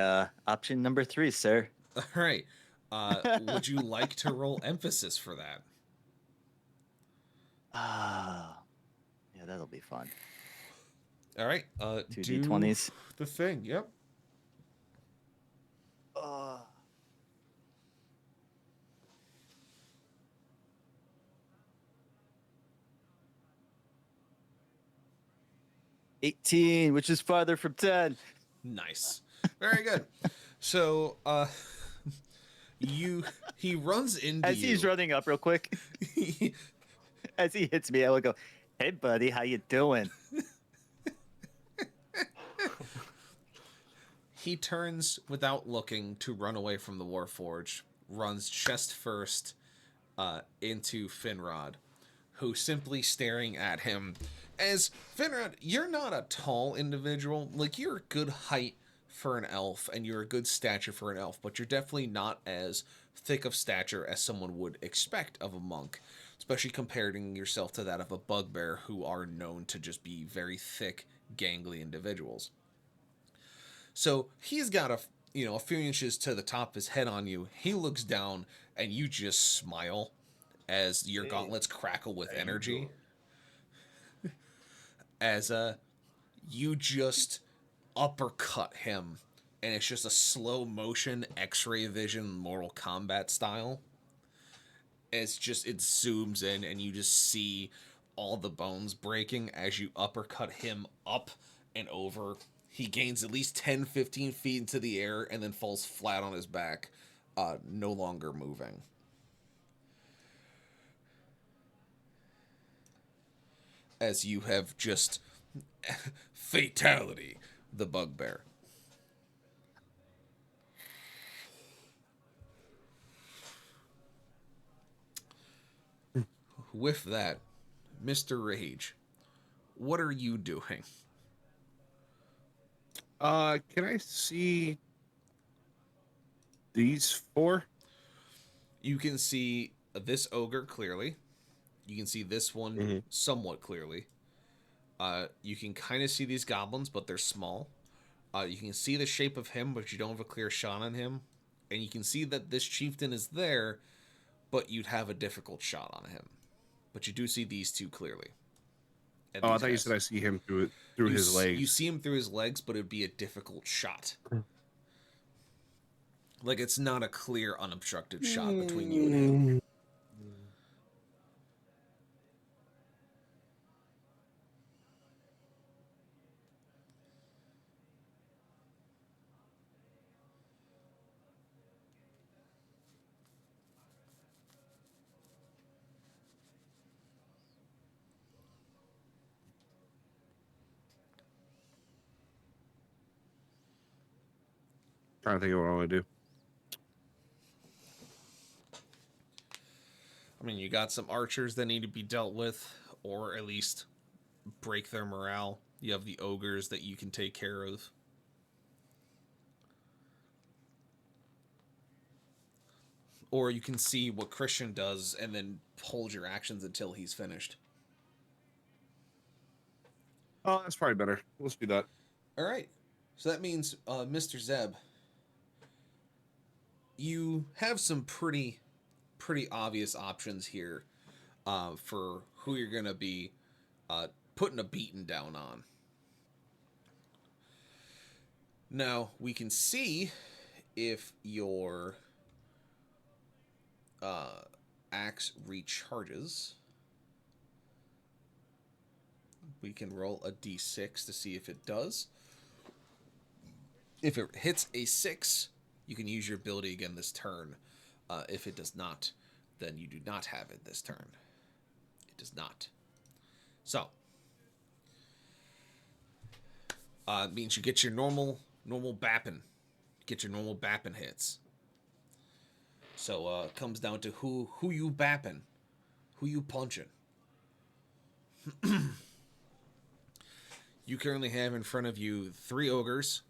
S3: option number 3, sir.
S1: All right. Would you like to roll emphasis for that?
S3: Yeah, that'll be fun.
S1: All right.
S3: 2
S1: do
S3: d20s.
S1: the thing. Yep.
S3: 18, which is farther from 10.
S1: Nice. Very good. So, He runs into
S3: As
S1: you.
S3: he's running up real quick, as he hits me, I will go, "Hey, buddy, how you doing?"
S1: He turns without looking to run away from the Warforged, runs chest first into Finrod, who's simply staring at him. As Finrod, you're not a tall individual. Like, you're a good height for an elf, and you're a good stature for an elf, but you're definitely not as thick of stature as someone would expect of a monk, especially comparing yourself to that of a bugbear, who are known to just be very thick, gangly individuals. So he's got a few inches to the top of his head on you. He looks down, and you just smile as your gauntlets crackle with energy. As you just uppercut him, and it's just a slow motion X-ray vision Mortal Kombat style. It zooms in, and you just see all the bones breaking as you uppercut him up and over. He gains at least 10-15 feet into the air and then falls flat on his back, no longer moving. As you have just fatality the bugbear. With that, Mr. Rage, what are you doing?
S2: Can I see these four?
S1: You can see this ogre clearly. You can see this one somewhat clearly. You can kind of see these goblins, but they're small. You can see the shape of him, but you don't have a clear shot on him. And you can see that this chieftain is there, but you'd have a difficult shot on him. But you do see these two clearly.
S2: And I thought you said I see him through his legs.
S1: You see him through his legs, but it'd be a difficult shot. Like, it's not a clear, unobstructed shot between you and him.
S2: Trying to think of what I want to do.
S1: I mean, you got some archers that need to be dealt with, or at least break their morale. You have the ogres that you can take care of. Or you can see what Christian does and then hold your actions until he's finished.
S2: Oh, that's probably better. Let's do that.
S1: All right. So that means, Mr. Zeb, you have some pretty obvious options here for who you're going to be putting a beating down on. Now, we can see if your axe recharges. We can roll a d6 to see if it does. If it hits a 6, you can use your ability again this turn. If it does not, then you do not have it this turn. It does not. So, it means you get your normal bapping. Get your normal bapping hits. So, it comes down to who you bapping. Who you punching. You currently have in front of you 3 ogres,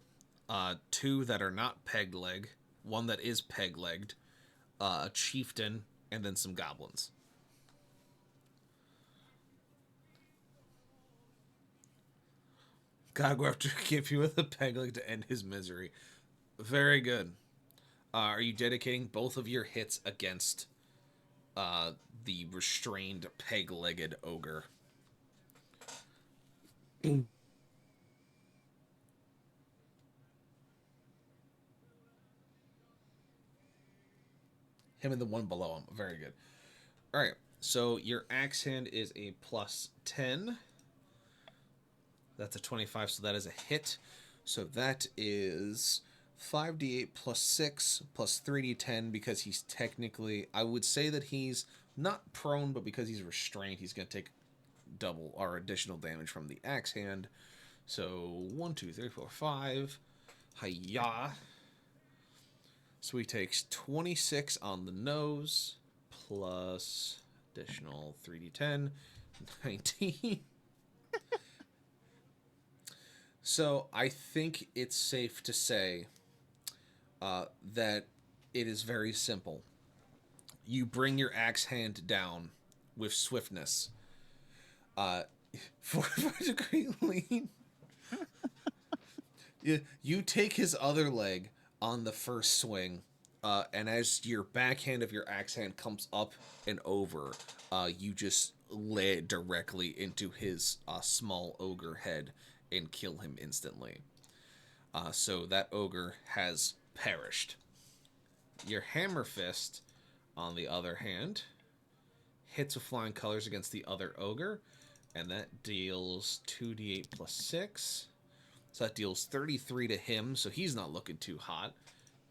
S1: 2 that are not peg-leg, 1 that is peg-legged, a chieftain, and then some goblins. God, we'll have to give you with a peg-leg to end his misery. Very good. Are you dedicating both of your hits against the restrained peg-legged ogre? Him and the one below him. Very good. All right. So your axe hand is a plus 10. That's a 25, so that is a hit. So that is 5d8 plus 6 plus 3d10 because he's technically, I would say that he's not prone, but because he's restrained, he's going to take double or additional damage from the axe hand. So 1, 2, 3, 4, 5. Hiya. So he takes 26 on the nose plus additional 3d10, 19. So I think it's safe to say that it is very simple. You bring your axe hand down with swiftness. 45-degree lean. You take his other leg on the first swing, and as your backhand of your axe hand comes up and over, you just lay it directly into his small ogre head and kill him instantly. So that ogre has perished. Your hammer fist, on the other hand, hits with flying colors against the other ogre, and that deals 2d8 plus 6. So that deals 33 to him, so he's not looking too hot.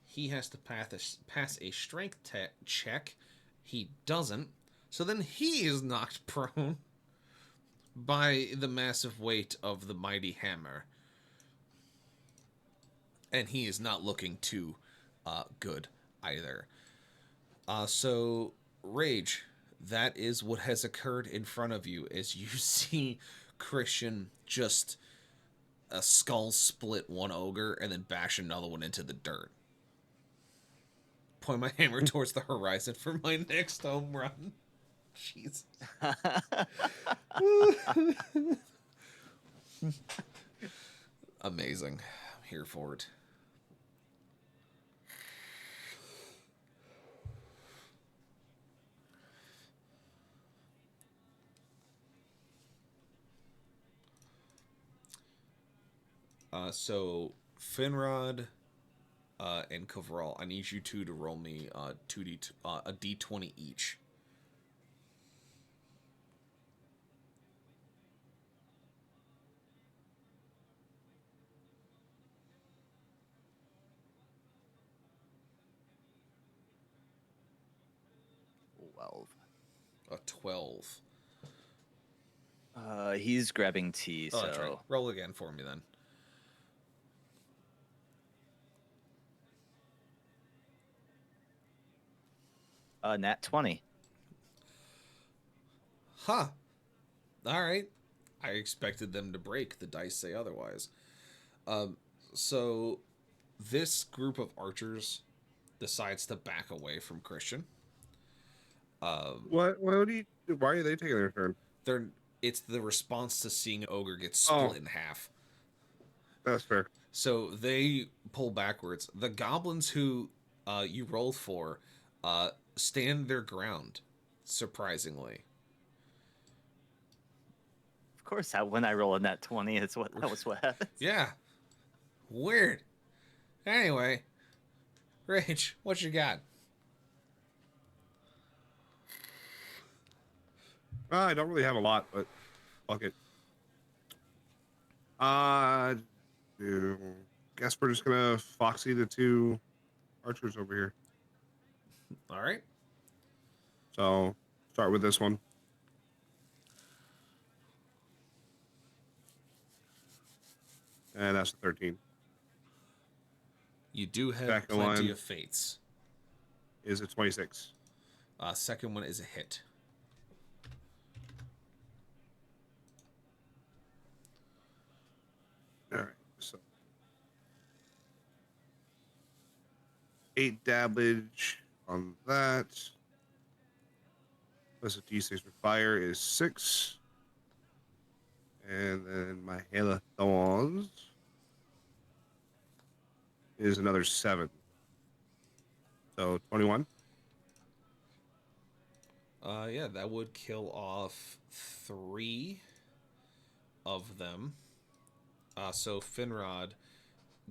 S1: He has to pass a strength check. He doesn't. So then he is knocked prone by the massive weight of the mighty hammer. And he is not looking too good either. So, Rage, that is what has occurred in front of you as you see Christian just a skull split one ogre and then bash another one into the dirt. Point my hammer towards the horizon for my next home run. Jeez. Amazing. I'm here for it. So Finrod and Kovral, I need you two to roll me a d20 each. A 12.
S3: He's grabbing tea,
S1: Oh, that's right.
S3: so
S1: Roll again for me then.
S3: nat 20.
S1: Huh. All right. I expected them to break. The dice say otherwise. So this group of archers decides to back away from Christian.
S2: What do you? Why are they taking their turn?
S1: It's the response to seeing an ogre get split in half.
S2: That's fair.
S1: So they pull backwards. The goblins who you rolled for stand their ground, surprisingly.
S3: Of course, when I roll a nat 20, that was what happens.
S1: Yeah. Weird. Anyway, Rage, what you got?
S2: I don't really have a lot, but fuck it. Guess we're just gonna foxy the two archers over here.
S1: All right.
S2: So start with this one. And that's a 13.
S1: You do have
S2: Second
S1: plenty
S2: one
S1: of fates.
S2: is a 26.
S1: Second one is a hit.
S2: All right, so 8 damage on that. Plus a d6 for fire is 6. And then my Hail of Thorns is another 7. So 21.
S1: Yeah, that would kill off 3 of them. So Finrod,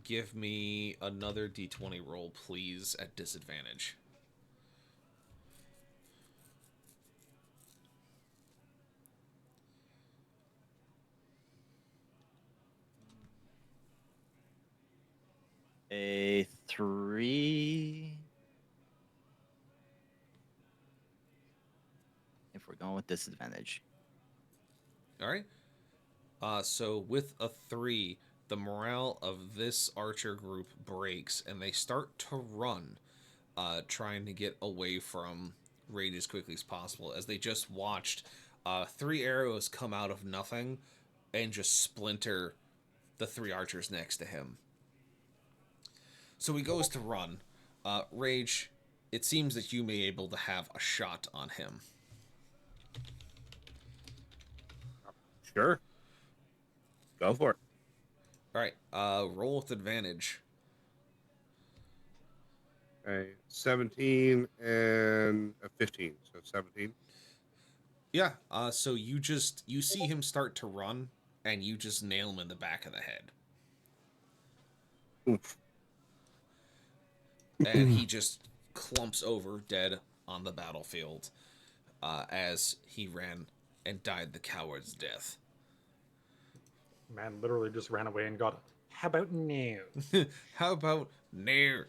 S1: give me another d20 roll, please, at disadvantage.
S3: A 3. If we're going with disadvantage.
S1: All right. So with a 3, the morale of this archer group breaks, and they start to run, trying to get away from Raid as quickly as possible, as they just watched 3 arrows come out of nothing and just splinter the 3 archers next to him. So he goes to run. Rage, it seems that you may be able to have a shot on him.
S2: Sure. Go for it.
S1: All right, roll with advantage.
S2: Okay, 17 and a 15, so 17.
S1: Yeah, so you see him start to run, and you just nail him in the back of the head.
S2: Oof.
S1: And he just clumps over dead on the battlefield as he ran and died the coward's death.
S4: Man literally just ran away and got it. How about no?
S1: How about Nair?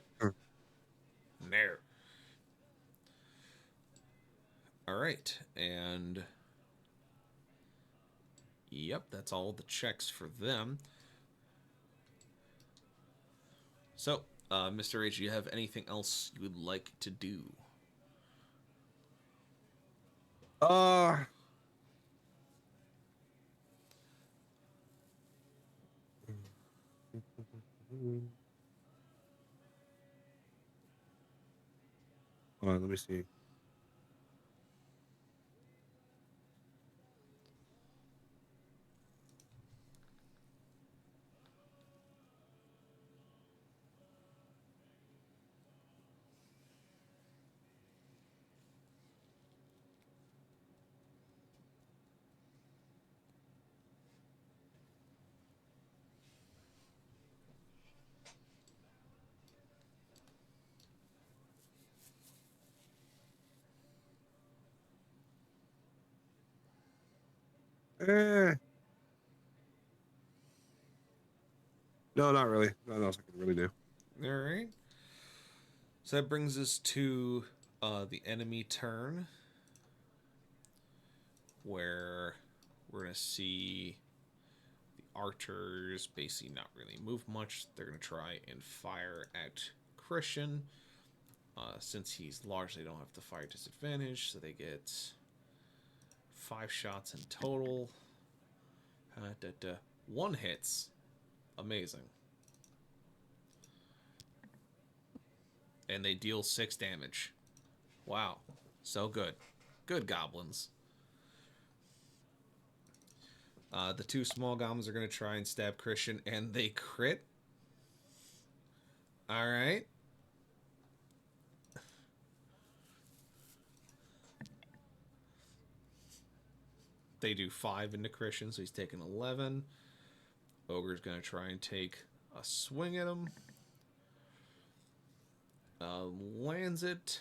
S1: Nair. All right, and yep, that's all the checks for them. So, Mr. H, do you have anything else you would like to do?
S2: Hold on, let me see. Eh. No, not really. Nothing else I can really do.
S1: All right. So that brings us to the enemy turn, where we're going to see the archers basically not really move much. They're going to try and fire at Christian. Since he's large, they don't have to fire disadvantage, so they get 5 shots in total. 1 hits. Amazing. And they deal 6 damage. Wow. So good. Good goblins. The 2 small goblins are going to try and stab Christian, and they crit. Alright. They do 5 into Christian, so he's taking 11. Ogre's going to try and take a swing at him. Lands it.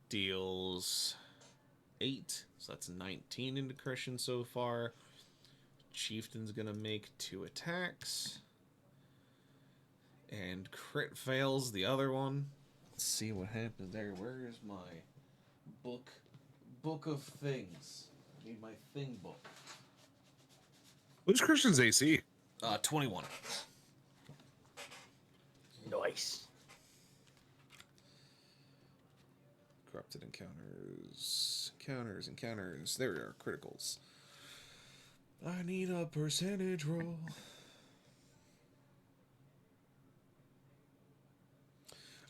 S1: Deals 8, so that's 19 into Christian so far. Chieftain's going to make 2 attacks. And crit fails the other one. Let's see what happens there. Where is my book of things? I need my thing book.
S2: What's Christian's AC?
S1: 21.
S5: Nice.
S1: Corrupted encounters. Encounters. There we are. Criticals. I need a percentage roll.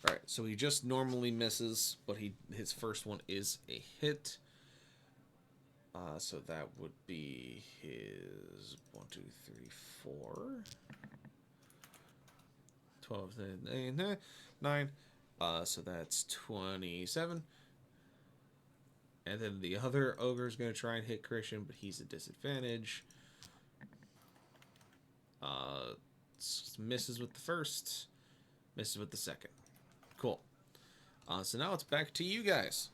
S1: Alright, so he just normally misses, but his first one is a hit. So that would be his 1, 2, 3, 4. 12, 9. So that's 27. And then the other ogre is going to try and hit Christian, but he's at disadvantage. Misses with the first. Misses with the second. Cool. So now it's back to you guys.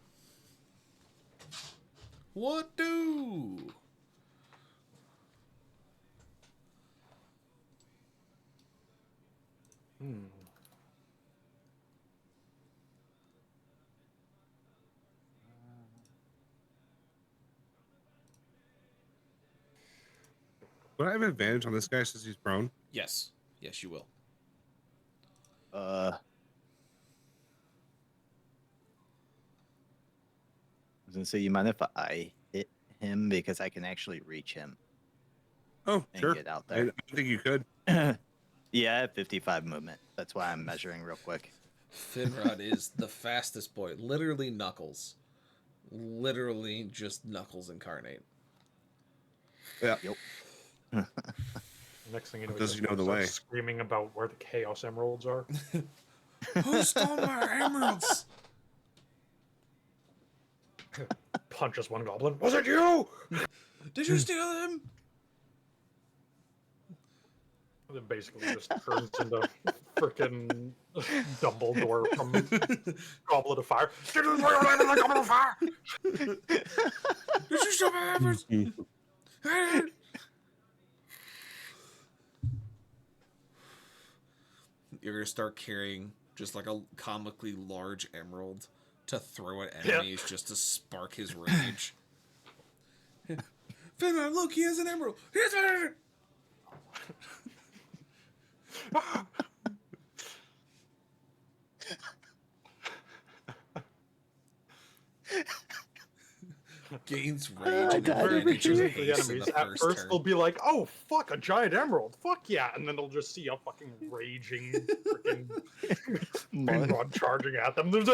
S1: What do?
S4: Hmm.
S2: Would I have advantage on this guy since he's prone?
S1: Yes. Yes, you will.
S3: I was gonna say, you mind if I hit him because I can actually reach him
S2: Oh,
S3: and
S2: sure.
S3: get out
S2: I
S3: there?
S2: think you could.
S3: Yeah, I have 55 movement. That's why I'm measuring real quick.
S1: Finrod is the fastest boy. Literally Knuckles. Literally just Knuckles incarnate.
S2: Yeah.
S3: Yep.
S4: Next thing you know,
S2: Does he know the
S4: starts
S2: way?
S4: screaming about where the Chaos Emeralds are.
S1: Who stole my emeralds?
S4: Punches one goblin. Was it you?
S1: Did you steal them?
S4: And then basically just turns into freaking Dumbledore from Goblet of Fire. Did you throw your land in the Goblet of Fire?
S1: Did you steal my emeralds? You're gonna start carrying just like a comically large emerald to throw at enemies just to spark his rage. Finrod, look, he has an emerald. Here's it. Gains rage and
S3: God,
S1: advantage
S3: over
S1: and
S3: here.
S4: The
S1: haste in
S4: enemies
S1: the
S4: at
S1: first
S4: first
S1: turn.
S4: they'll be like, "Oh fuck, a giant emerald! Fuck yeah!" And then they'll just see a fucking raging freaking Finrod charging at them. There's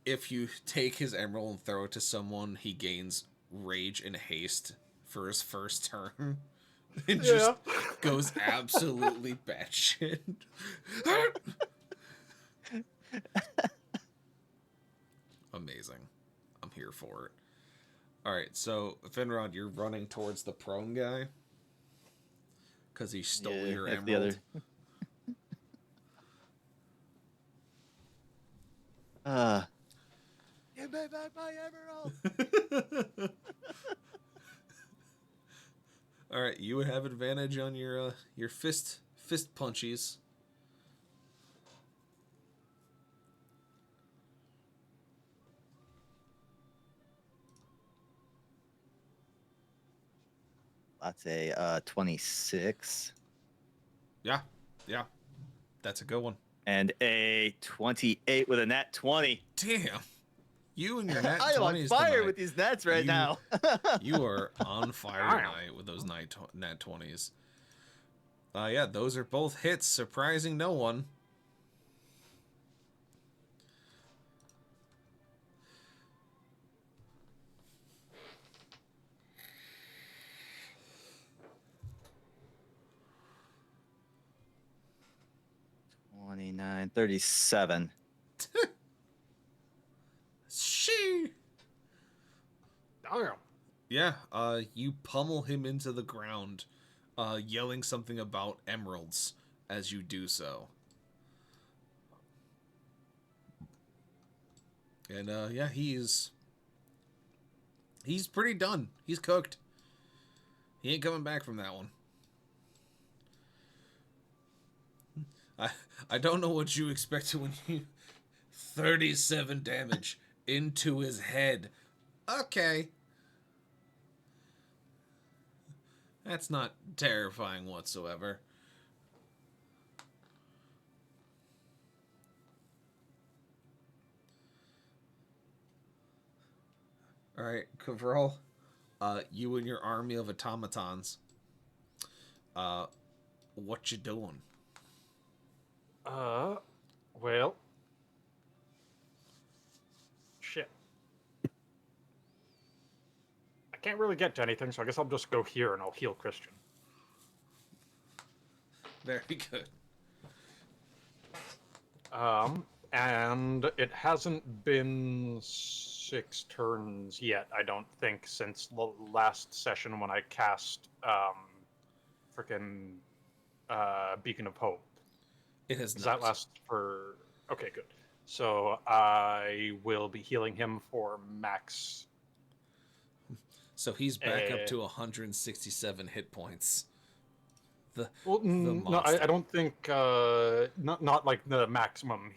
S1: If you take his emerald and throw it to someone, he gains rage and haste for his first turn. It just goes absolutely batshit. Amazing. I'm here for it. Alright, so Finrod, you're running towards the prone guy. Because he stole your
S3: that's
S1: emerald.
S3: the other. Give me back my emerald.
S1: Alright, you would have advantage on your fist punchies.
S3: That's a 26
S1: Yeah. That's a good one.
S3: and a 28 with a nat 20.
S1: Damn. You and your nat 20s
S3: I am on fire
S1: tonight.
S3: with these nats right
S1: You-
S3: now.
S1: You are on fire tonight with those nat 20s. Yeah, those are both hits, surprising no one.
S3: Twenty-nine, 37.
S1: She.
S4: Damn.
S1: Yeah, you pummel him into the ground, yelling something about emeralds as you do so. And yeah, he's pretty done. He's cooked. He ain't coming back from that one. I don't know what you expected when you 37 damage into his head. Okay. That's not terrifying whatsoever. Alright, Kavral, you and your army of automatons, what you doing?
S4: Well, shit. I can't really get to anything, so I guess I'll just go here and I'll heal Christian.
S1: Very good.
S4: And it hasn't been 6 turns yet, I don't think, since the last session when I cast, frickin', Beacon of Hope.
S1: It has
S4: Does
S1: not.
S4: that last for... Okay, good. So I will be healing him for max.
S1: So he's back up to 167 hit points.
S4: Well,
S1: the
S4: no, I
S1: monster.
S4: don't think not like the maximum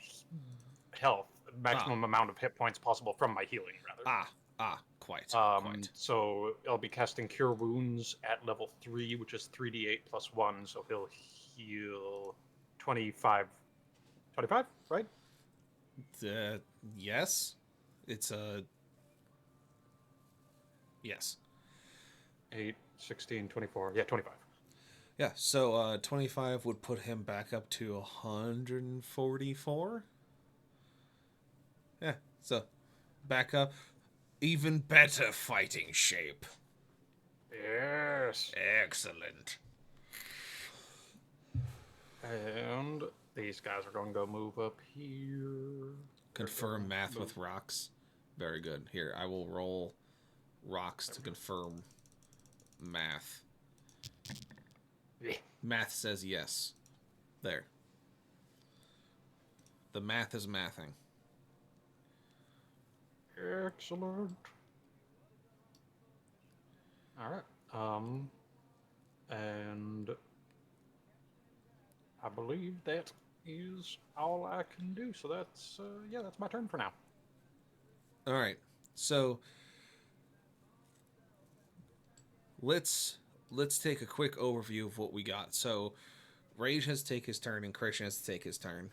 S4: health, maximum amount of hit points possible from my healing, rather.
S1: Quite.
S4: So I'll be casting Cure Wounds at level 3, which is 3d8 plus 1, so he'll heal 25. 25, right?
S1: Yes, it's a yes.
S4: 8, 16, 24. Yeah, 25.
S1: Yeah, so 25 would put him back up to 144. Yeah, so back up, even better fighting shape.
S4: Yes.
S1: Excellent.
S4: And these guys are going to go move up here.
S1: Confirm math with rocks. Very good. Here, I will roll rocks to confirm math.
S4: Yeah.
S1: Math says yes. There. The math is mathing.
S4: Excellent. All right. And I believe that is all I can do. So that's yeah, that's my turn for now.
S1: All right. So let's take a quick overview of what we got. So Rage has to take his turn and Christian has to take his turn.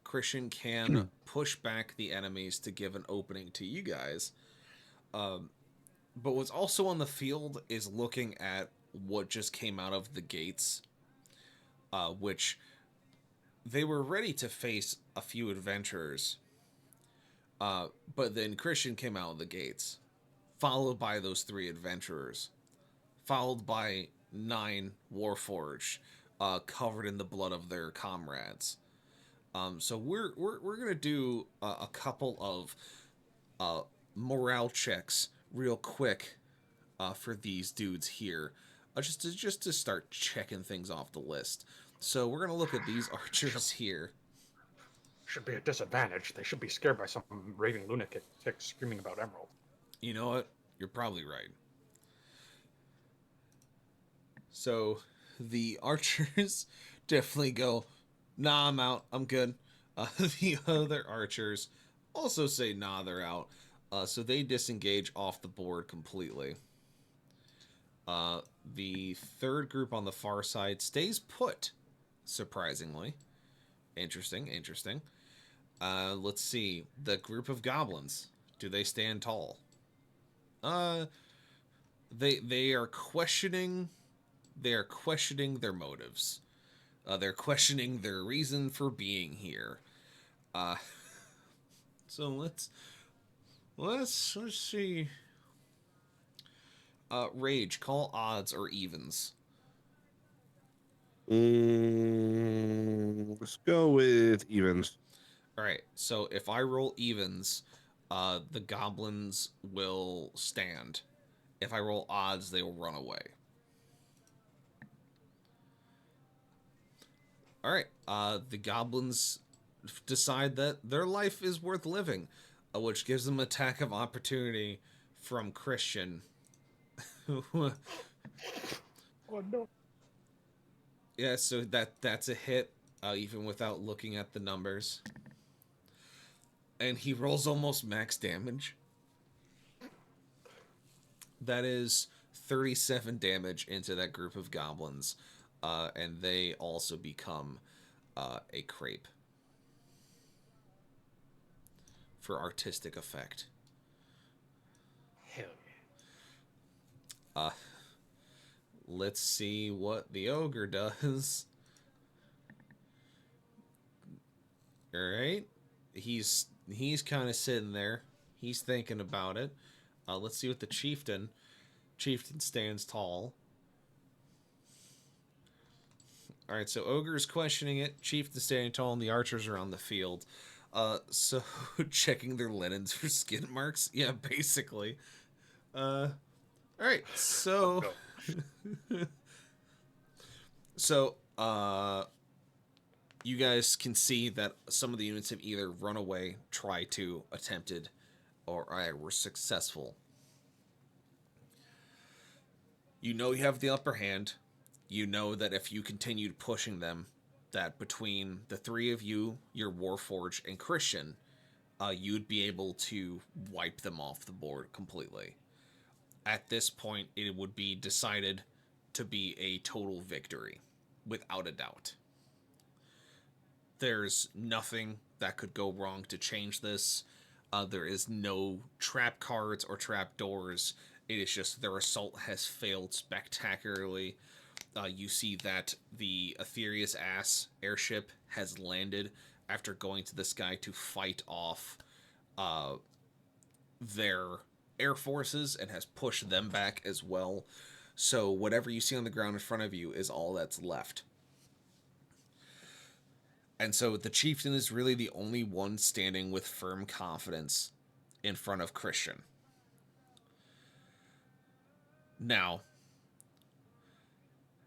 S1: Christian can push back the enemies to give an opening to you guys. But what's also on the field is looking at what just came out of the gates, which they were ready to face a few adventurers. But then Christian came out of the gates, followed by those 3 adventurers, followed by 9 Warforged, covered in the blood of their comrades. So we're gonna do a couple of morale checks real quick for these dudes here, just to start checking things off the list. So we're gonna look at these archers here.
S4: Should be a disadvantage. They should be scared by some raving lunatic screaming about Emerald.
S1: You know what? You're probably right. So the archers definitely go, nah, I'm out. I'm good. The other archers also say, nah, they're out. So they disengage off the board completely. The third group on the far side stays put, surprisingly. Interesting. Let's see. The group of goblins. Do they stand tall? They are questioning. They are questioning their motives. They're questioning their reason for being here. So let's see. Rage, call odds or evens.
S2: Let's go with evens.
S1: All right. So if I roll evens, the goblins will stand. If I roll odds, they will run away. All right. The goblins decide that their life is worth living, which gives them attack of opportunity from Christian.
S4: Oh no.
S1: Yeah, so that's a hit, even without looking at the numbers. And he rolls almost max damage. That is 37 damage into that group of goblins. And they also become a crepe. For artistic effect.
S4: Hell yeah.
S1: Let's see what the ogre does. Alright. He's kind of sitting there. He's thinking about it. Let's see what the chieftain. Chieftain stands tall. Alright, so ogre's questioning it. Chieftain standing tall, and the archers are on the field. So checking their linens for skin marks. Yeah, basically. Alright, so... So, you guys can see that some of the units have either run away, tried to, attempted, or were successful. You know you have the upper hand. You know that if you continued pushing them, that between the three of you, your Warforged, and Christian, you'd be able to wipe them off the board completely. At this point, it would be decided to be a total victory, without a doubt. There's nothing that could go wrong to change this. There is no trap cards or trap doors. It is just their assault has failed spectacularly. You see that the Etheria's ass airship has landed after going to the sky to fight off their air forces and has pushed them back as well. So whatever you see on the ground in front of you is all that's left. And so the chieftain is really the only one standing with firm confidence in front of Christian. Now,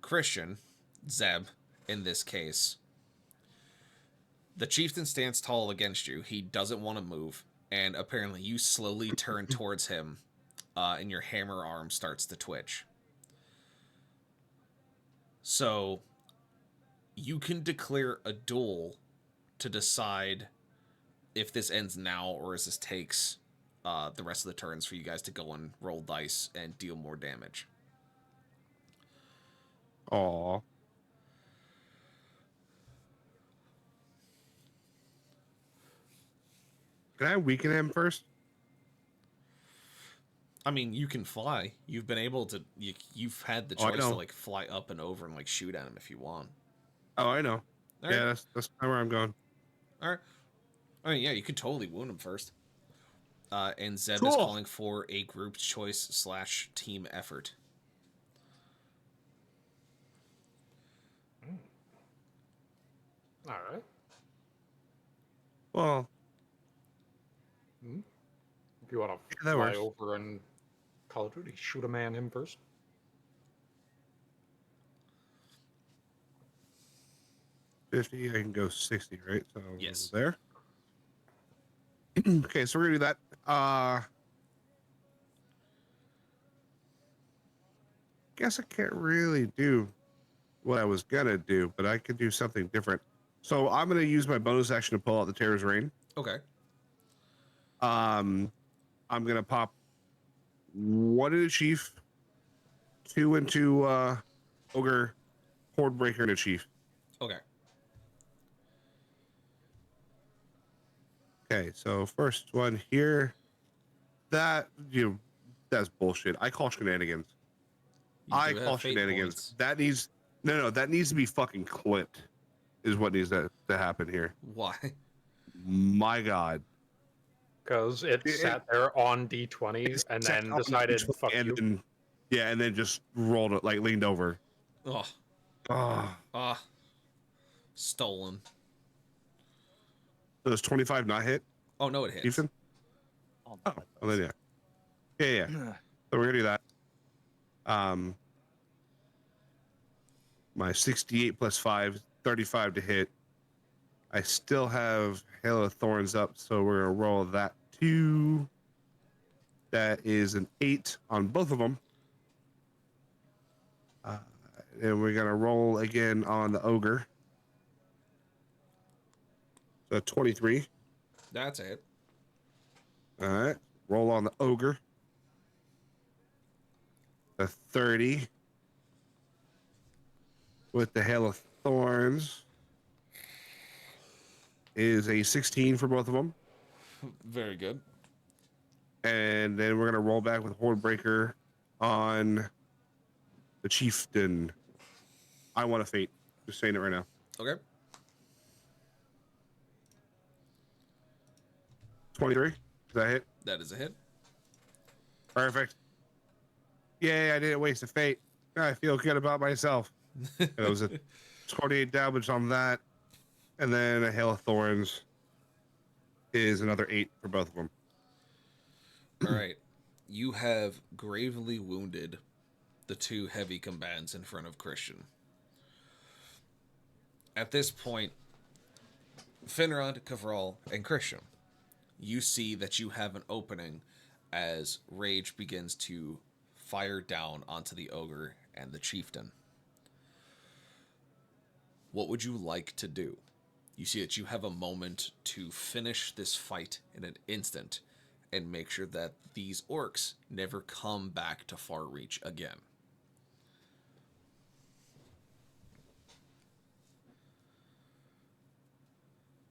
S1: Christian, Zeb, in this case, the chieftain stands tall against you. He doesn't want to move, and apparently you slowly turn towards him, and your hammer arm starts to twitch. So, you can declare a duel to decide if this ends now or if this takes the rest of the turns for you guys to go and roll dice and deal more damage.
S2: Aw. Can I weaken him first?
S1: I mean, you can fly. You've been able to. You've had the
S2: Oh, I
S1: choice to
S2: know.
S1: like fly up and over and like shoot at him if you want.
S2: Oh, I know.
S1: All
S2: Yeah,
S1: right.
S2: that's kind of where I'm going.
S1: All right. I mean, yeah, you could totally wound him first. And Zeb is
S2: Cool.
S1: calling for a group choice / team effort.
S4: All right.
S2: Well,
S4: If you want to
S2: that
S4: fly
S2: works.
S4: over and Call of Duty, shoot a man him first.
S2: $50, I can go 60, right? So
S1: Yes.
S2: there. Okay, so we're gonna do that. Guess I can't really do what I was gonna do, but I could do something different. So I'm gonna use my bonus action to pull out the Terror's Reign.
S1: Okay.
S2: I'm gonna pop 1 into Chief, 2 into Ogre, Horde Breaker into Chief.
S1: Okay.
S2: Okay, so first one here. That's bullshit. I call shenanigans.
S1: You
S2: I
S1: do have
S2: call
S1: fate
S2: shenanigans.
S1: points.
S2: That needs that needs to be fucking clipped. Is what needs to happen here.
S1: Why?
S2: My God.
S4: Because it sat there on D20 and
S2: Sat
S4: then
S2: on
S4: decided,
S2: D20
S4: fuck
S2: and
S4: you.
S2: then, yeah, and then just rolled it, like leaned over.
S1: Oh.
S2: Oh,
S1: Stolen.
S2: so it's 25 not hit,
S1: Oh no, it hits.
S2: Ethan?
S3: Oh,
S2: Oh, well then yeah. So we're gonna do that. My 68 plus 5, 35 to hit. I still have Hail of Thorns up, so we're gonna roll that too. That is an 8 on both of them. And we're gonna roll again on the Ogre. So 23.
S1: That's it.
S2: All right. Roll on the Ogre. A 30. With the Hail of Thorns is a 16 for both of them.
S1: Very good.
S2: And then we're going to roll back with Horde Breaker on the Chieftain. I want a fate. Just saying it right now.
S1: Okay.
S2: 23. Does that hit?
S1: That is a hit.
S2: Perfect. Yay, I didn't waste a fate. I feel good about myself. It was a 28 damage on that. And then a Hail of Thorns is another 8 for both of them.
S1: All right. You have gravely wounded the 2 heavy combatants in front of Christian. At this point, Finrod, Kavral, and Christian, you see that you have an opening as Rage begins to fire down onto the Ogre and the Chieftain. What would you like to do? You see that you have a moment to finish this fight in an instant and make sure that these orcs never come back to Far Reach again.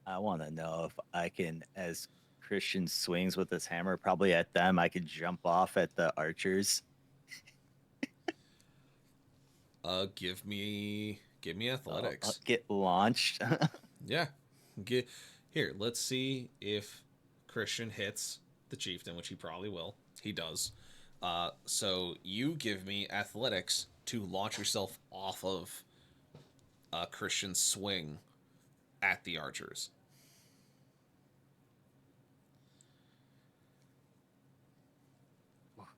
S3: I want to know if I can, as Christian swings with his hammer, probably at them, I could jump off at the archers.
S1: Give me athletics.
S3: Get launched.
S1: Yeah. Here, let's see if Christian hits the chieftain, which he probably will. He does. So you give me athletics to launch yourself off of Christian's swing at the archers.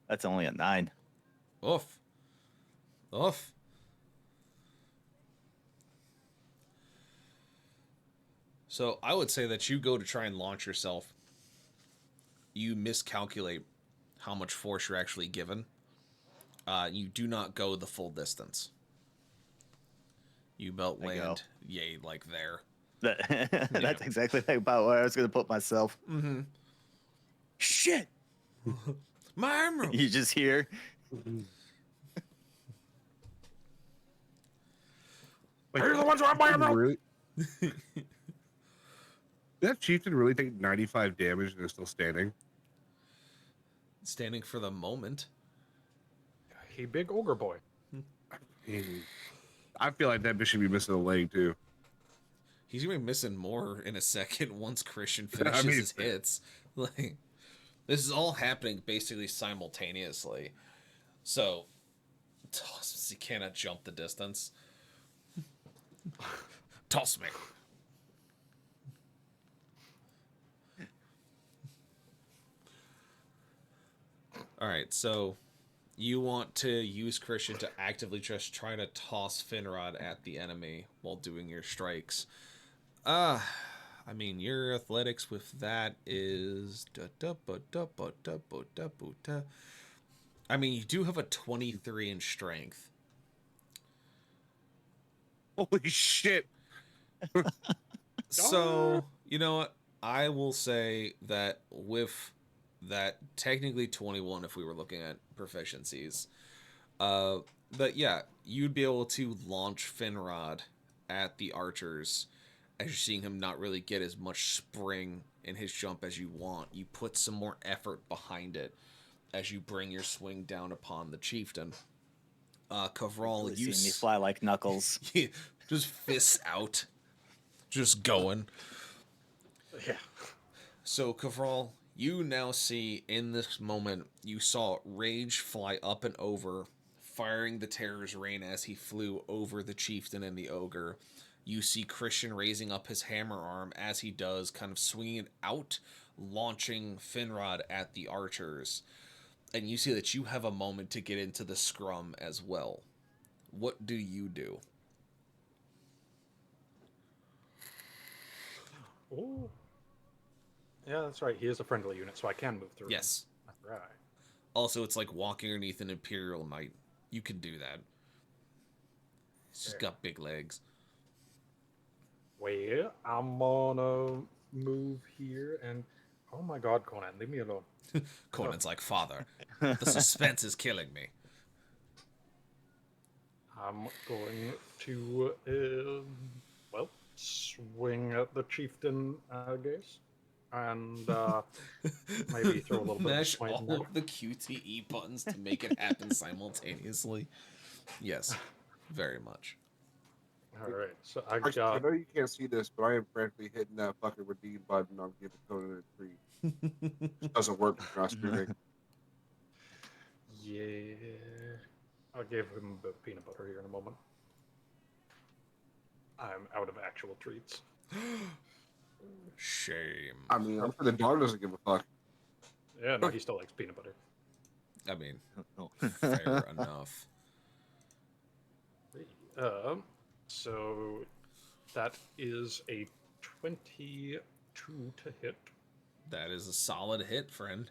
S3: That's only a 9.
S1: Oof. Oof. So I would say that you go to try and launch yourself. You miscalculate how much force you're actually given. You do not go the full distance. You about land, yay, like there.
S3: That's exactly about where I was going to put myself.
S1: Mm-hmm.
S3: Shit!
S1: My armor!
S3: You just hear.
S4: You're the ones who have my armor!
S2: Really? Did that chieftain really take 95 damage and is still standing?
S1: Standing for the moment.
S4: He big ogre boy.
S2: I feel like that bitch should be missing a leg too.
S1: He's gonna be missing more in a second once Christian finishes his hits. Like, this is all happening basically simultaneously. So, since he cannot jump the distance, toss me. All right, so you want to use Christian to actively just try to toss Finrod at the enemy while doing your strikes. I mean, your athletics with that is... I mean, you do have a 23 in strength.
S2: Holy shit!
S1: So, you know what? I will say that with that, technically 21 if we were looking at proficiencies. But yeah, you'd be able to launch Finrod at the archers as you're seeing him not really get as much spring in his jump as you want. You put some more effort behind it as you bring your swing down upon the chieftain. Kavral,
S3: Really
S1: you
S3: seen me fly like Knuckles.
S1: just fists out, just going.
S4: Yeah.
S1: So, Kavral, you now see in this moment, you saw Rage fly up and over, firing the Terror's Rain as he flew over the chieftain and the ogre. You see Christian raising up his hammer arm as he does, kind of swinging it out, launching Finrod at the archers. And you see that you have a moment to get into the scrum as well. What do you do?
S4: Oh. Yeah, that's right. He is a friendly unit, so I can move through.
S1: Yes.
S4: Him. Right.
S1: Also, it's like walking underneath an Imperial Knight. You can do that. He's just got big legs.
S4: Well, I'm gonna move here and... Oh my god, Conan, leave me alone.
S1: Conan's like, Father, the suspense is killing me.
S4: I'm going to, well, swing at the chieftain, I guess. And maybe throw a little bit
S1: Mash
S4: of point in
S1: all
S4: there.
S1: of the QTE buttons to make it happen simultaneously. Yes, very much.
S4: Alright, so I
S2: I
S4: got...
S2: know you can't see this, but I am frantically hitting that fucking redeem button on Give Conan a treat. It doesn't work with not streaming.
S4: Yeah... I'll give him the peanut butter here in a moment. I'm out of actual treats.
S1: Shame.
S2: I mean, I'm sure the dog doesn't give a fuck.
S4: Yeah, no, he still likes peanut butter.
S1: I mean, fair enough.
S4: So that is a 22 to hit.
S1: That is a solid hit, friend.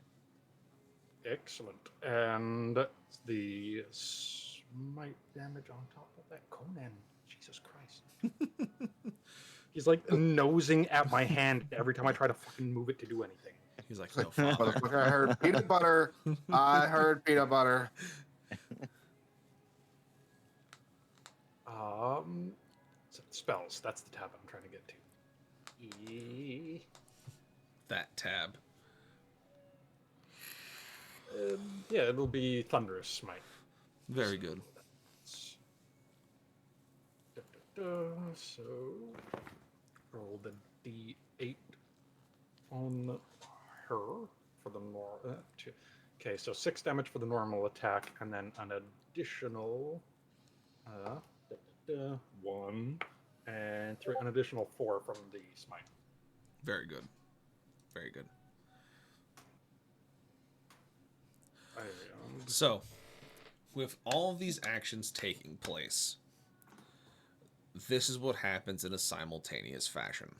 S4: Excellent. And the smite damage on top of that. Conan, Jesus Christ. He's like nosing at my hand every time I try to fucking move it to do anything.
S1: He's like, no, father.
S7: Motherfucker, I heard peanut butter. I heard peanut butter.
S4: Spells. That's the tab I'm trying to get to.
S1: That tab.
S4: Yeah, it'll be Thunderous Smite.
S1: Very good.
S4: So roll the d8 on her for the normal. Okay, so 6 damage for the normal attack, and then an additional 1 and 3, an additional 4 from the smite.
S1: Very good. Very good. So, with all of these actions taking place, this is what happens in a simultaneous fashion.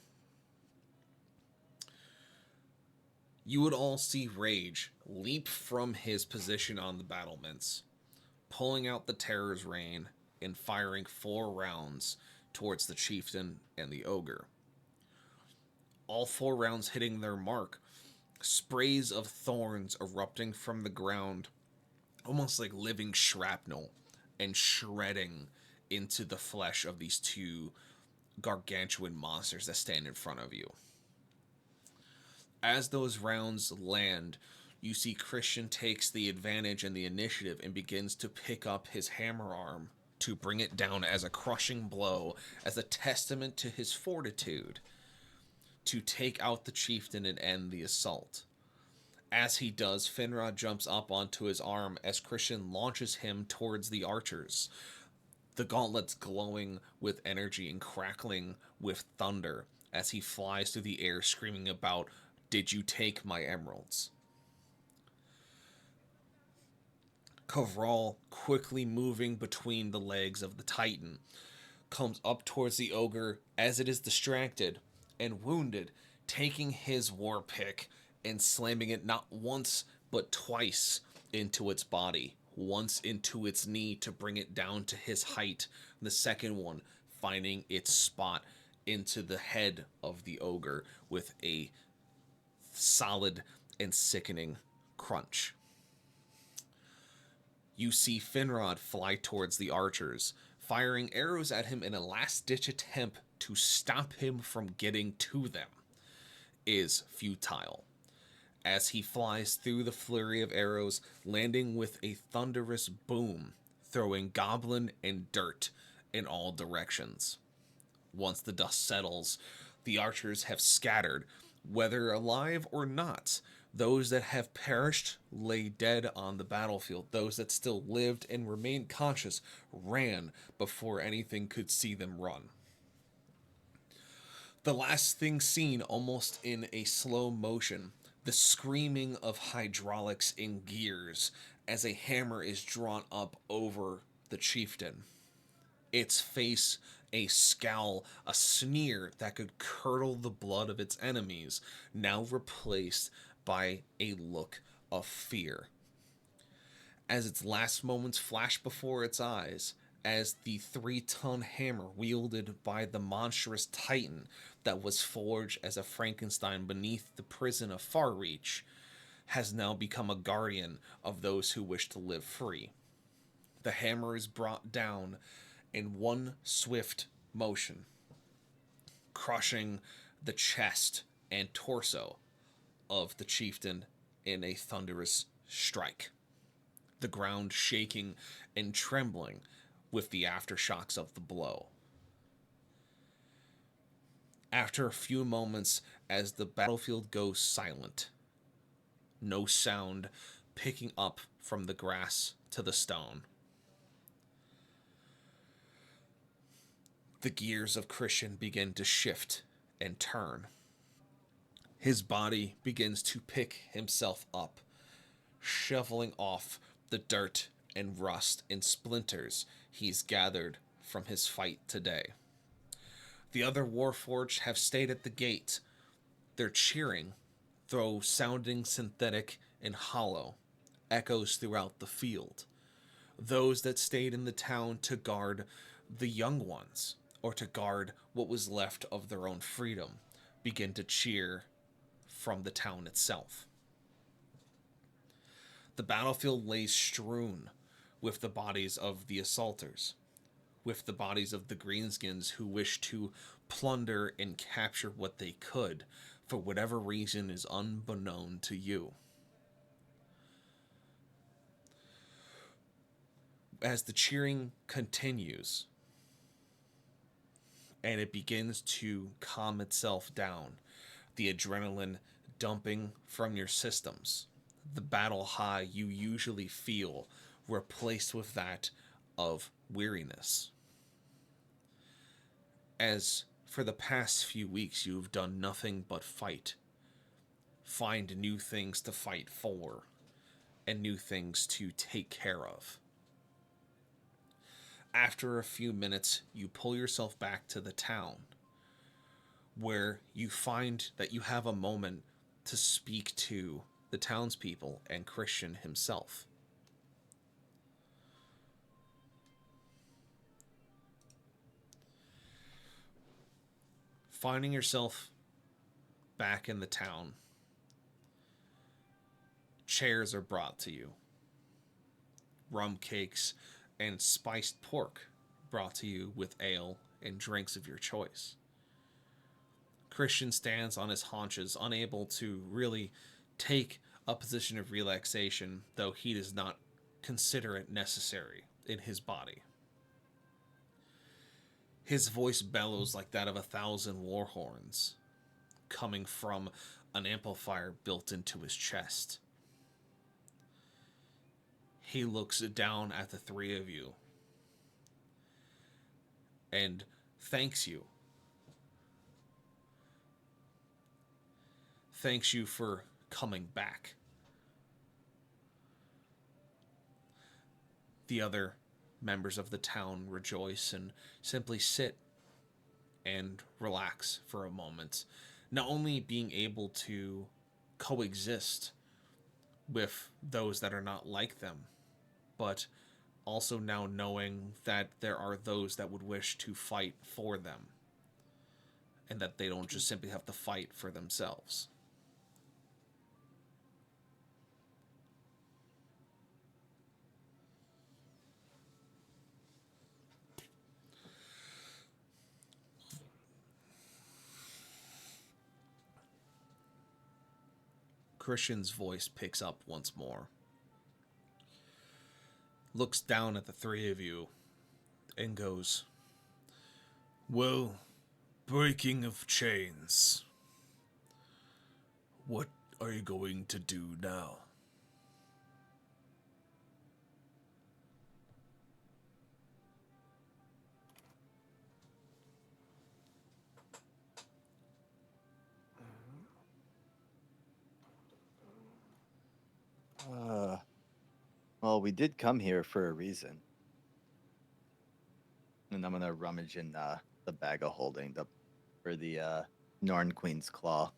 S1: You would all see Rage leap from his position on the battlements, pulling out the Terror's Reign and firing 4 rounds towards the Chieftain and the Ogre. All 4 rounds hitting their mark, sprays of thorns erupting from the ground, almost like living shrapnel, and shredding into the flesh of these 2 gargantuan monsters that stand in front of you. As those rounds land, you see Christian takes the advantage and the initiative and begins to pick up his hammer arm to bring it down as a crushing blow, as a testament to his fortitude, to take out the chieftain and end the assault. As he does, Finrod jumps up onto his arm as Christian launches him towards the archers, the gauntlets glowing with energy and crackling with thunder as he flies through the air screaming about, "Did you take my emeralds?" Kavral, quickly moving between the legs of the Titan, comes up towards the ogre as it is distracted and wounded, taking his war pick and slamming it not once but twice into its body. Once into its knee to bring it down to his height, the second one finding its spot into the head of the ogre with a solid and sickening crunch. You see Finrod fly towards the archers, firing arrows at him in a last-ditch attempt to stop him from getting to them, is futile, as he flies through the flurry of arrows, landing with a thunderous boom, throwing goblin and dirt in all directions. Once the dust settles, the archers have scattered, whether alive or not. Those that have perished lay dead on the battlefield. Those that still lived and remained conscious ran before anything could see them run. The last thing seen, almost in a slow motion, the screaming of hydraulics in gears as a hammer is drawn up over the chieftain. Its face a scowl, a sneer that could curdle the blood of its enemies, now replaced by a look of fear. As its last moments flash before its eyes, as the 3-ton hammer wielded by the monstrous titan that was forged as a Frankenstein beneath the prison of Farreach has now become a guardian of those who wish to live free. The hammer is brought down in one swift motion, crushing the chest and torso of the chieftain in a thunderous strike, the ground shaking and trembling with the aftershocks of the blow. After a few moments, as the battlefield goes silent, no sound picking up from the grass to the stone, the gears of Christian begin to shift and turn. His body begins to pick himself up, shoveling off the dirt and rust and splinters he's gathered from his fight today. The other Warforged have stayed at the gate. Their cheering, though sounding synthetic and hollow, echoes throughout the field. Those that stayed in the town to guard the young ones or to guard what was left of their own freedom, begin to cheer from the town itself. The battlefield lay strewn with the bodies of the assaulters, with the bodies of the greenskins who wished to plunder and capture what they could for whatever reason is unbeknown to you. As the cheering continues and it begins to calm itself down, the adrenaline dumping from your systems, the battle high you usually feel replaced with that of weariness. As for the past few weeks you've done nothing but fight, find new things to fight for, and new things to take care of. After a few minutes, you pull yourself back to the town, where you find that you have a moment to speak to the townspeople and Christian himself. Finding yourself back in the town, chairs are brought to you. Rum cakes and spiced pork brought to you with ale and drinks of your choice. Christian stands on his haunches, unable to really take a position of relaxation, though he does not consider it necessary in his body. His voice bellows like that of 1,000 war horns, coming from an amplifier built into his chest. He looks down at the three of you and thanks you. Thanks you for coming back. The other members of the town rejoice and simply sit and relax for a moment, not only being able to coexist with those that are not like them, but also now knowing that there are those that would wish to fight for them, and that they don't just simply have to fight for themselves. Christian's voice picks up once more. Looks down at the three of you and goes, "Well, breaking of chains. What are you going to do now?"
S3: Well, we did come here for a reason. And I'm gonna rummage in the bag of holding for the Norn Queen's Claw.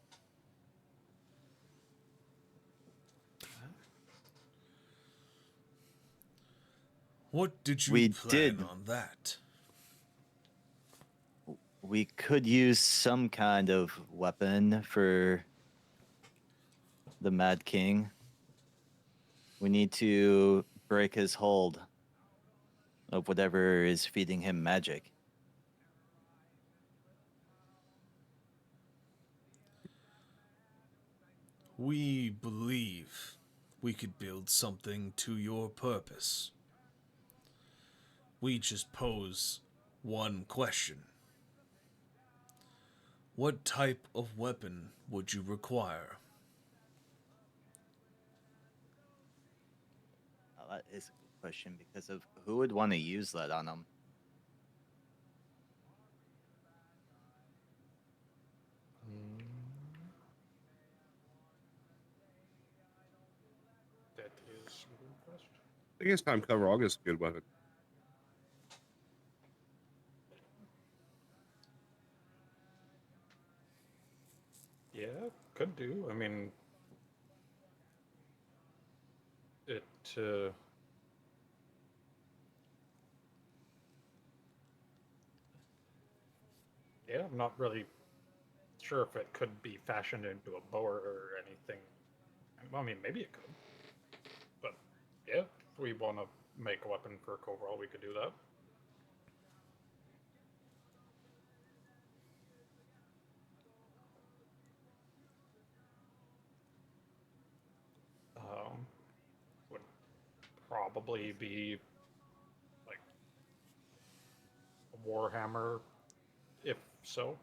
S1: What did you
S3: We
S1: plan
S3: did.
S1: on that?
S3: We could use some kind of weapon for the Mad King. We need to break his hold of whatever is feeding him magic.
S1: We believe we could build something to your purpose. We just pose one question. What type of weapon would you require?
S3: That is a good question because of who would want to use that on him.
S4: That is a good question.
S2: I guess time cover August is a good weapon.
S4: Yeah, could do. I mean, it. Yeah, I'm not really sure if it could be fashioned into a bow or anything. Well, I mean, maybe it could. But yeah, if we want to make a weapon for Coverall, we could do that. Would probably be like a warhammer, if so.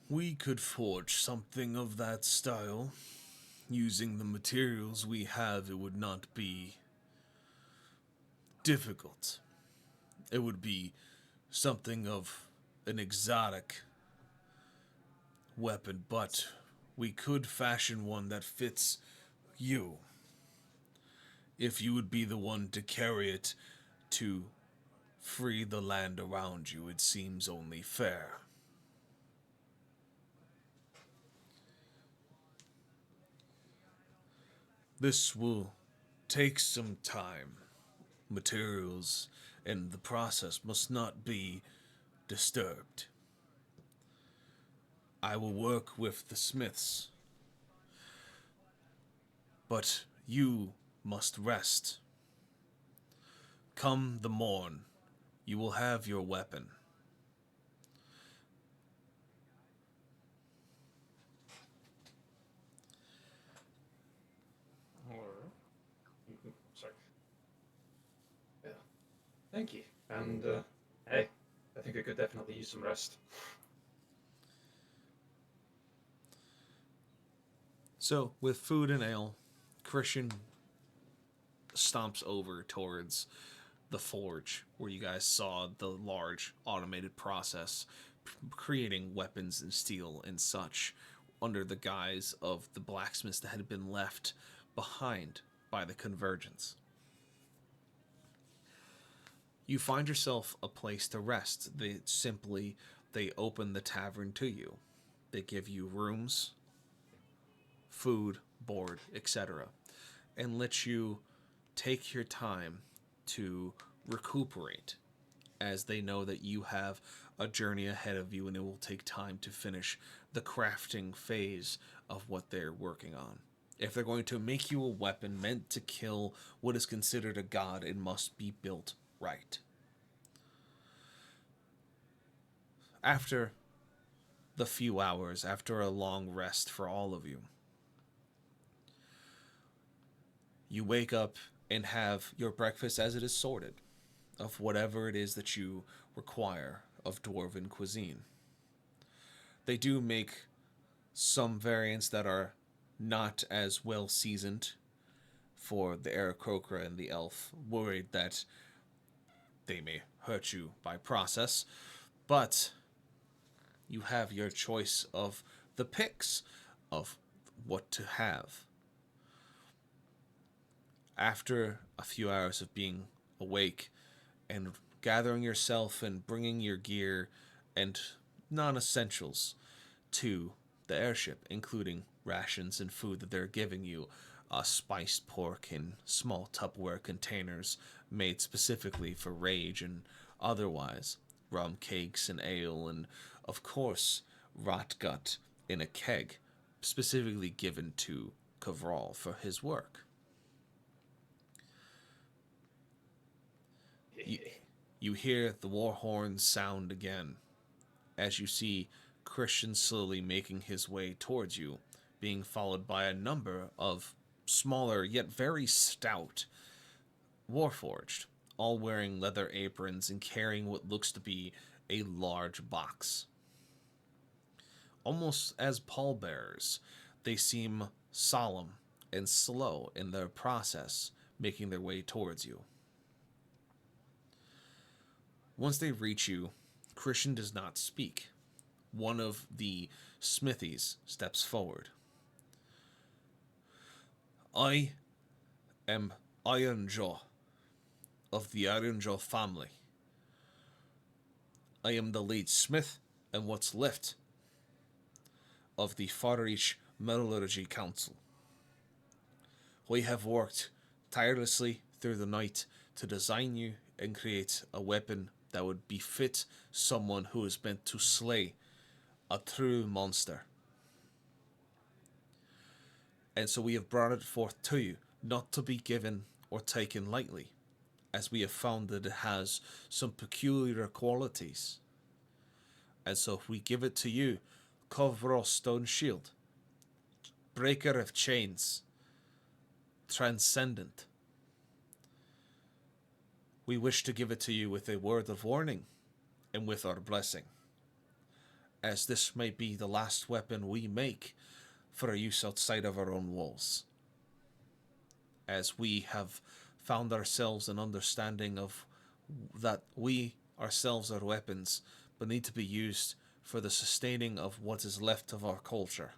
S1: We could forge something of that style. Using the materials we have, it would not be difficult. It would be something of an exotic weapon, but we could fashion one that fits you. If you would be the one to carry it to free the land around you, it seems only fair. This will take some time. Materials and the process must not be disturbed. I will work with the smiths, but you must rest. Come the morn, you will have your weapon.
S4: Or, sorry. Yeah. Thank you. And hey, I think I could definitely use some rest.
S1: So, with food and ale, Christian stomps over towards the forge where you guys saw the large automated process creating weapons and steel and such under the guise of the blacksmiths that had been left behind by the convergence. You find yourself a place to rest. They open the tavern to you. They give you rooms, food, board, etc., and let you take your time to recuperate, as they know that you have a journey ahead of you and it will take time to finish the crafting phase of what they're working on. If they're going to make you a weapon meant to kill what is considered a god, it must be built right. After the few hours, after a long rest for all of you, you wake up and have your breakfast as it is sorted, of whatever it is that you require of dwarven cuisine. They do make some variants that are not as well seasoned for the Aarakocra and the elf, worried that they may hurt you by process, but you have your choice of the picks of what to have. After a few hours of being awake and gathering yourself and bringing your gear and non-essentials to the airship, including rations and food that they're giving you, spiced pork in small Tupperware containers made specifically for rage and otherwise, rum cakes and ale, and of course, rot gut in a keg, specifically given to Coverall for his work. You hear the war horns sound again as you see Christian slowly making his way towards you, being followed by a number of smaller yet very stout warforged, all wearing leather aprons and carrying what looks to be a large box. Almost as pallbearers, they seem solemn and slow in their process, making their way towards you. Once they reach you, Christian does not speak. One of the smithies steps forward. I am Ironjaw of the Ironjaw family. I am the lead smith and what's left of the Far-Reach Metallurgy Council. We have worked tirelessly through the night to design you and create a weapon that would befit someone who is meant to slay a true monster. And so we have brought it forth to you, not to be given or taken lightly, as we have found that it has some peculiar qualities. And so if we give it to you, Kovros Stone Shield, Breaker of Chains, Transcendent, we wish to give it to you with a word of warning and with our blessing, as this may be the last weapon we make for use outside of our own walls, as we have found ourselves an understanding of that we ourselves are weapons, but need to be used for the sustaining of what is left of our culture,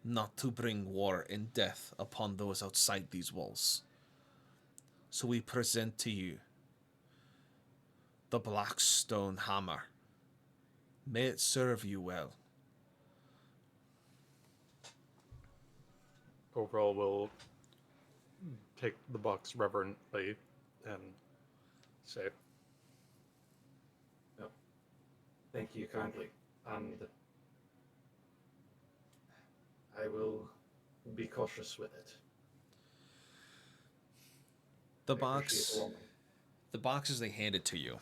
S1: not to bring war and death upon those outside these walls. So we present to you the Black Stone Hammer. May it serve you well.
S4: Overall, will take the box reverently and say,
S8: No. Thank you kindly. And I will be cautious with it.
S1: The
S8: I appreciate
S1: box,
S8: the warning.
S1: the box as they hand it to you,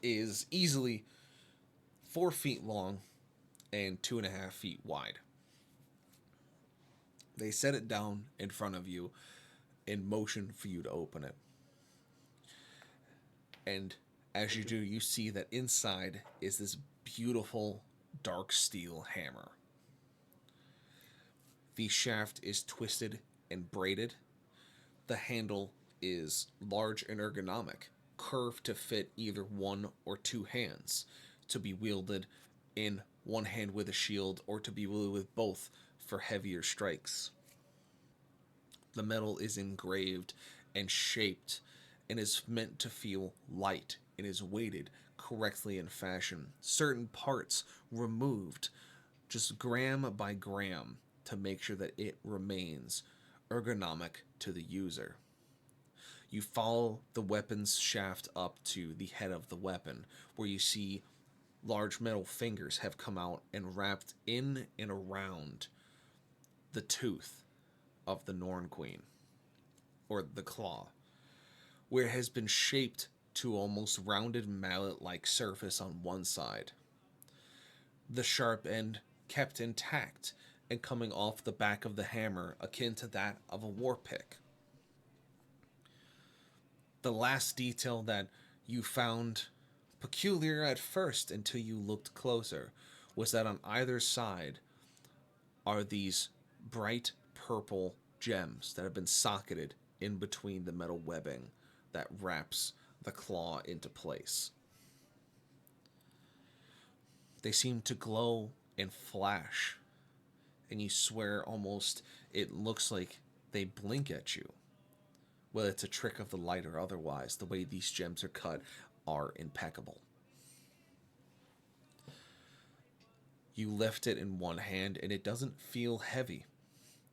S1: is easily 4 feet long and 2.5 feet wide. They set it down in front of you in motion for you to open it. And as you do, you see that inside is this beautiful dark steel hammer. The shaft is twisted and braided. The handle is large and ergonomic, curved to fit either one or two hands, to be wielded in one hand with a shield or to be wielded with both for heavier strikes. The metal is engraved and shaped and is meant to feel light and is weighted correctly in fashion. Certain parts removed just gram by gram to make sure that it remains ergonomic to the user. You follow the weapon's shaft up to the head of the weapon, where you see large metal fingers have come out and wrapped in and around the tooth of the Norn Queen, or the claw, where it has been shaped to almost rounded mallet-like surface on one side. The sharp end kept intact and coming off the back of the hammer, akin to that of a war pick. The last detail that you found peculiar at first until you looked closer was that on either side are these bright purple gems that have been socketed in between the metal webbing that wraps the claw into place. They seem to glow and flash, and you swear almost it looks like they blink at you. Whether it's a trick of the light or otherwise, the way these gems are cut are impeccable. You lift it in one hand and it doesn't feel heavy,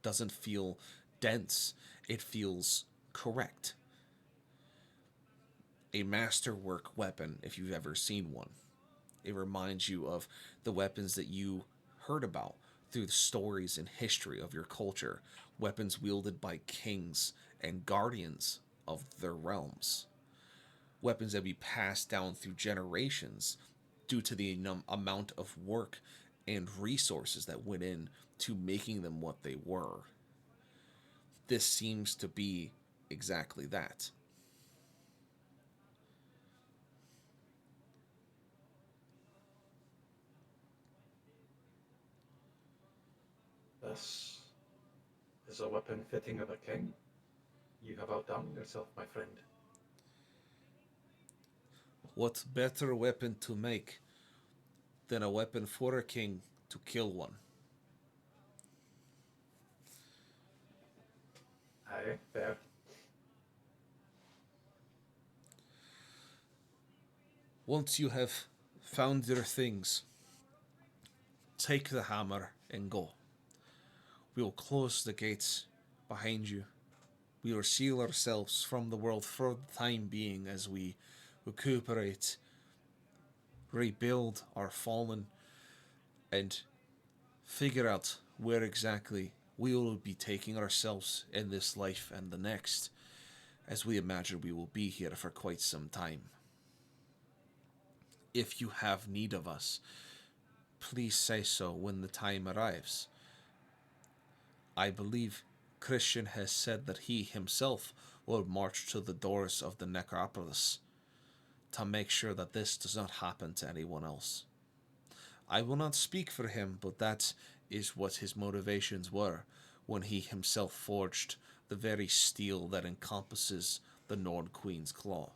S1: doesn't feel dense, it feels correct. A masterwork weapon, if you've ever seen one. It reminds you of the weapons that you heard about through the stories and history of your culture, weapons wielded by kings and guardians of their realms, weapons that be passed down through generations due to the amount of work and resources that went in to making them what they were. This seems to be exactly that.
S8: This is a weapon fitting of a king. You have outdone yourself, my friend.
S1: What better weapon to make than a weapon for a king to kill one?
S8: Aye, fair.
S1: Once you have found your things, take the hammer and go. We will close the gates behind you We will shield ourselves from the world for the time being as we recuperate, rebuild our fallen, and figure out where exactly we will be taking ourselves in this life and the next, as we imagine we will be here for quite some time. If you have need of us, please say so when the time arrives. I believe Christian has said that he himself will march to the doors of the necropolis to make sure that this does not happen to anyone else. I will not speak for him, but that is what his motivations were when he himself forged the very steel that encompasses the Nord Queen's claw.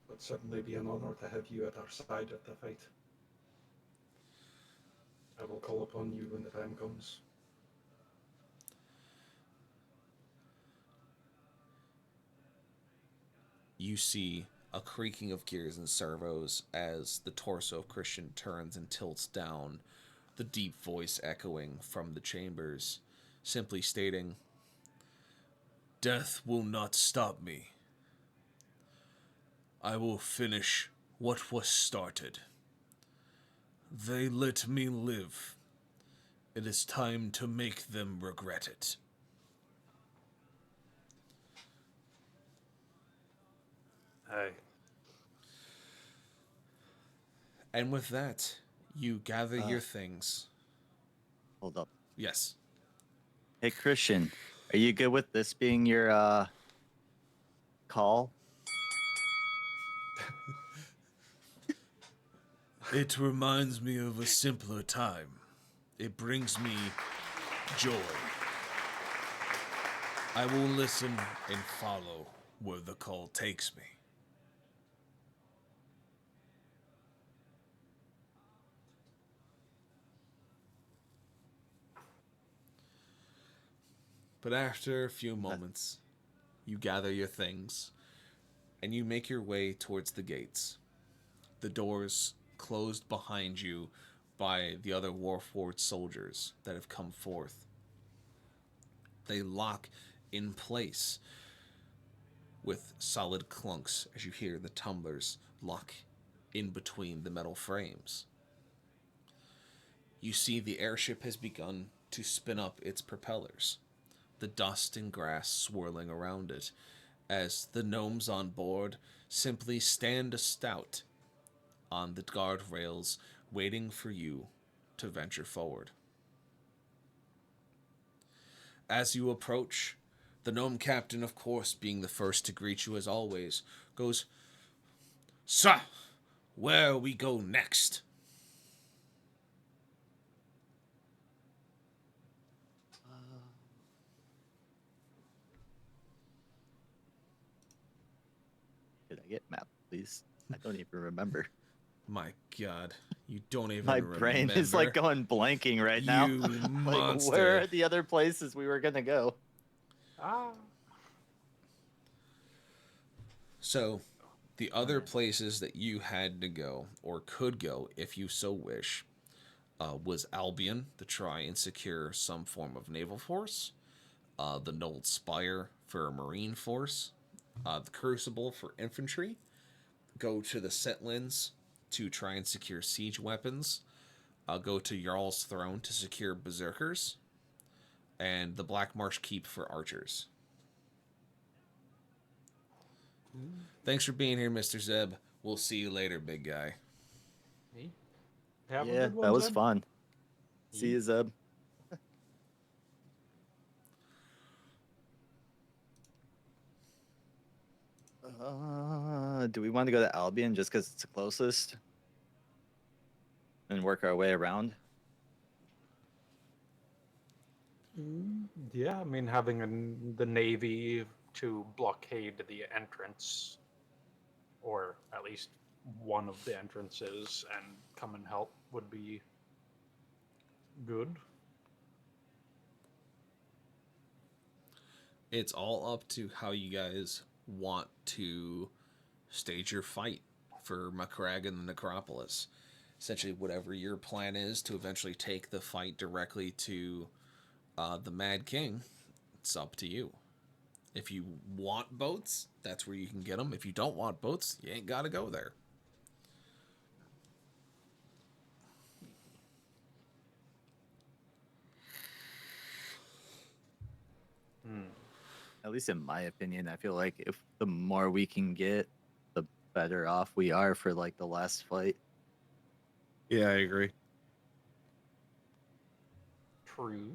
S8: It would certainly be an honor to have you at our side at the fight. I will call upon you when the time comes.
S1: You see a creaking of gears and servos as the torso of Christian turns and tilts down, the deep voice echoing from the chambers, simply stating, "Death will not stop me. I will finish what was started. They let me live. It is time to make them regret it."
S4: Hey,
S1: And with that, you gather your things.
S3: Hold up.
S1: Yes.
S3: Hey, Christian, are you good with this being your call?
S1: It reminds me of a simpler time. It brings me joy. I will listen and follow where the call takes me. But after a few moments, you gather your things and you make your way towards the gates. The doors closed behind you by the other Warforged soldiers that have come forth. They lock in place with solid clunks as you hear the tumblers lock in between the metal frames. You see the airship has begun to spin up its propellers, the dust and grass swirling around it, as the gnomes on board simply stand stout on the guardrails, waiting for you to venture forward. As you approach, the gnome captain, of course, being the first to greet you as always, goes, "Sir, where we go next?"
S3: Could I get map, please? I don't even remember.
S1: My God, you don't even
S3: My
S1: remember.
S3: brain is like going blanking right now.
S1: You
S3: Like,
S1: monster.
S3: where are the other places we were gonna go?
S1: So, the other places that you had to go, or could go if you so wish, was Albion to try and secure some form of naval force, the Nold Spire for a marine force, the Crucible for infantry, go to the Setlands to try and secure siege weapons, go to Jarl's Throne to secure berserkers, and the Black Marsh Keep for archers. Thanks for being here, Mr. Zeb. We'll see you later, big guy.
S4: have a
S3: Yeah,
S4: good one,
S3: that was
S4: Zeb.
S3: fun. See you, Zeb. Do we want to go to Albion just because it's the closest? And work our way around?
S4: Yeah, I mean, having the Navy to blockade the entrance, or at least one of the entrances, and come and help would be good.
S1: It's all up to how you guys want to stage your fight. for Macragge and the Necropolis. Essentially, whatever your plan is to eventually take the fight directly to the Mad King, it's up to you. If you want boats, that's where you can get them. If you don't want boats, you ain't got to go there.
S3: At least in my opinion, I feel like if the more we can get, the better off we are for like the last fight.
S2: Yeah, I agree.
S4: True.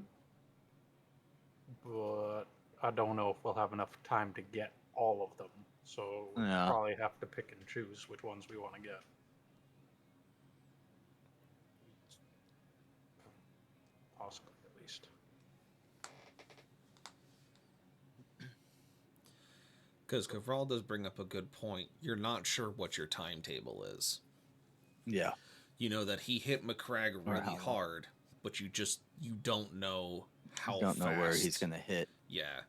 S4: But I don't know if we'll have enough time to get all of them. So we'll
S3: Yeah.
S4: probably have to pick and choose which ones we want to get. Possibly, at least.
S1: Because Kavral does bring up a good point. You're not sure what your timetable is.
S3: Yeah.
S1: You know that he hit Macragge
S3: Or
S1: really
S3: how long.
S1: hard, but you don't know how
S3: Don't know
S1: fast.
S3: where he's gonna hit.
S1: Yeah.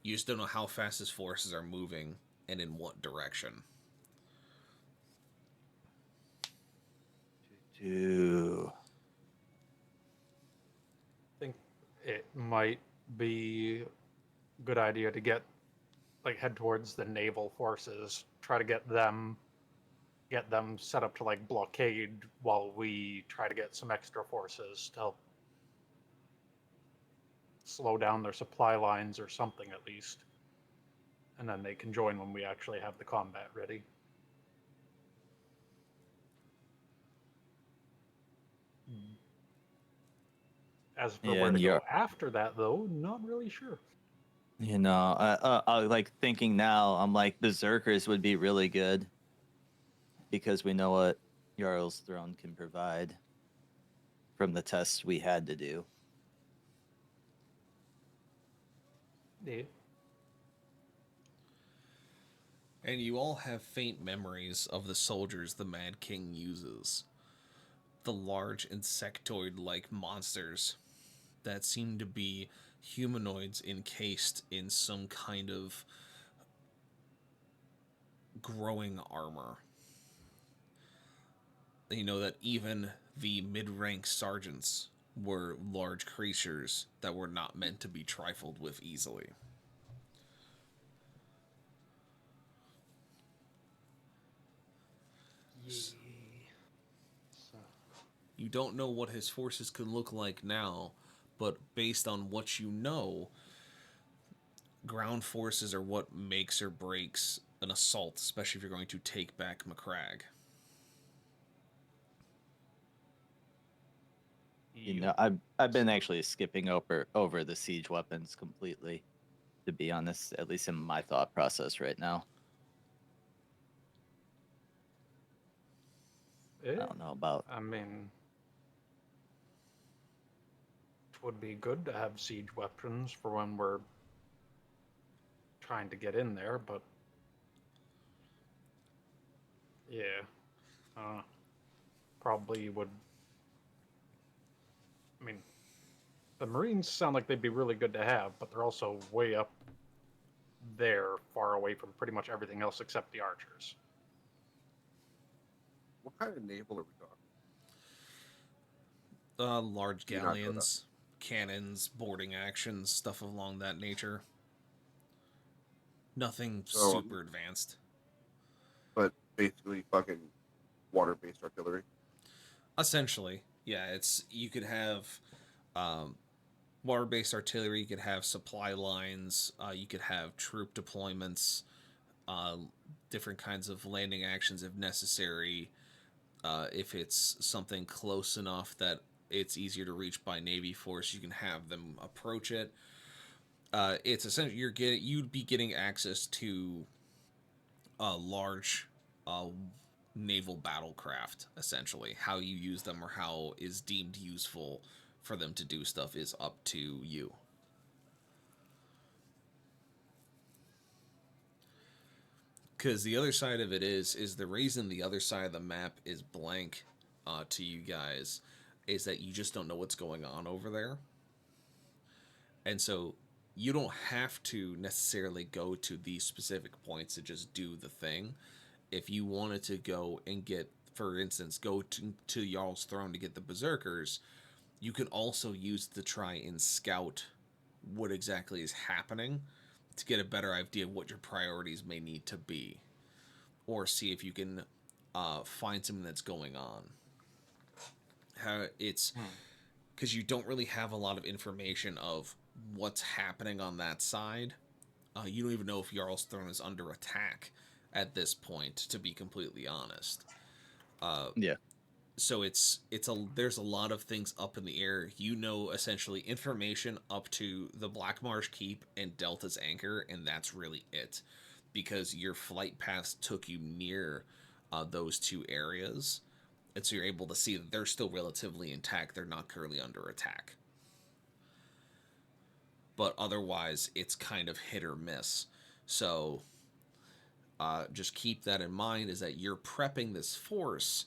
S1: You just don't know how fast his forces are moving and in what direction.
S3: Dude.
S4: I think it might be a good idea to head towards the naval forces, try to get them set up to like blockade while we try to get some extra forces to help slow down their supply lines or something at least. And then they can join when we actually have the combat ready. As for where
S3: And
S4: to go after that, though, not really sure.
S3: You know, I like thinking now. I'm like Berserkers would be really good because we know what Jarl's Throne can provide from the tests we had to do.
S4: Yeah.
S1: And you all have faint memories of the soldiers the Mad King uses. The large insectoid-like monsters that seem to be humanoids encased in some kind of growing armor. You know that even the mid-rank sergeants were large creatures that were not meant to be trifled with easily. You don't know what his forces could look like now, but based on what you know, ground forces are what makes or breaks an assault, especially if you're going to take back Macragge.
S3: You know, I've been actually skipping over the siege weapons completely, to be honest, at least in my thought process right now. I don't know about.
S4: I mean, it would be good to have siege weapons for when we're trying to get in there, but yeah, probably would. I mean, the Marines sound like they'd be really good to have, but they're also way up there, far away from pretty much everything else except the archers.
S2: What kind of naval are we talking?
S1: Large
S2: Do you not know
S1: galleons, cannons, boarding actions, stuff along that nature. Nothing
S2: So-
S1: super advanced.
S2: But basically, fucking water-based artillery.
S1: Essentially, yeah. It's you could have water-based artillery. You could have supply lines. You could have troop deployments. Different kinds of landing actions if necessary. If it's something close enough that it's easier to reach by Navy force, you can have them approach it. It's essentially you'd be getting access to a large naval battlecraft. Essentially, how you use them or how is deemed useful for them to do stuff is up to you. Because the other side of it is the reason the other side of the map is blank to you guys is that you just don't know what's going on over there. And so you don't have to necessarily go to these specific points to just do the thing. if you wanted to go and get, for instance, go to Jarl's Throne to get the Berserkers, you can also use to try and scout what exactly is happening to get a better idea of what your priorities may need to be, or see if you can find something that's going on. How it's because you don't really have a lot of information of what's happening on that side. You don't even know if Jarl's Throne is under attack at this point, to be completely honest.
S3: Yeah.
S1: So there's a lot of things up in the air. You know, essentially information up to the Black Marsh Keep and Delta's Anchor, and that's really it, because your flight paths took you near those two areas, and so you're able to see that they're still relatively intact. They're not currently under attack. But otherwise, it's kind of hit or miss. So just keep that in mind, is that you're prepping this force.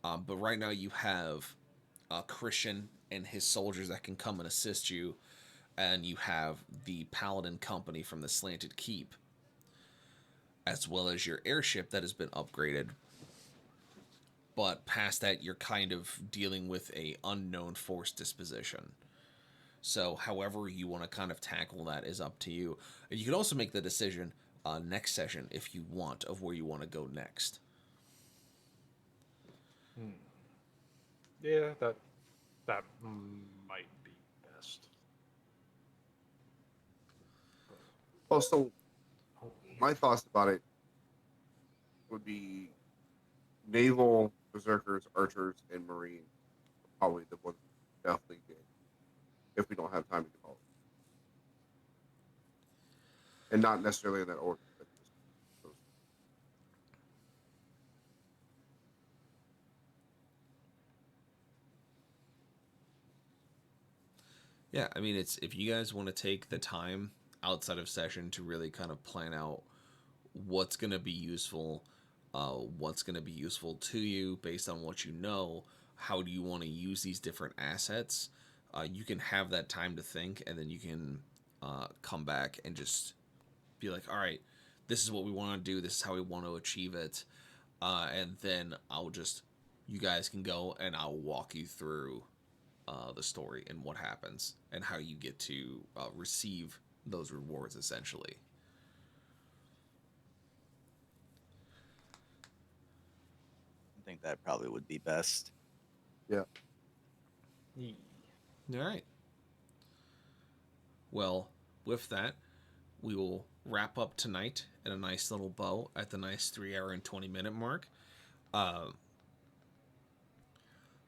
S1: But right now you have Christian and his soldiers that can come and assist you. And you have the Paladin Company from the Slanted Keep, as well as your airship that has been upgraded. But past that, you're kind of dealing with a unknown force disposition. So however you want to kind of tackle that is up to you. And you can also make the decision next session, if you want, of where you want to go next.
S4: Yeah, that might be best.
S7: Also, my thoughts about it would be naval, berserkers, archers, and marines are probably the ones definitely get if we don't have time to get all of them. And not necessarily in that order. But just those.
S1: Yeah, I mean, it's if you guys want to take the time outside of session to really kind of plan out what's going to be useful, what's going to be useful to you based on what you know, how do you want to use these different assets, you can have that time to think, and then you can come back and just be like, all right, this is what we want to do, this is how we want to achieve it, and then you guys can go and I'll walk you through the story and what happens and how you get to receive those rewards, essentially.
S3: I think that probably would be best.
S7: Yeah.
S1: All right. Well, with that, we will wrap up tonight at a nice little bow at the nice 3 hour and 20 minute mark.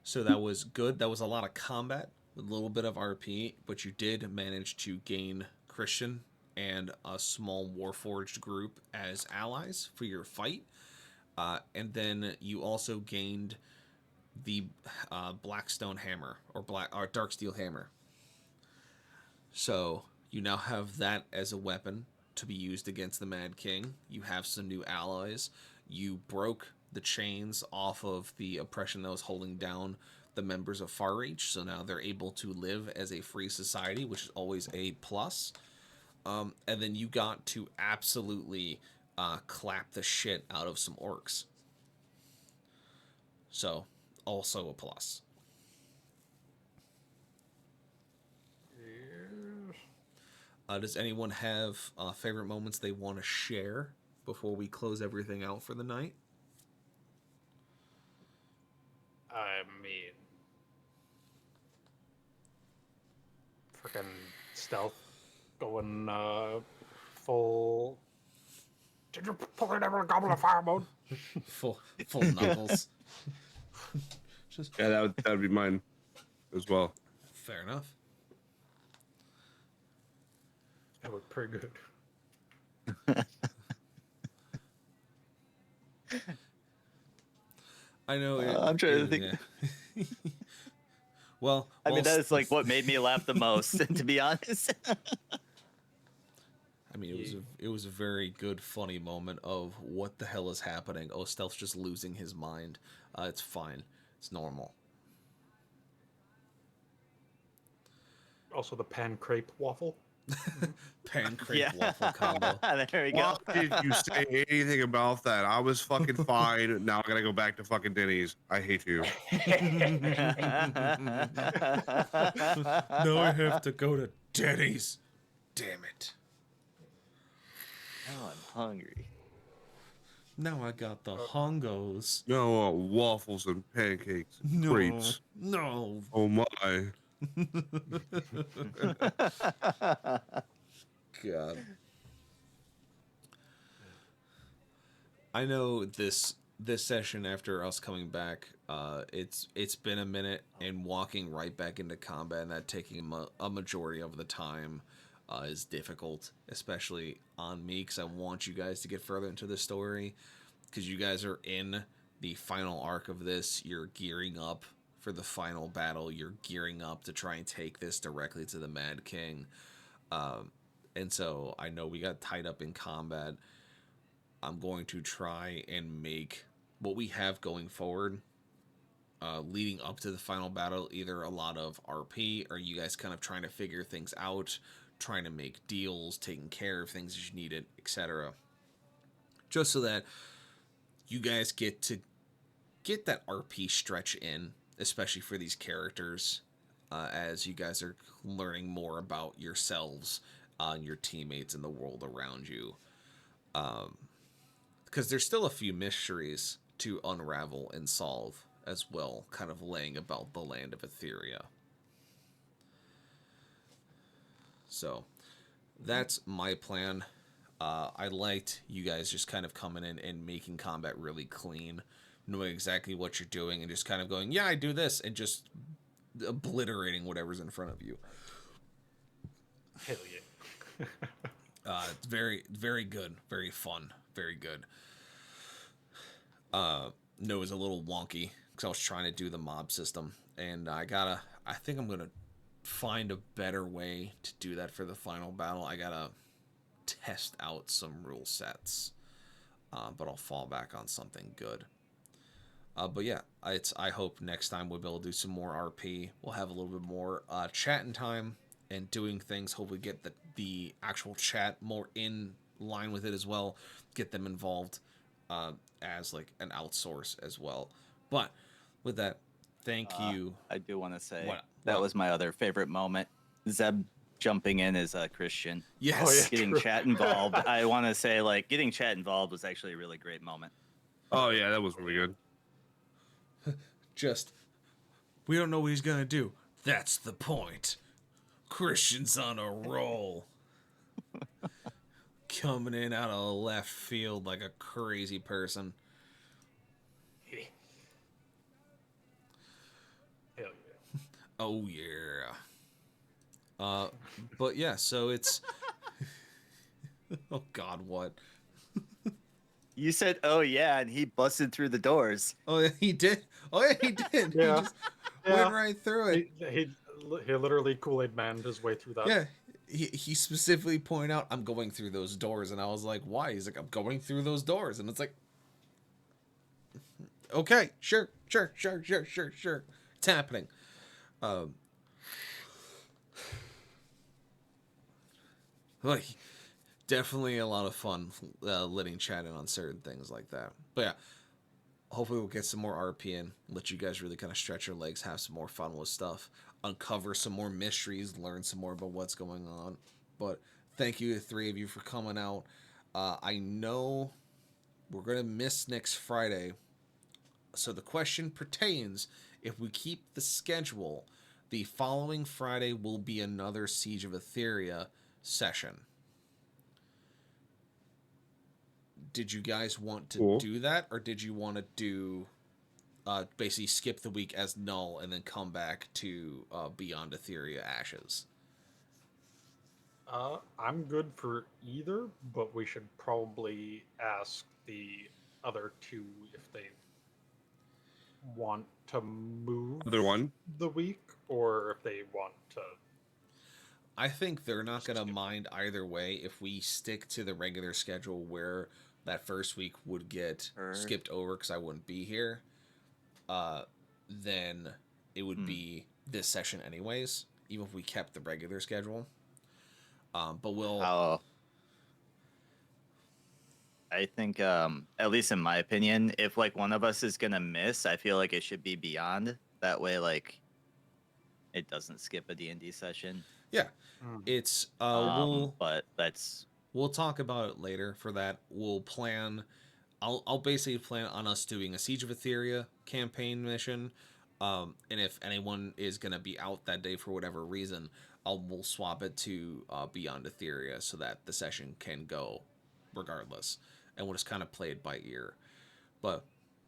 S1: So that was good. That was a lot of combat, a little bit of RP, but you did manage to gain Christian and a small Warforged group as allies for your fight. And then you also gained the Blackstone Hammer, or Darksteel Hammer. So you now have that as a weapon to be used against the Mad King. You have some new allies. You broke the chains off of the oppression that was holding down the members of Farreach, so now they're able to live as a free society, which is always a plus. And then you got to absolutely clap the shit out of some orcs. So, also a plus. Does anyone have favorite moments they want to share before we close everything out for the night?
S4: I mean, freaking stealth going full. Did you pull it ever gobble of fire mode?
S1: full knuckles. Just
S2: Yeah, that would be mine as well.
S1: fair enough.
S4: That would pretty good.
S1: I know.
S3: I'm trying to think.
S1: Yeah. well,
S3: I mean, that is like what made me laugh the most, to be honest.
S1: I mean, it was a very good, funny moment of what the hell is happening. Oh, Stealth's just losing his mind. It's fine. It's normal.
S4: Also, the pan crepe waffle.
S1: Pancake waffle combo.
S3: There we go.
S2: Why did you say anything about that? I was fucking fine. Now I gotta go back to fucking Denny's. I hate you.
S1: Now I have to go to Denny's. Damn it.
S3: Now I'm hungry.
S1: Now I got the hungos.
S2: No waffles and pancakes and
S1: No.
S2: crepes.
S1: No.
S2: Oh my.
S1: God. I know this session after us coming back, it's been a minute, and walking right back into combat and that taking a majority of the time is difficult, especially on me, because I want you guys to get further into the story, because you guys are in the final arc of this. You're gearing up for the final battle. You're gearing up to try and take this directly to the Mad King. And so I know we got tied up in combat. I'm going to try and make what we have going forward, leading up to the final battle, either a lot of RP or you guys kind of trying to figure things out, trying to make deals, taking care of things as you need it, etc. Just so that you guys get to get that RP stretch in, especially for these characters, as you guys are learning more about yourselves, and your teammates, and the world around you. Because there's still a few mysteries to unravel and solve as well, kind of laying about the land of Etheria. So that's my plan. I liked you guys just kind of coming in and making combat really clean, knowing exactly what you're doing, and just kind of going, yeah, I do this, and just obliterating whatever's in front of you.
S4: Hell yeah.
S1: It's very, very good, very fun, very good. No, it was a little wonky because I was trying to do the mob system, and I think I'm gonna find a better way to do that for the final battle. I gotta test out some rule sets, but I'll fall back on something good. But yeah, I hope next time we'll be able to do some more RP. We'll have a little bit more chatting time and doing things. Hopefully get the actual chat more in line with it as well. Get them involved as like an outsource as well. But with that, thank you.
S3: I do want to say
S1: What?
S3: that was my other favorite moment. Zeb jumping in as a Christian.
S1: Yes.
S4: Oh, yeah.
S3: Getting chat involved. I want to say, like, getting chat involved was actually a really great moment.
S2: Oh yeah, that was really good.
S1: Just, we don't know what he's gonna do. That's the point. Christian's on a roll. Coming in out of left field like a crazy person.
S4: Hell yeah.
S1: Oh yeah. But yeah, so it's oh god, what?
S3: You said, "Oh yeah," and he busted through the doors.
S1: Oh yeah, he did. Oh yeah, he did.
S4: Yeah.
S1: He just went right through it.
S4: He literally Kool-Aid manned his way through that.
S1: Yeah. He specifically pointed out, I'm going through those doors, and I was like, why? He's like, I'm going through those doors, and it's like, okay, sure. It's happening. Like, definitely a lot of fun letting chat in on certain things like that. But yeah, hopefully we'll get some more RP in, let you guys really kind of stretch your legs, have some more fun with stuff, uncover some more mysteries, learn some more about what's going on. But thank you to the three of you for coming out. I know we're going to miss next Friday. So the question pertains, if we keep the schedule, the following Friday will be another Siege of Etheria session. Did you guys want to do that, or did you want to do basically skip the week as null and then come back to Beyond Etheria Ashes?
S4: I'm good for either, but we should probably ask the other two if they want to move
S2: Other one.
S4: the week or if they want to.
S1: I think they're not going to mind either way if we stick to the regular schedule where that first week would get skipped over because I wouldn't be here. Then it would be this session anyways, even if we kept the regular schedule. But we'll.
S3: Oh, I think, at least in my opinion, if like one of us is gonna miss, I feel like it should be beyond. That way, like it doesn't skip a D&D session.
S1: Yeah,
S4: Mm.
S1: it's
S3: But that's
S1: we'll talk about it later. For that, we'll plan. I'll basically plan on us doing a Siege of Etheria campaign mission. And if anyone is gonna be out that day for whatever reason, we'll swap it to Beyond Etheria so that the session can go regardless, and we'll just kind of play it by ear. But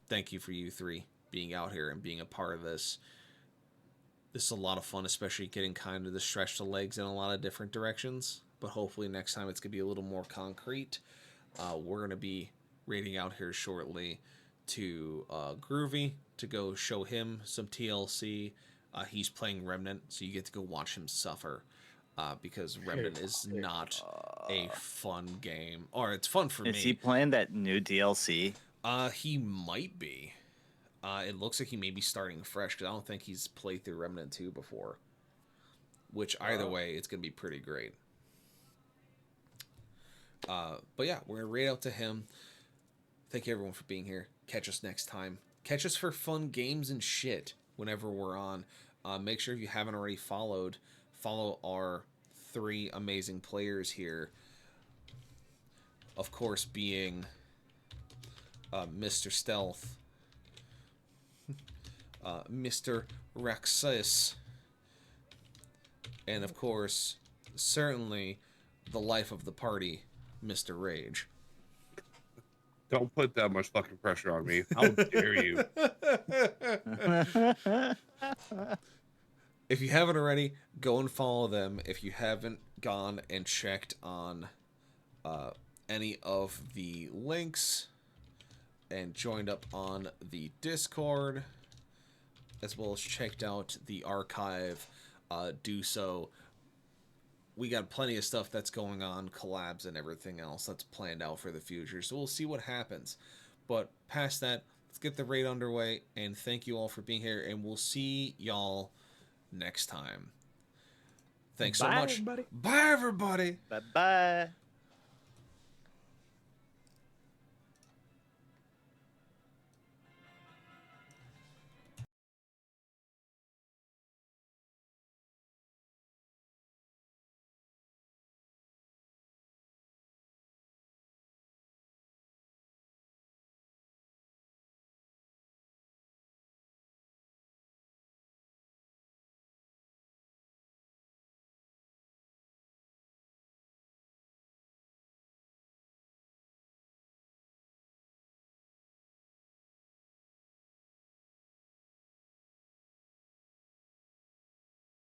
S1: thank you for you three being out here and being a part of this. This is a lot of fun, especially getting kind of to stretch the legs in a lot of different directions. But hopefully next time it's gonna be a little more concrete. We're gonna be raiding out here shortly to Groovy to go show him some TLC. He's playing Remnant, so you get to go watch him suffer. Because Remnant is not a fun game, or it's fun for
S3: is he
S1: me.
S3: playing that new DLC?
S1: He might be. It looks like he may be starting fresh because I don't think he's played through Remnant 2 before. Which either way, it's gonna be pretty great. But yeah, we're gonna raid out to him. Thank you everyone for being here. Catch us next time. Catch us for fun games and shit whenever we're on. Make sure if you haven't already follow our 3 amazing players here. Of course, being Mr. Stealth, Mr. Raxus, and of course, certainly the life of the party, Mr. Rage.
S2: Don't put that much fucking pressure on me. How dare you?
S1: If you haven't already, go and follow them. If you haven't gone and checked on any of the links and joined up on the Discord, as well as checked out the archive, do so. We got plenty of stuff that's going on, collabs and everything else that's planned out for the future. So we'll see what happens. But past that, let's get the raid underway. And thank you all for being here. And we'll see y'all next time. Thanks so much.
S4: Everybody.
S1: Bye, everybody.
S3: Bye bye.